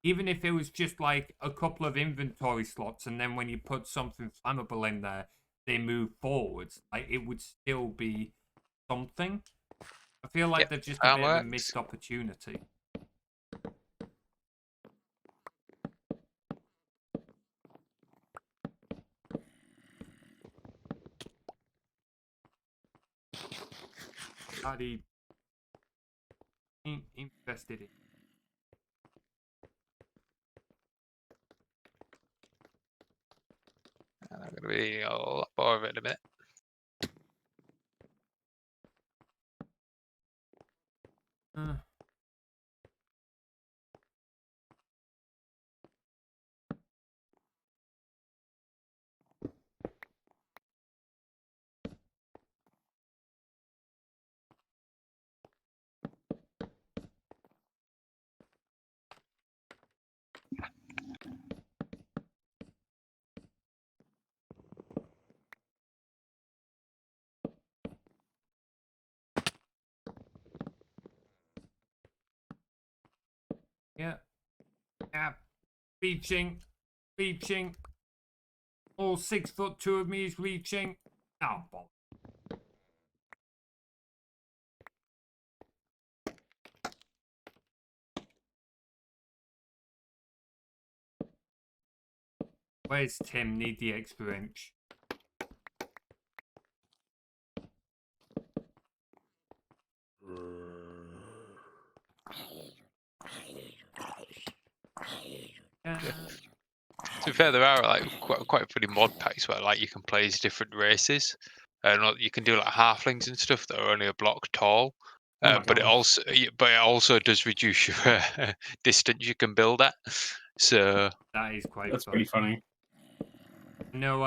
Even if it was just like a couple of inventory slots, and then when you put something flammable in there, they move forwards. Like it would still be something. I feel like
Yep,
they've just a
that
bit of a
works.
missed opportunity. Bloody invested in.
I'm going to be a lot more of it in a minute.
Yeah. Yeah. Reaching. Reaching. All 6'2" of me is reaching. Oh, ball. Where's Tim? Need the extra inch. Yeah.
To be fair, there are like quite funny mod packs where like you can play as different races, and you can do like halflings and stuff that are only a block tall.
Oh my
But it
God.
also does reduce your distance you can build at. So
That is quite
That's
fun.
pretty funny.
I know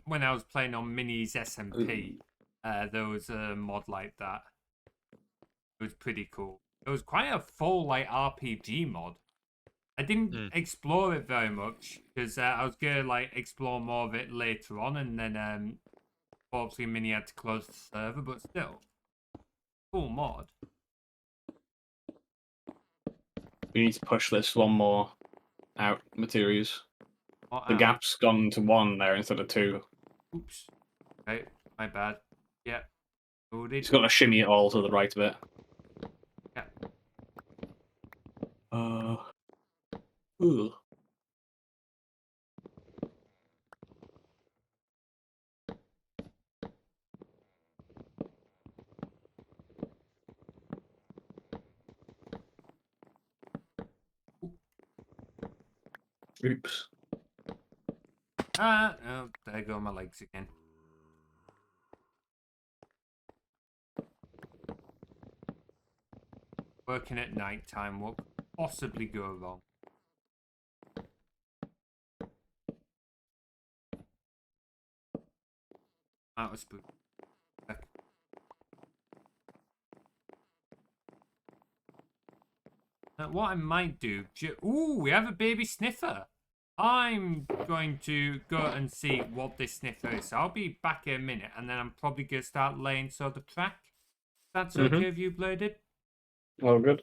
when I was playing on Minis SMP, there was a mod like that. It was pretty cool. It was quite a full like RPG mod. I didn't explore it very much because I was gonna like explore more of it later on, and then obviously Mini had to close the server, but still, cool mod.
We need to push this one more out, Materies.
What
The
out?
gap's gone to 1 there instead of 2.
Oops. Okay, my bad. Yeah. Loaded.
It's got to shimmy it all to the right a bit.
Yeah.
Ooh. Oops.
Oh, there go my legs again. Working at night time, what could possibly go wrong? Out of spoon. What I might do... Ooh, we have a baby sniffer. I'm going to go and see what this sniffer is. So I'll be back in a minute, and then I'm probably going to start laying sort of track. That's okay with you, Bladed?
All good.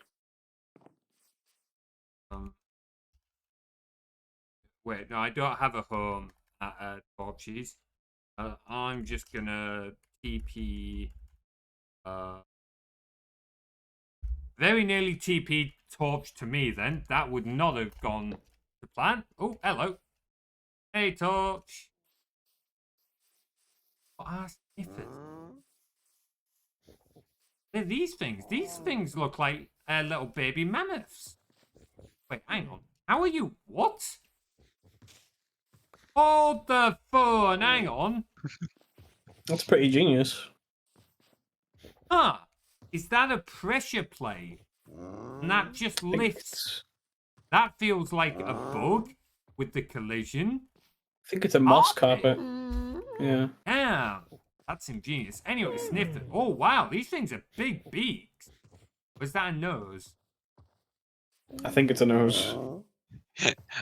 Wait, no, I don't have a home at Torchies. I'm just gonna TP. Very nearly TP Torch to me then. That would not have gone to plan. Oh, hello. Hey, Torch. What are sniffers? They're these things. These things look like little baby mammoths. Wait, hang on. How are you? What? Hold the phone. Hang on.
That's pretty genius.
Huh. Is that a pressure plate? And that just lifts. That feels like a bug with the collision.
I think it's a moss
Okay.
carpet. Yeah.
Damn. That's ingenious. Anyway, sniff it. Oh, wow. These things are big beaks. Was that a nose?
I think it's a nose.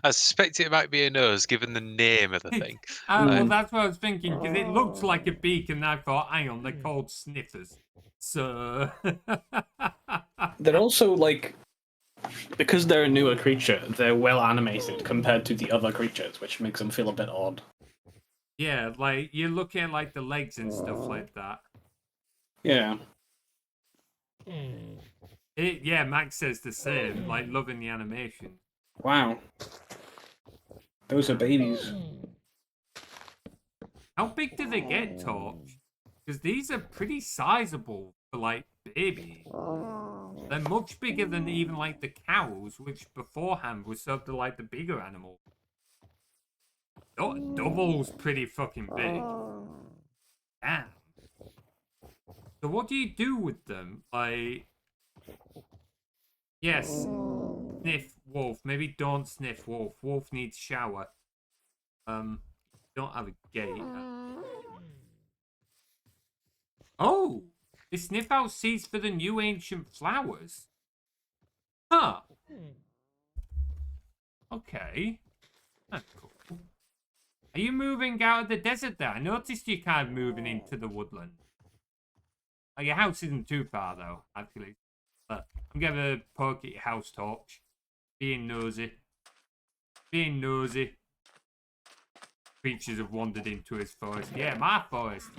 I suspect it might be a nose, given the name of the thing.
Well, that's what I was thinking, because it looked like a beak, and I thought, hang on, they're called sniffers. So...
They're also, like, because they're a newer creature, they're well animated compared to the other creatures, which makes them feel a bit odd.
Yeah, like, you're looking at, like, the legs and stuff like that.
Yeah.
Yeah, Max says the same, like, loving the animation.
Wow. Those are babies.
How big do they get, Torch? Because these are pretty sizable for, like, babies. They're much bigger than even, like, the cows, which beforehand were sort of, like, the bigger animals. Oh, double's pretty fucking big. Damn. So what do you do with them? Like... Yes. Sniff wolf. Maybe don't sniff wolf. Wolf needs shower. Don't have a gate. Oh! They sniff out seeds for the new ancient flowers. Huh. Okay. That's cool. Are you moving out of the desert there? I noticed you kind of moving into the woodland. Oh, your house isn't too far, though, actually. I'm going to poke at your house, Torch. Being nosy. Being nosy. Creatures have wandered into his forest. Yeah, my forest.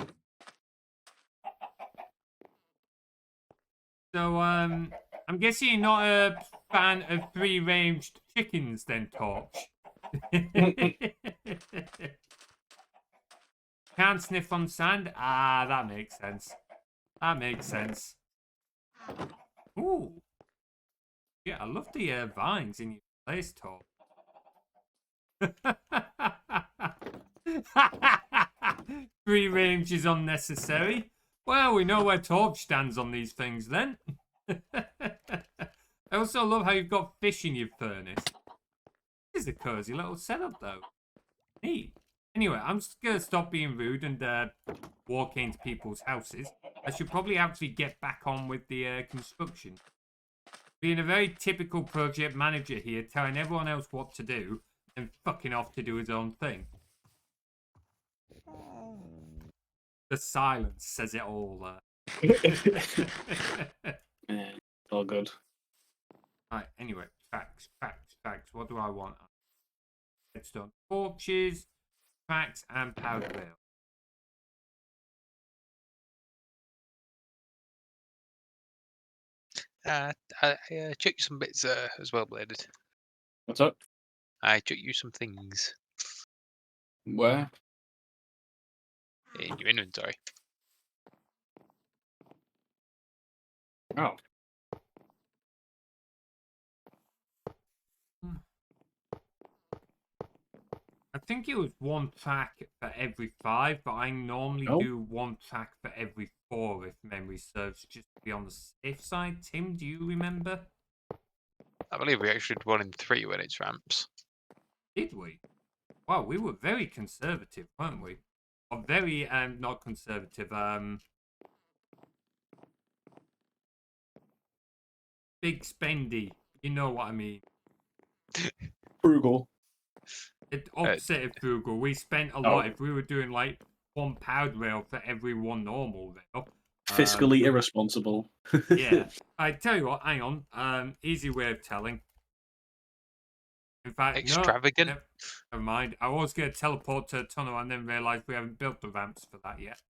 So, I'm guessing you're not a fan of free-ranged chickens, then, Torch. Can't sniff on sand? Ah, that makes sense. That makes sense. Ooh. Yeah, I love the vines in your place, Torch. Free range is unnecessary. Well, we know where Torch stands on these things then. I also love how you've got fish in your furnace. This is a cozy little setup though. Neat. Anyway, I'm just gonna stop being rude and walk into people's houses. I should probably actually get back on with the construction. Being a very typical project manager here, telling everyone else what to do, and fucking off to do his own thing. The silence says it all.
Yeah, all good.
Right, anyway, tracks. What do I want? Redstone torches, tracks, and powder rail.
I chuck you some bits as well, Bladed.
What's up?
I chuck you some things
Where?
in your inventory.
Oh.
I think it was one track for every 5, but I normally
Oh.
do one track for every 4 if memory serves, just to be on the safe side. Tim, do you remember?
I believe we actually did 1 in 3 when it's ramps.
Did we? Wow, we were very conservative, weren't we? Or very, not conservative, big spendy. You know what I mean.
Frugal.
It's opposite of frugal. We spent a lot. If we were doing like 1 powder rail for every 1 normal rail.
Fiscally irresponsible.
Yeah. I tell you what, hang on. Easy way of telling. In fact,
Extravagant.
no, never mind. I was going to teleport to a tunnel and then realise we haven't built the ramps for that yet.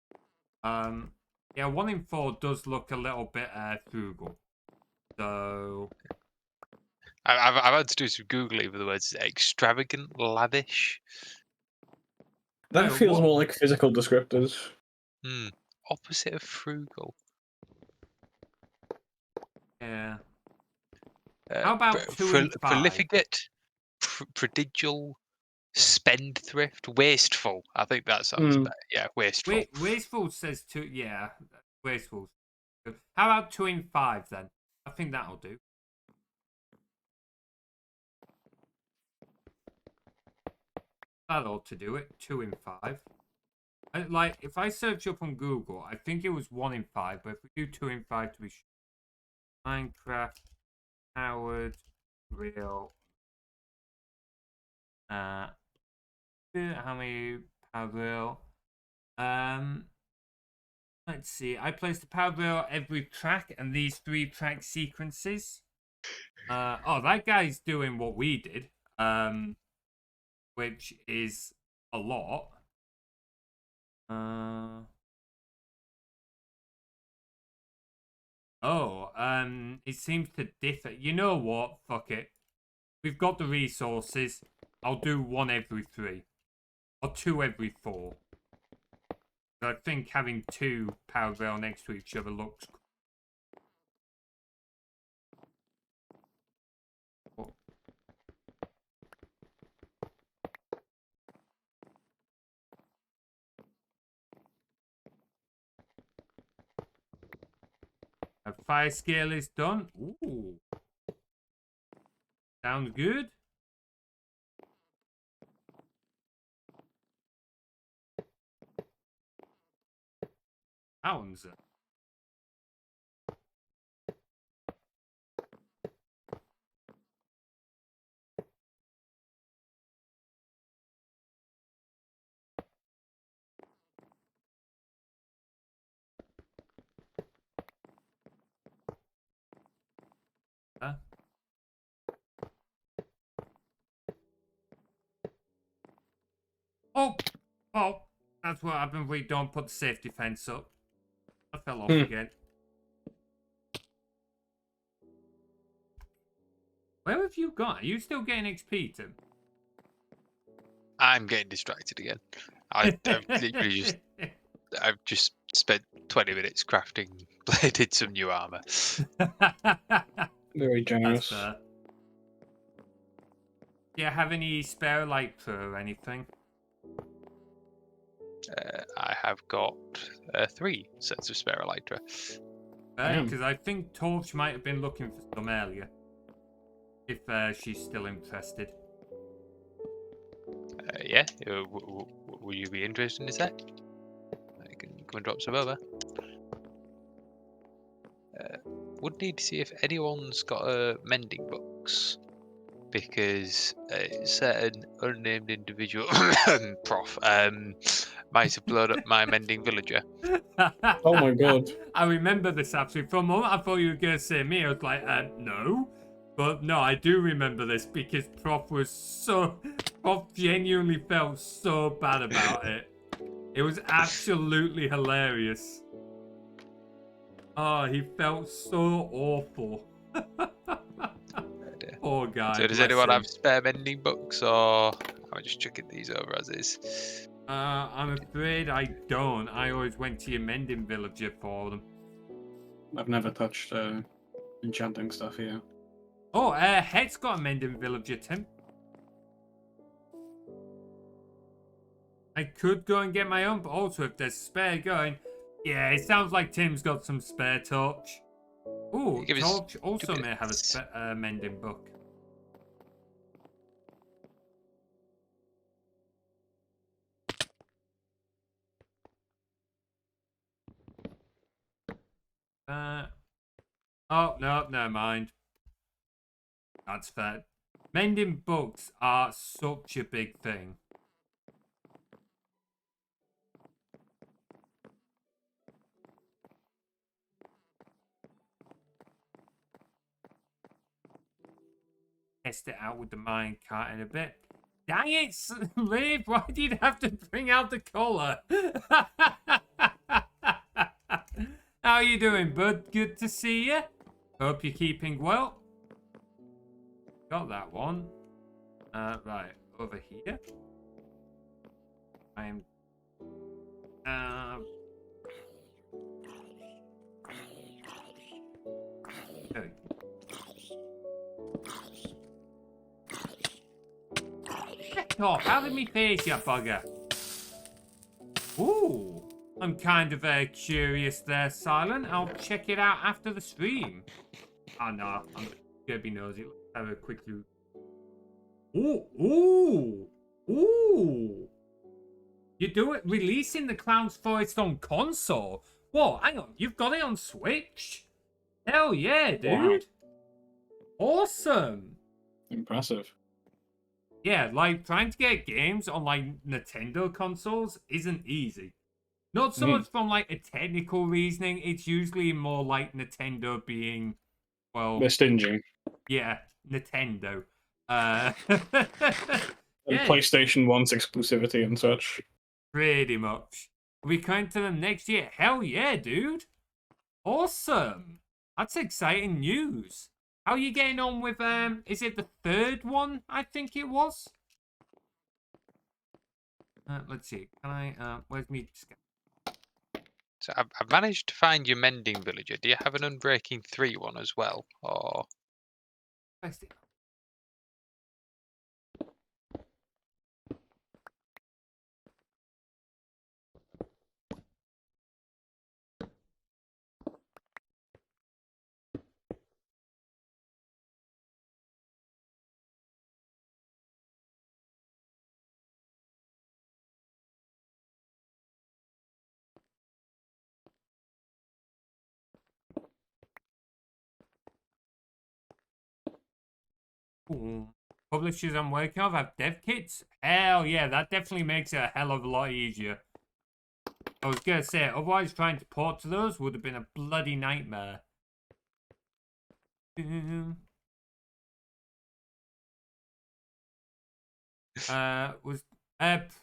Yeah, 1 in 4 does look a little bit frugal. So
I've had to do some googling for the words extravagant, lavish.
That feels more like physical descriptors.
Opposite of frugal.
yeah. How about 2 and 5?
Prolificate, prodigal, spendthrift, wasteful. I think that sounds better. Yeah, wasteful.
Wasteful says 2. Yeah, wasteful. How about 2 in 5 then? I think that'll do. That ought to do it. 2 in 5. Like, if I search up on Google, I think it was 1 in 5, but if we do 2 in 5 to be sure. Minecraft, Howard, Real. How many power rail? Let's see. I placed the power rail every track and these 3 track sequences. Oh, that guy's doing what we did. Which is a lot. It seems to differ. You know what? Fuck it. We've got the resources. I'll do 1 every 3. Or 2 every 4. I think having 2 power rail next to each other looks cool. A fire scale is done. Ooh. Sounds good. Sounds. Oh, that's what happened if we don't put the safety fence up. I fell off again. Where have you gone? Are you still getting XP, Tim?
I'm getting distracted again. I've just spent 20 minutes crafting bladed some new armor.
Very generous.
Do you have any spare elytra or anything?
I have got 3 sets of spare elytra.
Because I think Torch might have been looking for some earlier. If she's still interested.
Yeah, would you be interested in a set? I can come and drop some over. Would need to see if anyone's got a mending books, because a certain unnamed individual, prof, might have blown up my mending villager.
Oh my god.
I remember this actually. For a moment, I thought you were going to say me. I was like, no. But no, I do remember this because Prof genuinely felt so bad about it. It was absolutely hilarious. Oh, he felt so awful. Poor guy.
So does
bless
anyone
him.
have spare mending books, or I'm just chucking these over as is?
I'm afraid I don't. I always went to your mending villager for them.
I've never touched enchanting stuff here.
Oh, Head's got a mending villager, Tim. I could go and get my own, but also if there's spare going... Yeah, it sounds like Tim's got some spare torch. Ooh,
Give us
torch also
2
may have a
minutes.
mending book. Oh, no, never mind. That's fair. Mending books are such a big thing. Test it out with the minecart in a bit. Dang it, Liv, why did you have to bring out the collar? How you doing, bud? Good to see you. Hope you're keeping well. Got that one. Right, over here. I'm... There. Get off out of me face, you bugger. Ooh, I'm kind of curious there, Silent. I'll check it out after the stream. Oh no, I'm gonna be nosy. Let's have a quick look. Ooh, you do it releasing the Clown's Forest on console. Whoa, hang on, you've got it on Switch? Hell yeah, dude.
Wow.
Awesome.
Impressive.
Yeah, like trying to get games on like Nintendo consoles isn't easy. Not so much from like a technical reasoning, it's usually more like Nintendo being, well,
They're stingy.
yeah, Nintendo.
And
Yeah,
PlayStation 1's exclusivity and such.
pretty much. Are we coming to them next year? Hell yeah, dude. Awesome. That's exciting news. How are you getting on with, is it the third one, I think it was? Let's see. Can I, where's me?
So I've managed to find your mending villager. Do you have an Unbreaking 3 one as well, or?
Ooh. Publishers I'm working on have dev kits? Hell yeah, that definitely makes it a hell of a lot easier. I was gonna say, otherwise trying to port to those would have been a bloody nightmare.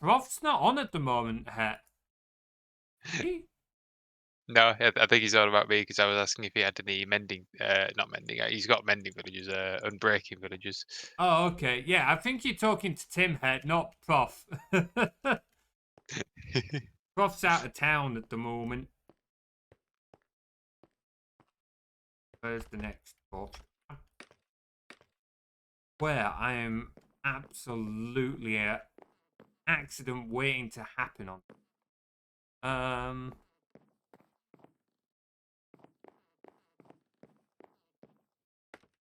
Prof's not on at the moment, Het.
No, I think he's on about me because I was asking if he had any mending, not mending. He's got mending villagers, unbreaking villagers.
Oh, okay. Yeah, I think you're talking to Tim, Het, not Prof. Prof's out of town at the moment. Where's the next book? Where I am absolutely a accident waiting to happen on.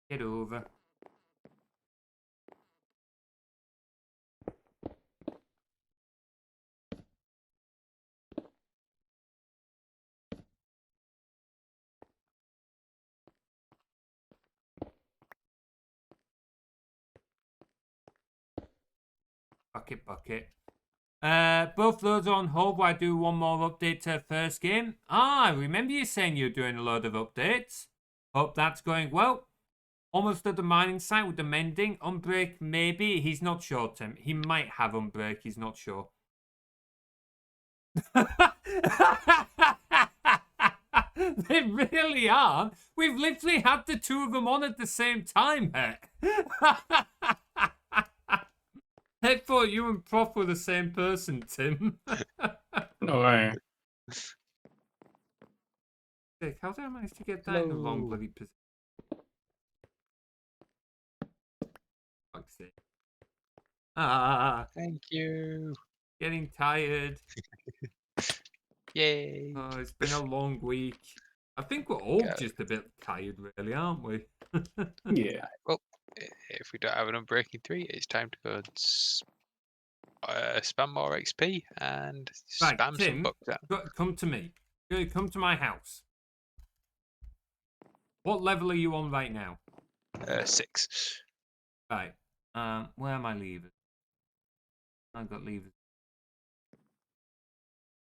Get over. Bucket. Both those are on hold while I do one more update to the first game. I remember you saying you're doing a load of updates. Hope that's going well. Almost at the mining site with the mending. Unbreak, maybe. He's not sure, Tim. He might have Unbreak. He's not sure. They really are. We've literally had the two of them on at the same time, Heck. I thought you and Prof were the same person, Tim.
No way.
How did I manage to get that in the wrong bloody position? Fuck's sake.
Thank you.
Getting tired.
Yay.
Oh, it's been a long week. I think we're all just a bit tired, really, aren't we?
Yeah.
Well, if we don't have an Unbreaking 3, it's time to go and spam more XP and
Right,
spam
Tim,
some bucks out.
come to me. Come to my house. What level are you on right now?
6.
Right. Where are my levers? I've got levers.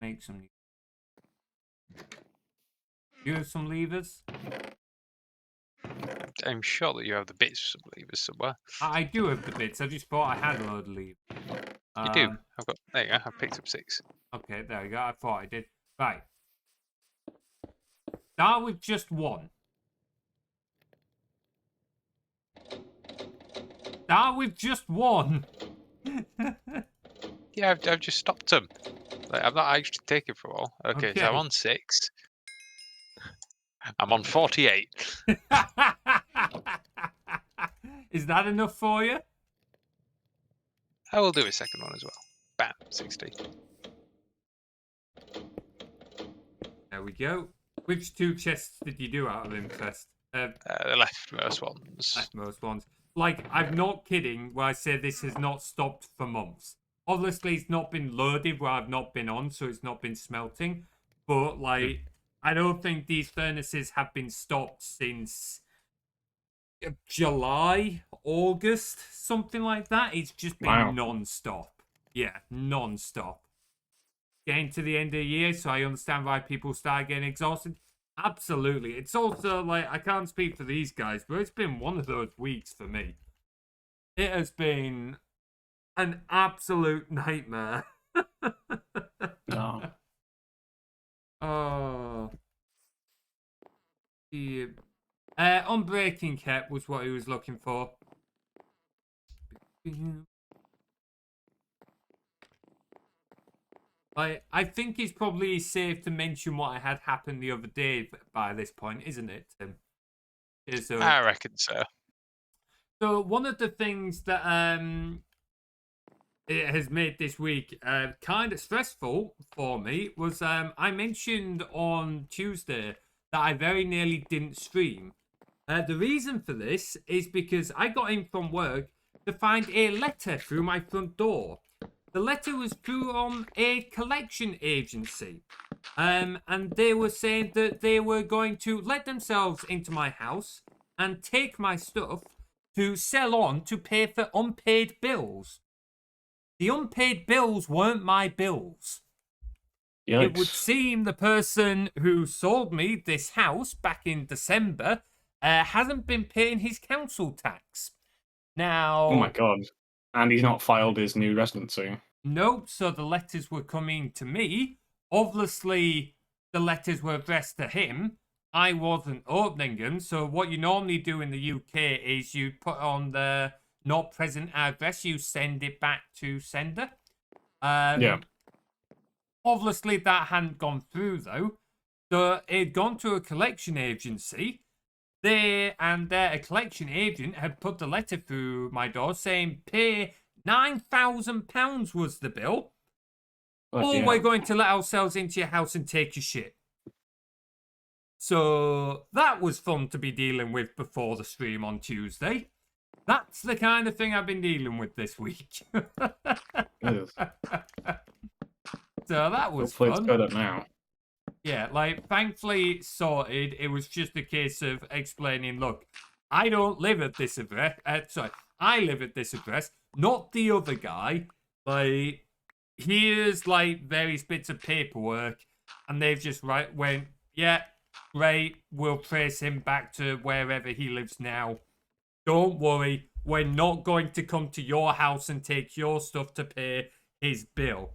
Make some. You have some levers?
I'm sure that you have the bits for some levers somewhere.
I do have the bits. I just thought I had a load of levers.
You do. I've got. There you go. I've picked up 6.
Okay, there you go. I thought I did. Right. Start with just one. Start with just one.
Yeah, I've just stopped them. Like, I've not actually taken for all. Okay, so I'm on 6. I'm on 48.
Is that enough for you?
I will do a second one as well. Bam, 60.
There we go. Which 2 chests did you do out of interest?
The leftmost ones.
Leftmost ones. Like, I'm not kidding when I say this has not stopped for months. Obviously, it's not been loaded where I've not been on, so it's not been smelting. But, like, I don't think these furnaces have been stopped since July, August, something like that. It's just been non-stop. Yeah, non-stop. Getting to the end of the year, so I understand why people start getting exhausted. Absolutely. It's also, like, I can't speak for these guys, but it's been one of those weeks for me. It has been an absolute nightmare.
No.
Oh. Yeah. Unbreaking Cap was what he was looking for. I think it's probably safe to mention what I had happen the other day by this point, isn't it, Tim? So,
I reckon so.
So one of the things that it has made this week kind of stressful for me was I mentioned on Tuesday that I very nearly didn't stream. The reason for this is because I got in from work to find a letter through my front door. The letter was from a collection agency. And they were saying that they were going to let themselves into my house and take my stuff to sell on to pay for unpaid bills. The unpaid bills weren't my bills.
Yikes.
It would seem the person who sold me this house back in December hasn't been paying his council tax. Now...
Oh my god. And he's not filed his new residency.
Nope, so the letters were coming to me. Obviously, the letters were addressed to him. I wasn't opening them, so what you normally do in the UK is you put on the not present address, you send it back to sender.
Yeah.
Obviously, that hadn't gone through, though. So it had gone to a collection agency. A collection agent had put the letter through my door saying, pay £9,000 was the bill. Or we're going to let ourselves into your house and take your shit. So that was fun to be dealing with before the stream on Tuesday. That's the kind of thing I've been dealing with this week.
Yes.
So that was
Hopefully
fun.
it's good at now.
Yeah, like, thankfully sorted. It was just a case of explaining, look, I don't live at this address. I live at this address, not the other guy. Like, here's like various bits of paperwork, and they've just went, yeah, great, we'll trace him back to wherever he lives now. Don't worry, we're not going to come to your house and take your stuff to pay his bill.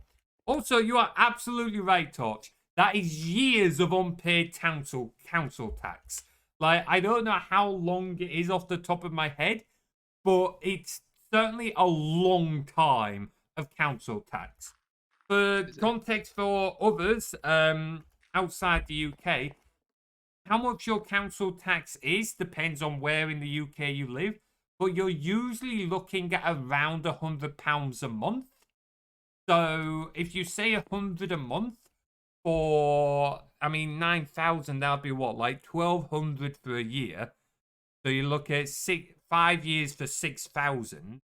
Also, you are absolutely right, Torch. That is years of unpaid council tax. Like, I don't know how long it is off the top of my head, but it's certainly a long time of council tax. For context for others outside the UK, how much your council tax is depends on where in the UK you live, but you're usually looking at around £100 a month. So if you say 100 a month for, 9,000, that'd be what, like 1,200 for a year. So you look at 5 years for 6,000.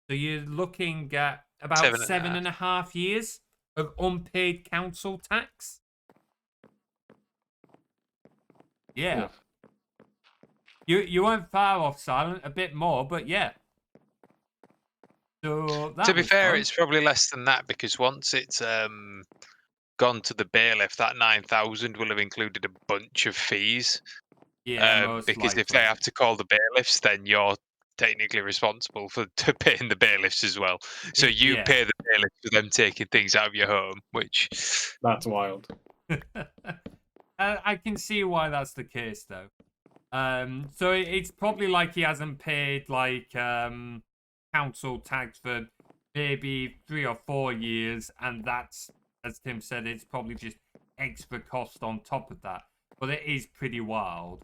So you're looking at about 7.5 years of unpaid council tax. Yeah. You weren't far off, Silent. A bit more, but yeah. So that
to be fair,
fun.
it's probably less than that because once it's gone to the bailiff, that 9,000 will have included a bunch of fees.
Yeah, most
because
likely.
if they have to call the bailiffs, then you're technically responsible for paying the bailiffs as well. So you pay the bailiffs for them taking things out of your home, which
That's wild.
I can see why that's the case, though. So it's probably like he hasn't paid like council tax for maybe 3 or 4 years, and that's, as Tim said, it's probably just extra cost on top of that. But it is pretty wild.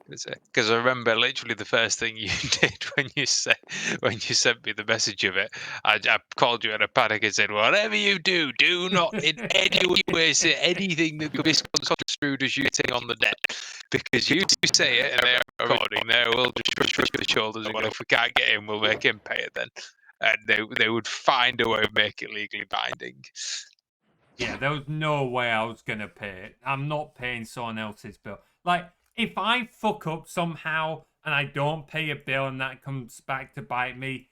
because I remember literally the first thing you did when you sent me the message of it, I called you in a panic and said, "Whatever you do, do not in any way say anything that could be construed as you taking on the debt, because you do say it and they are recording there. We'll just shrug the shoulders and go, if we can't get him, we'll make him pay it then." And they would find a way of making it legally binding.
Yeah, there was no way I was going to pay it. I'm not paying someone else's bill. Like, if I fuck up somehow and I don't pay a bill and that comes back to bite me,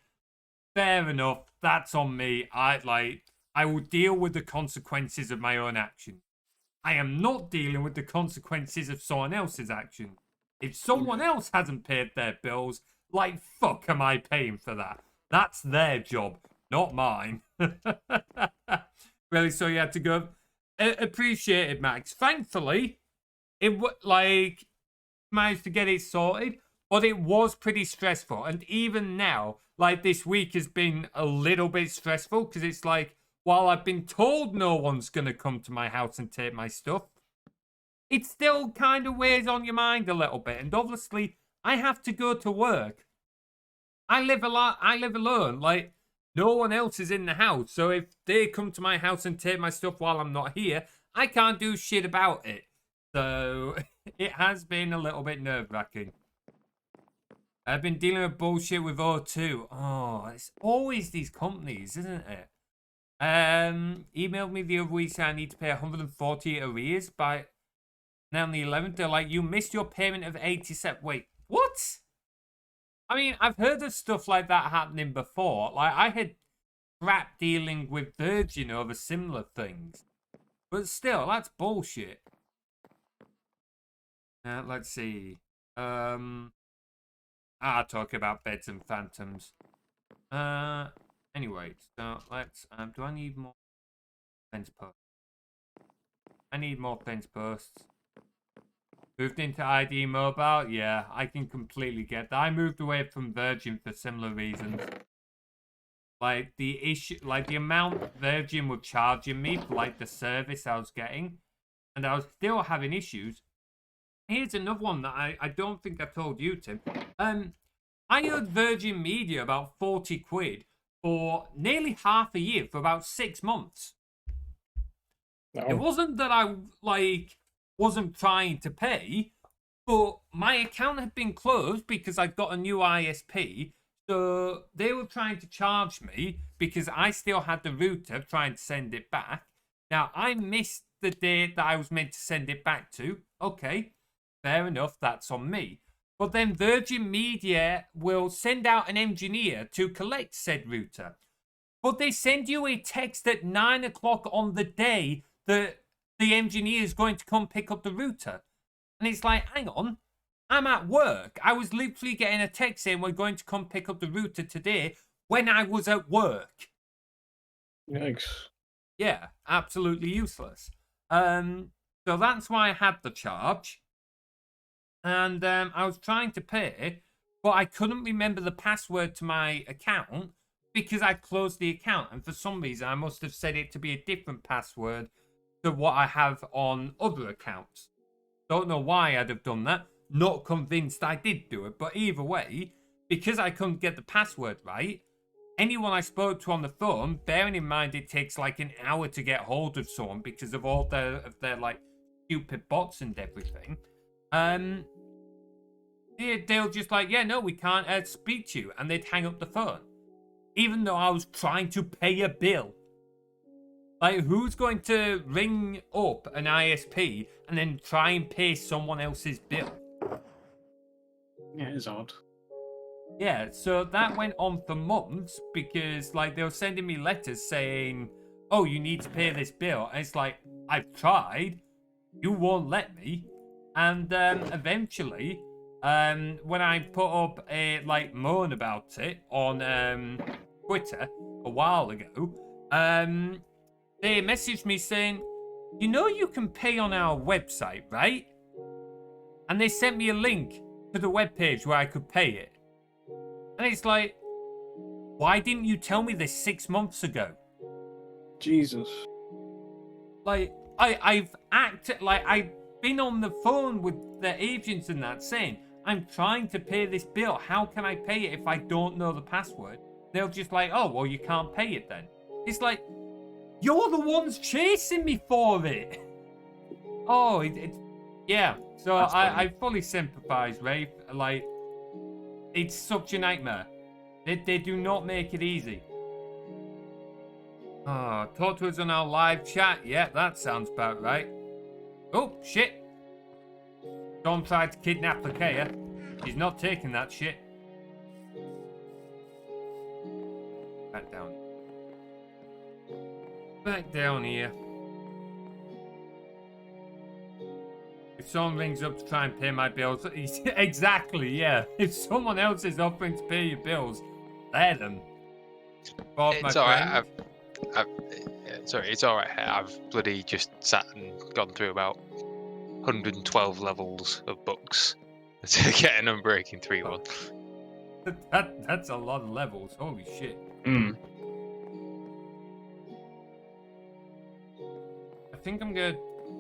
fair enough. That's on me. I will deal with the consequences of my own action. I am not dealing with the consequences of someone else's action. If someone else hasn't paid their bills, like, fuck am I paying for that? That's their job, not mine. Really, so you had to go. Appreciated, Max. Thankfully, it managed to get it sorted, but it was pretty stressful. And even now, like, this week has been a little bit stressful because it's like, while I've been told no one's gonna come to my house and take my stuff, it still kind of weighs on your mind a little bit. And obviously, I have to go to work. I live alone. Like, no one else is in the house. So if they come to my house and take my stuff while I'm not here, I can't do shit about it. So it has been a little bit nerve-wracking. I've been dealing with bullshit with O2. Oh, it's always these companies, isn't it? Emailed me the other week saying I need to pay 140 arrears by now on the 11th. They're like, you missed your payment of 87. Wait, what? I mean, I've heard of stuff like that happening before. Like, I had crap dealing with Virgin over similar things. But still, that's bullshit. Let's see. I'll talk about beds and phantoms. Anyway, so let's, do I need more fence posts? I need more fence posts. Moved into ID Mobile? Yeah, I can completely get that. I moved away from Virgin for similar reasons. Like, the issue, like, the amount Virgin were charging me for, like, the service I was getting, and I was still having issues. Here's another one that I don't think I told you, Tim. I owed Virgin Media about 40 quid for nearly half a year, for about 6 months.
No.
It wasn't that I, like, wasn't trying to pay, but my account had been closed because I'd got a new ISP. So they were trying to charge me because I still had the router trying to send it back. Now, I missed the date that I was meant to send it back to. Okay, fair enough, that's on me. But then Virgin Media will send out an engineer to collect said router. But they send you a text at 9 o'clock on the day that the engineer is going to come pick up the router. And it's like, hang on, I'm at work. I was literally getting a text saying we're going to come pick up the router today when I was at work.
Yikes.
Yeah, absolutely useless. So that's why I had the charge. And I was trying to pay, but I couldn't remember the password to my account because I closed the account. And for some reason, I must have set it to be a different password to what I have on other accounts. Don't know why I'd have done that. Not convinced I did do it. But either way, because I couldn't get the password right, anyone I spoke to on the phone, bearing in mind it takes like an hour to get hold of someone because of all their like stupid bots and everything, they'll just like, yeah, no, we can't speak to you, and they'd hang up the phone, even though I was trying to pay a bill. Like, who's going to ring up an ISP and then try and pay someone else's bill?
Yeah, it's odd.
Yeah, so that went on for months because, like, they were sending me letters saying, oh, you need to pay this bill. And it's like, I've tried. You won't let me. And eventually, when I put up a, like, moan about it on Twitter a while ago, they messaged me saying, you know you can pay on our website, right? And they sent me a link to the webpage where I could pay it. And it's like, why didn't you tell me this 6 months ago?
Jesus.
Like, I've acted like I've been on the phone with the agents and that saying, I'm trying to pay this bill. How can I pay it if I don't know the password? They'll just like, oh, well, you can't pay it then. It's like, you're the ones chasing me for it. Oh, it's yeah. So I fully sympathize, Rafe. Like, it's such a nightmare. They do not make it easy. Oh, talk to us on our live chat. Yeah, that sounds about right. Oh, shit. John tried to kidnap Lakea. He's not taking that shit. Back down. Back down here. If someone rings up to try and pay my bills, exactly, yeah. If someone else is offering to pay your bills, let them.
It's alright. Sorry, it's alright. I've bloody just sat and gone through about 112 levels of books to get an Unbreaking 3-1.
That's a lot of levels. Holy shit. I think I'm gonna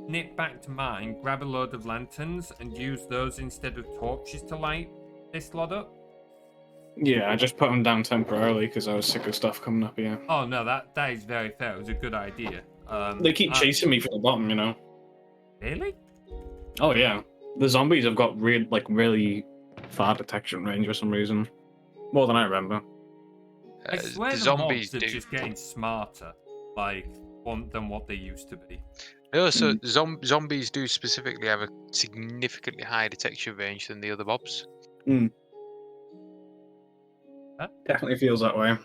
nip back to mine, grab a load of lanterns, and use those instead of torches to light this lot up.
Yeah, I just put them down temporarily because I was sick of stuff coming up here.
Oh no, that is very fair. It was a good idea.
They keep chasing me from the bottom, you know.
Really?
Oh yeah, the zombies have got really far detection range for some reason, more than I remember.
I swear the
zombies
mobs are just getting smarter, like than what they used to be.
Also, zombies do specifically have a significantly higher detection range than the other mobs.
Huh?
Definitely feels that way.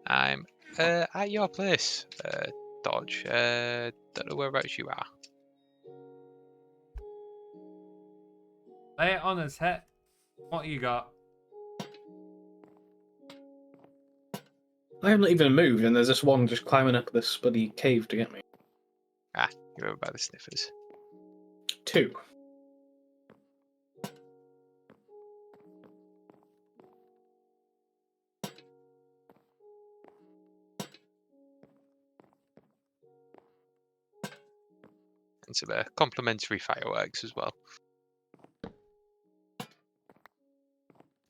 I'm at your place, Dodge. Don't know whereabouts you are.
Lay it on his head. What you got?
I haven't even moved, and there's this one just climbing up this bloody cave to get me.
Ah, you're over by the sniffers.
2.
And some complimentary fireworks as well.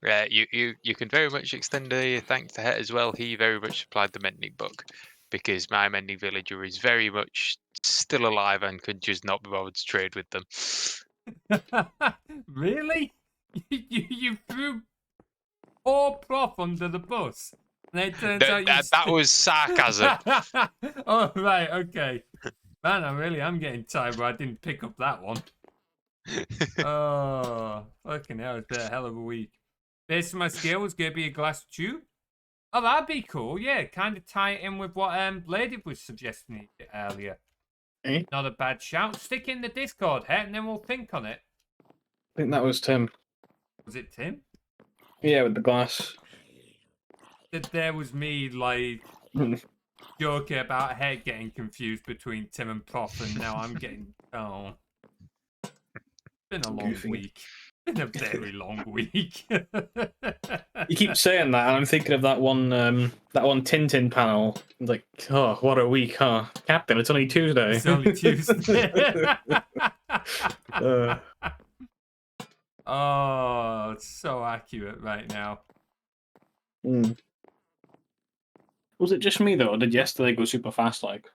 Yeah, you can very much extend a thanks to Het as well. He very much supplied the mending book because my mending villager is very much still alive and could just not be bothered to trade with them.
Really? You threw poor Prof under the bus. And it turns out
that was sarcasm.
Oh, right, okay. Man, I really am getting tired, but I didn't pick up that one. Oh, fucking hell, it's been a hell of a week. Based on my skill was going to be a glass tube. Oh, that'd be cool. Yeah, kind of tie it in with what Lady was suggesting earlier.
Eh?
Not a bad shout. Stick in the Discord, and then we'll think on it.
I think that was Tim.
Was it Tim?
Yeah, with the glass.
That there was me, like, joking about Head getting confused between Tim and Prof, and now I'm getting... Oh. Been a long
Goofy.
week. Been a very long week.
You keep saying that, and I'm thinking of that one Tintin panel. Like, oh, what a week, huh? Captain, it's only Tuesday.
It's only Tuesday. Oh, it's so accurate right now.
Was it just me though, or did yesterday go super fast? Like,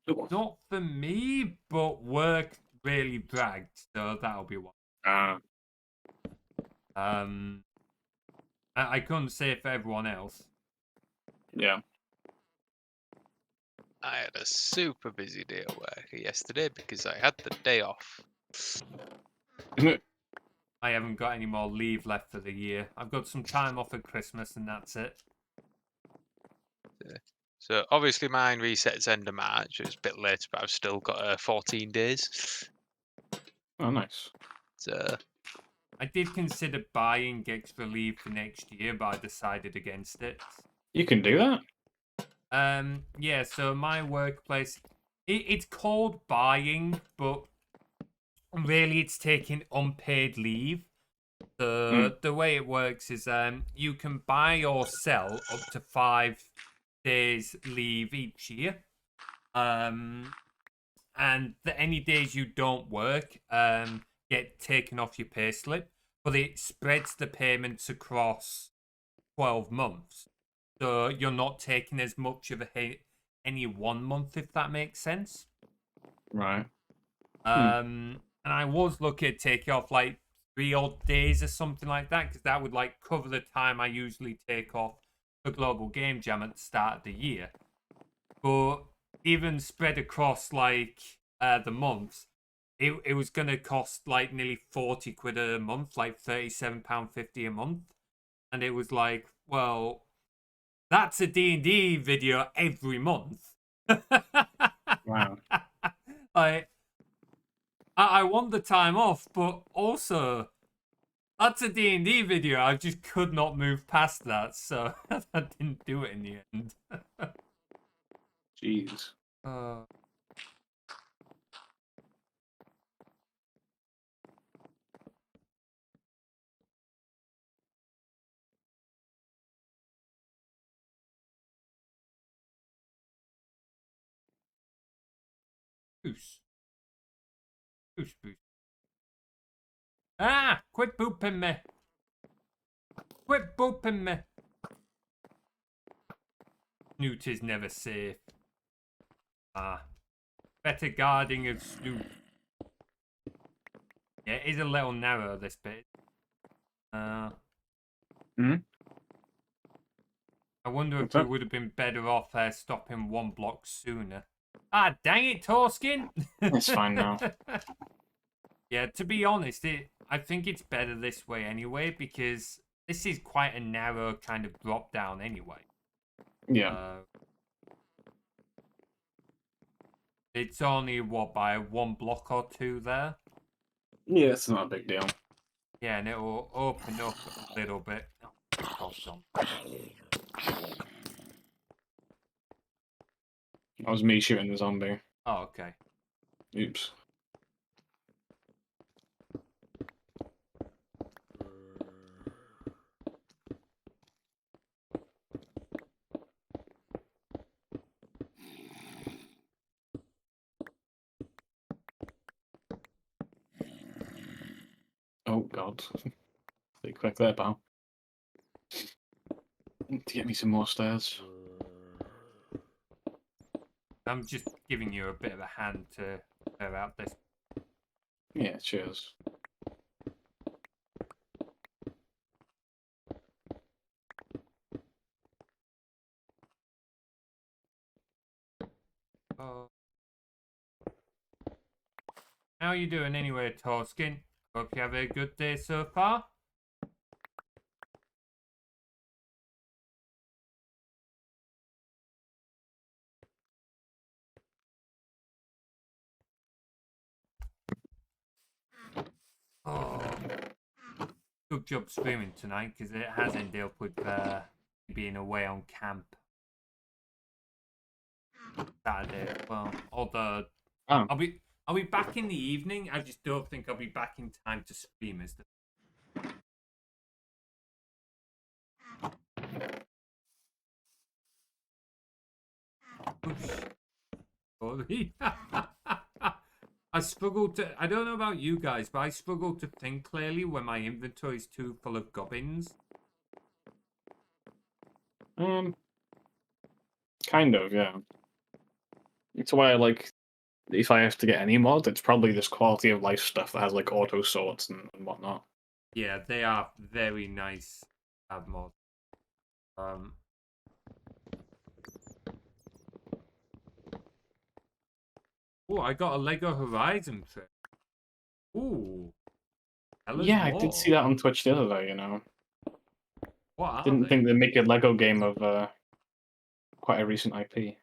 Not for me, but work really bragged, so that'll be one. I couldn't say for everyone else.
Yeah.
I had a super busy day at work yesterday because I had the day off.
I haven't got any more leave left for the year. I've got some time off at Christmas, and that's it.
So obviously mine resets end of March. It's a bit late, but I've still got 14 days.
Oh, nice.
So
I did consider buying extra leave for next year, but I decided against it.
You can do that?
Yeah, so my workplace, it's called buying, but really it's taking unpaid leave. The way it works is you can buy or sell up to 5 days leave each year. And any days you don't work get taken off your payslip, but it spreads the payments across 12 months. So you're not taking as much of any 1 month, if that makes sense.
Right.
And I was looking at taking off like 3 odd days or something like that, because that would like cover the time I usually take off for Global Game Jam at the start of the year. But even spread across like the months, it was going to cost like nearly 40 quid a month, like £37.50 a month. And it was like, well, that's a D&D video every month.
Wow.
Like, I want the time off, but also that's a D&D video. I just could not move past that, so I didn't do it in the end.
Jeez.
Goose. Goose boost. Ah! Quit booping me. Quit booping me. Snoot is never safe. Ah. Better guarding of Snoot. Yeah, it is a little narrow, this bit. I wonder if we would have been better off stopping 1 block sooner. Ah, dang it, Torskin!
It's fine now.
Yeah, to be honest, I think it's better this way anyway, because this is quite a narrow kind of drop down anyway.
Yeah.
It's only, what, by 1 block or 2 there?
Yeah, it's not a big deal.
Yeah, and it'll open up a little bit. Oh,
That was me shooting the zombie.
oh, okay.
Oops. Oh god. Stay quick there, pal. Need to get me some more stairs.
I'm just giving you a bit of a hand to clear out this.
Yeah, cheers.
How you doing anyway, Torskin? Hope you have a good day so far. Oh, good job streaming tonight because it has ended up with being away on camp Saturday as well. Although
Oh.
I'll be back in the evening. I just don't think I'll be back in time to stream. Is the Sorry. I struggle to. I don't know about you guys, but I struggle to think clearly when my inventory is too full of gubbins.
Kind of, yeah. It's why I like, if I have to get any mod, it's probably this quality of life stuff that has like auto sorts and whatnot.
Yeah, they are very nice to have mod. Oh, I got a Lego Horizon trip. Ooh. Tell us
Yeah, I
more.
did see that on Twitch the other day, you know.
What are
Didn't
they?
think they'd make a Lego game of quite a recent IP.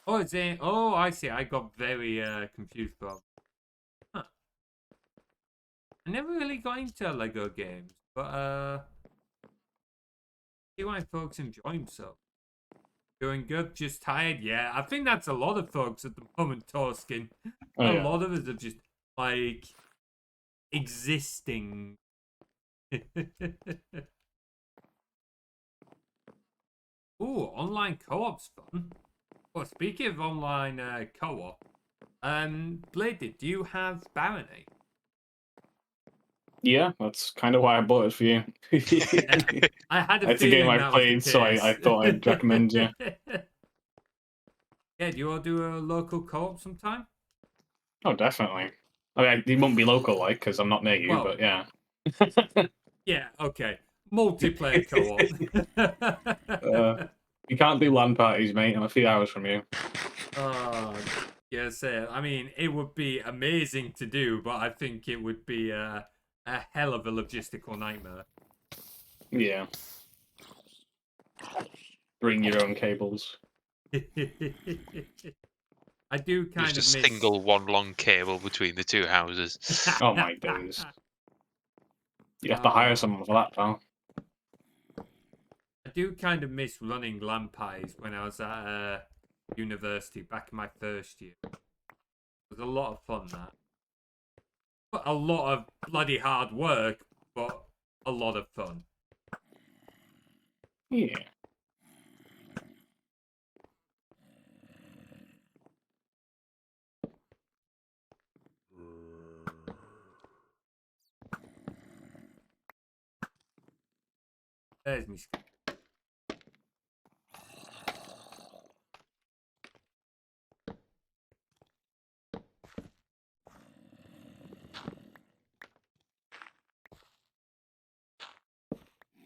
Oh, it's a. Oh, I see. I got very confused, bro. Huh. I never really got into Lego games, but see why folks enjoy them so. Doing good, just tired. Yeah, I think that's a lot of folks at the moment. Torskin.
Oh,
A
yeah.
lot of us are just like existing. Ooh, online co-op's fun. Well, speaking of online co-op, Bladed, do you have Barony?
Yeah, that's kind of why I bought it for you.
I had a
It's a game
feeling
I've
that was the
played, so I
case.
thought I'd recommend you.
Yeah, do you want to do a local co-op sometime?
Oh, definitely. I mean, it won't be local, like, because I'm not near you,
Well,
but yeah.
yeah, okay. Multiplayer co-op.
You can't do LAN parties, mate. I'm a few hours from you.
Yes, I mean, it would be amazing to do, but I think it would be a hell of a logistical nightmare.
Yeah. Bring your own cables.
I do kind
Just
of
a
miss.
single one long cable between the two houses.
Oh my days. You have to hire someone for that, pal.
I do kind of miss running LAN parties when I was at university back in my first year. It was a lot of fun, that. But a lot of bloody hard work, but a lot of fun.
Yeah.
There's me.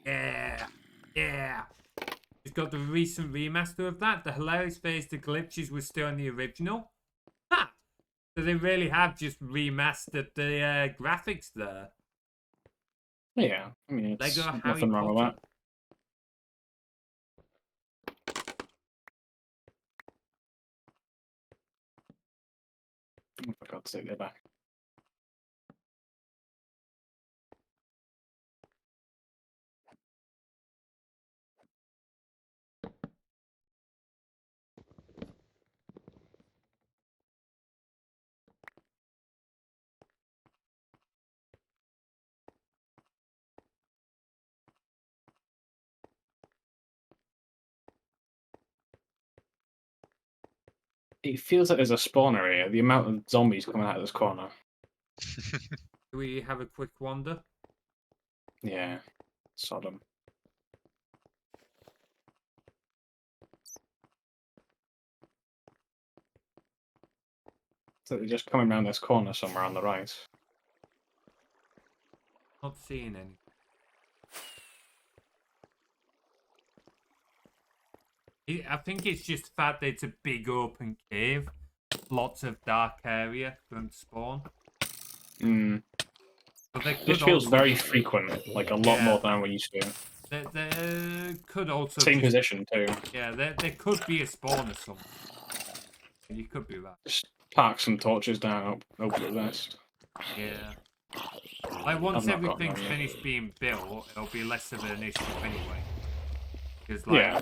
Yeah, yeah. It's got the recent remaster of that. The hilarious face, the glitches were still in the original. Ha! So they really have just remastered the graphics there.
Yeah. I mean, it's
Lego Harry
nothing wrong with
Potter.
that. Oh, for God's sake, they're back. It feels like there's a spawner here. The amount of zombies coming out of this corner.
Do we have a quick wander?
Yeah. Sodom. So they're just coming around this corner somewhere on the right.
Not seeing any. I think it's just the fact that it's a big open cave. lots of dark area for them to spawn.
Mm.
But they
This
could
feels
also,
very frequent, like a lot more than we're used to.
they could also
Same
just,
position too.
yeah, there could be a spawn or something. You could be right.
Just park some torches down, hope for the best.
Yeah. Like once
I've not gotten
everything's
one yet.
finished being built, it'll be less of an issue anyway. Because
Yeah.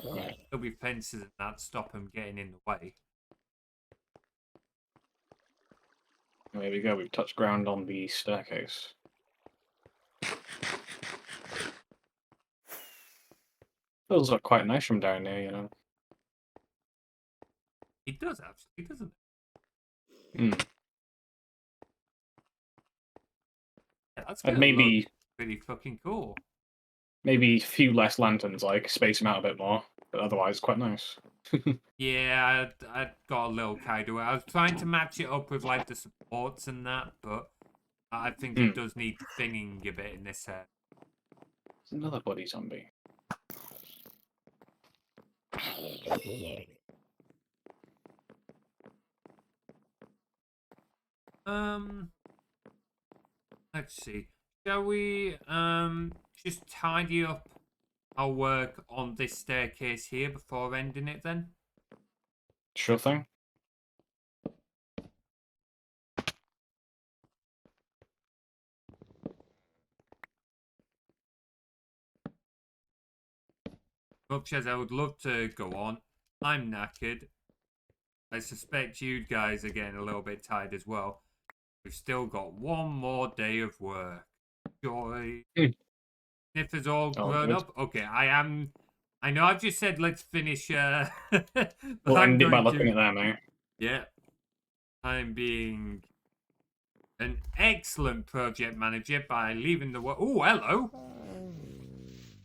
there'll be fences and that stop them getting in the way.
There we go. We've touched ground on the staircase. Feels like quite nice from down there, you know.
It does actually, doesn't it?
Mm.
Yeah, that's
And
gonna
maybe
look pretty fucking cool.
maybe a few less lanterns, like space them out a bit more. But otherwise, quite nice.
Yeah, I got a little carried away. I was trying to match it up with like the supports and that, but I think it does need thinning a bit in this set.
There's another bloody zombie.
Let's see. Shall we just tidy up our work on this staircase here before ending it then?
Sure thing.
Much as I would love to go on, I'm knackered. I suspect you guys are getting a little bit tired as well. We've still got one more day of work. Joy. Sniffer's all grown
good.
up. Okay, I know I've just said let's finish. But
We'll
I'm
end it by
going
looking
to.
at that, mate.
Yeah. I'm being an excellent project manager by leaving the work. Oh, hello.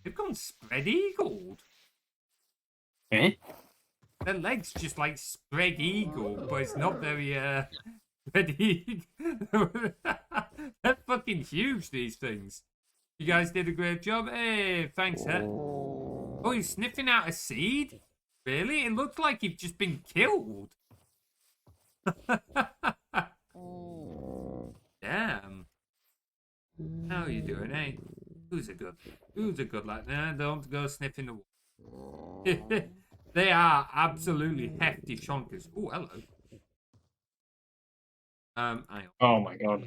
They've gone spread eagled.
Eh?
Their legs just like spread eagle, but it's not very spread eagle. They're fucking huge, these things. You guys did a great job. Hey, thanks, huh? Oh, he's sniffing out a seed? Really? It looks like you've just been killed. Damn. How are you doing, eh? Who's a good lad? Nah, don't go sniffing the wall. They are absolutely hefty chonkers. Oh, hello.
Oh my god.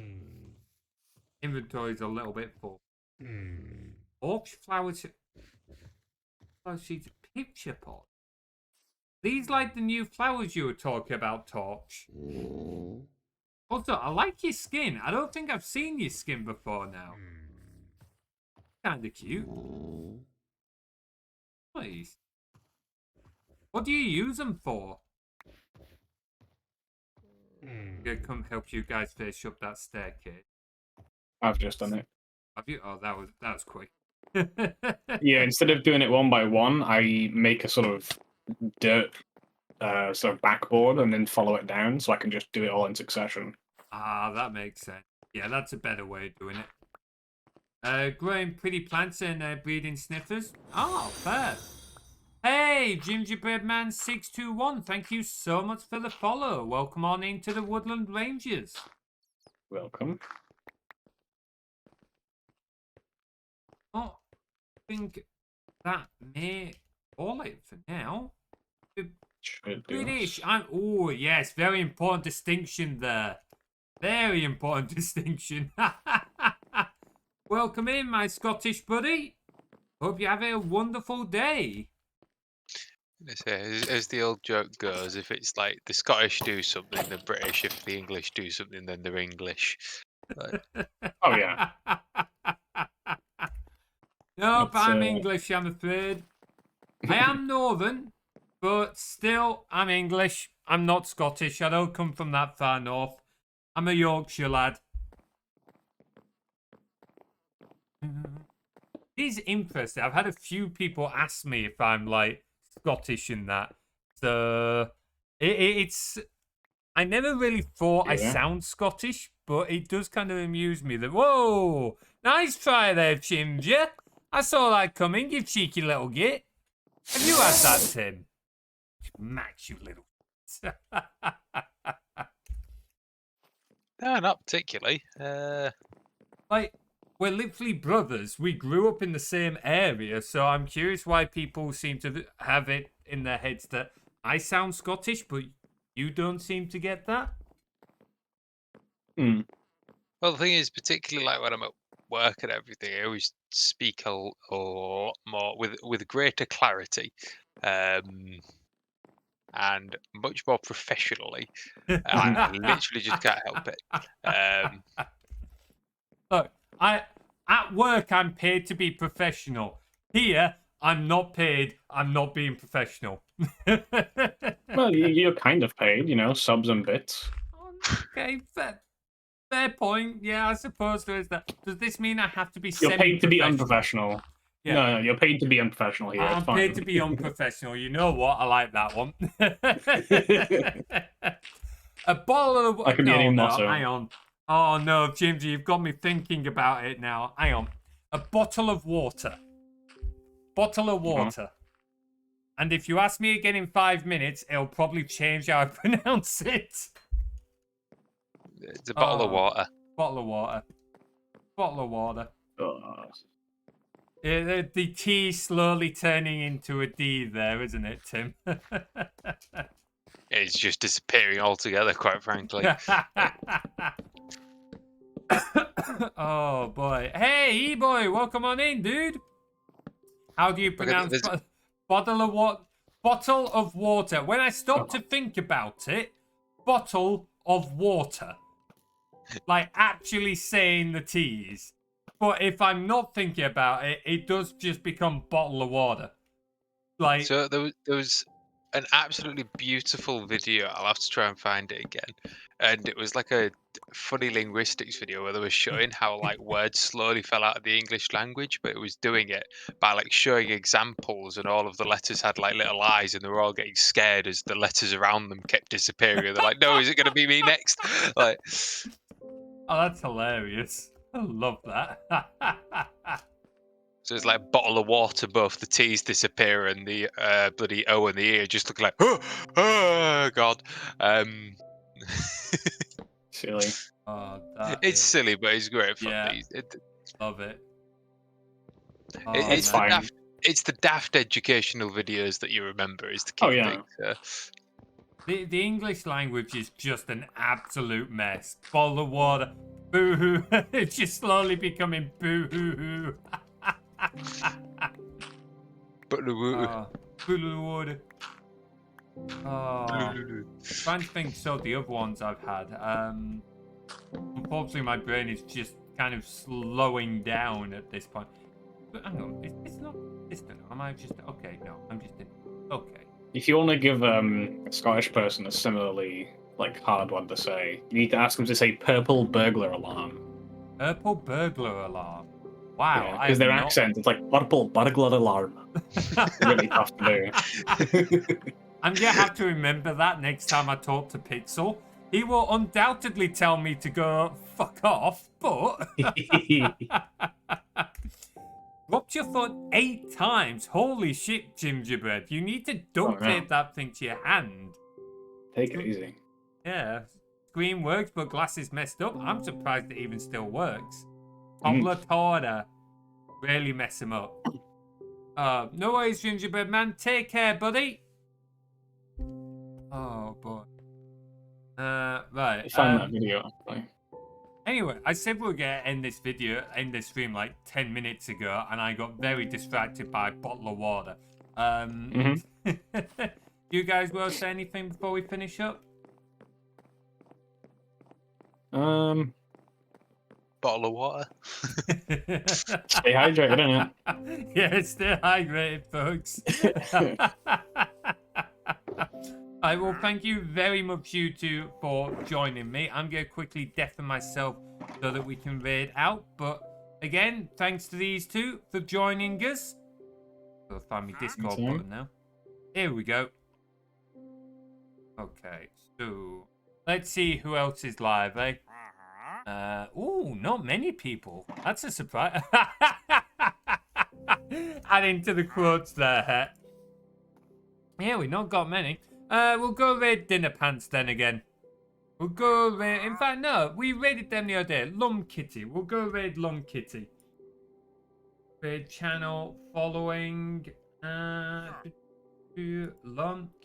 Inventory's a little bit full. Orch flowers. Oh, she's a picture pot. These like the new flowers you were talking about, Torch. Also, I like your skin. I don't think I've seen your skin before now. Kind of cute. Nice. What do you use them for? I'm gonna come help you guys finish up that staircase.
I've just done it.
Have you? Oh, that was quick.
Yeah, instead of doing it one by one, I make a sort of dirt sort of backboard and then follow it down so I can just do it all in succession.
Ah, that makes sense. Yeah, that's a better way of doing it. Growing pretty plants and breeding sniffers. Oh, fair. Hey, Gingerbread Man 621, thank you so much for the follow. Welcome on into the Woodland Rangers.
Welcome.
Oh, I think that may all it for now.
Should do.
British. Oh, yes, very important distinction there. Very important distinction. Welcome in, my Scottish buddy. Hope you have a wonderful day.
As the old joke goes, if it's like the Scottish do something, the British. If the English do something, then they're English. Like,
Oh yeah.
Nope,
It's,
I'm English, I'm afraid. I am Northern, but still, I'm English. I'm not Scottish. I don't come from that far north. I'm a Yorkshire lad. It is interesting. I've had a few people ask me if I'm like Scottish and that. So it's. I never really thought I sound Scottish, but it does kind of amuse me that. Whoa! Nice try there, Ginger. I saw that coming, you cheeky little git. Have you had that, Tim? Max, you little.
No, not particularly.
Like, we're literally brothers. We grew up in the same area, so I'm curious why people seem to have it in their heads that I sound Scottish, but you don't seem to get that.
Hmm.
Well, the thing is, particularly like when I'm at work and everything, I always speak a lot more with greater clarity, and much more professionally. I literally just can't help it.
Look, at work I'm paid to be professional. Here I'm not paid. I'm not being professional.
Well, you're kind of paid, you know, subs and bits.
Okay, fair point. Yeah, I suppose there is that. Does this mean I have to be
You're paid to be
semi-professional?
unprofessional.
Yeah.
No, you're paid to be unprofessional here.
I'm
It's fine.
paid to be unprofessional. You know what? I like that one. A bottle of
That could be any motto.
hang on. Oh no, Jimsy, you've got me thinking about it now. Hang on. A bottle of water. Bottle of water. And if you ask me again in 5 minutes, it'll probably change how I pronounce it.
It's a bottle of water.
Bottle of water. Bottle of water.
Oh.
Yeah, the T slowly turning into a D there, isn't it, Tim?
It's just disappearing altogether, quite frankly.
Oh boy. Hey, E-boy, welcome on in, dude. How do you pronounce bottle of water? Bottle of water. When I stop to think about it, bottle of water. Like actually saying the T's. But if I'm not thinking about it, it does just become bottle of water. Like,
So there was an absolutely beautiful video. I'll have to try and find it again. And it was like a funny linguistics video where they were showing how like words slowly fell out of the English language, but it was doing it by like showing examples, and all of the letters had like little eyes, and they were all getting scared as the letters around them kept disappearing. And they're like, "No, is it going to be me next?" Like,
oh, that's hilarious. I love that.
so it's like bottle of water, both the T's disappear and the bloody O and the E are just looking like, oh God.
Silly.
Oh,
It's silly, but it's great fun.
Yeah, love it. Oh,
It's
fine.
It's the daft educational videos that you remember is the key thing. So.
The English language is just an absolute mess. Bottle of water, boo-hoo. It's just slowly becoming boo-hoo-hoo. Bottle of water. Oh, trying to think of the other ones I've had. Unfortunately, my brain is just kind of slowing down at this point. But hang on, it's not distant. Am I just okay? No, I'm just in. Okay.
If you want to give a Scottish person a similarly like hard one to say, you need to ask them to say "purple burglar alarm."
Purple burglar alarm. Wow,
because their accent is like "purple burglar alarm." It's really tough to do.
I'm gonna have to remember that next time I talk to Pixel. He will undoubtedly tell me to go fuck off, but dropped your foot 8 times. Holy shit, Gingerbread. You need to duct tape that thing to your hand.
Take it easy.
Yeah. Screen works, but glass is messed up. I'm surprised it even still works. Toddler Torda. Really mess him up. No worries, Gingerbread Man. Take care, buddy. Oh, boy. Right.
I found that video, actually.
Anyway, I said we were going to end this stream like 10 minutes ago, and I got very distracted by a bottle of water. You guys want to say anything before we finish up?
Bottle of water.
Stay hydrated, innit?
Yeah, stay hydrated, folks. I will thank you very much, you two, for joining me. I'm going to quickly deafen myself so that we can raid out. But again, thanks to these two for joining us. I'll find my Discord button now. Here we go. Okay, so let's see who else is live, eh? Ooh, not many people. That's a surprise. Adding to the quotes there. Yeah, we've not got many. We'll go raid Dinner Pants then again. We'll go raid. In fact, no, we raided them the other day. Lum Kitty. We'll go raid Lum Kitty. Raid channel following. Lum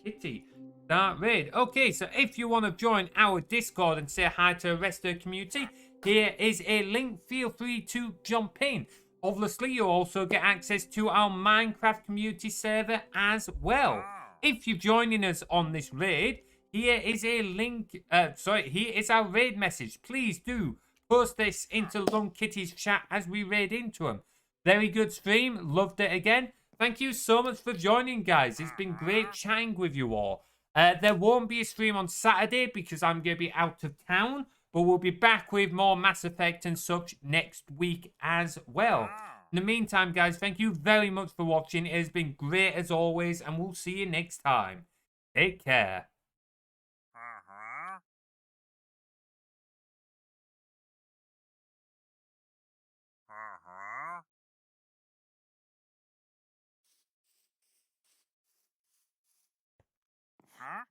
Kitty. Start raid. Okay, so if you want to join our Discord and say hi to the rest of the community, here is a link. Feel free to jump in. Obviously, you'll also get access to our Minecraft community server as well. If you're joining us on this raid, here is a link. Here is our raid message. Please do post this into Lum Kitty's chat as we raid into him. Very good stream. Loved it again. Thank you so much for joining, guys. It's been great chatting with you all. There won't be a stream on Saturday because I'm going to be out of town, but we'll be back with more Mass Effect and such next week as well. In the meantime, guys, thank you very much for watching. It has been great as always, and we'll see you next time. Take care.
Huh?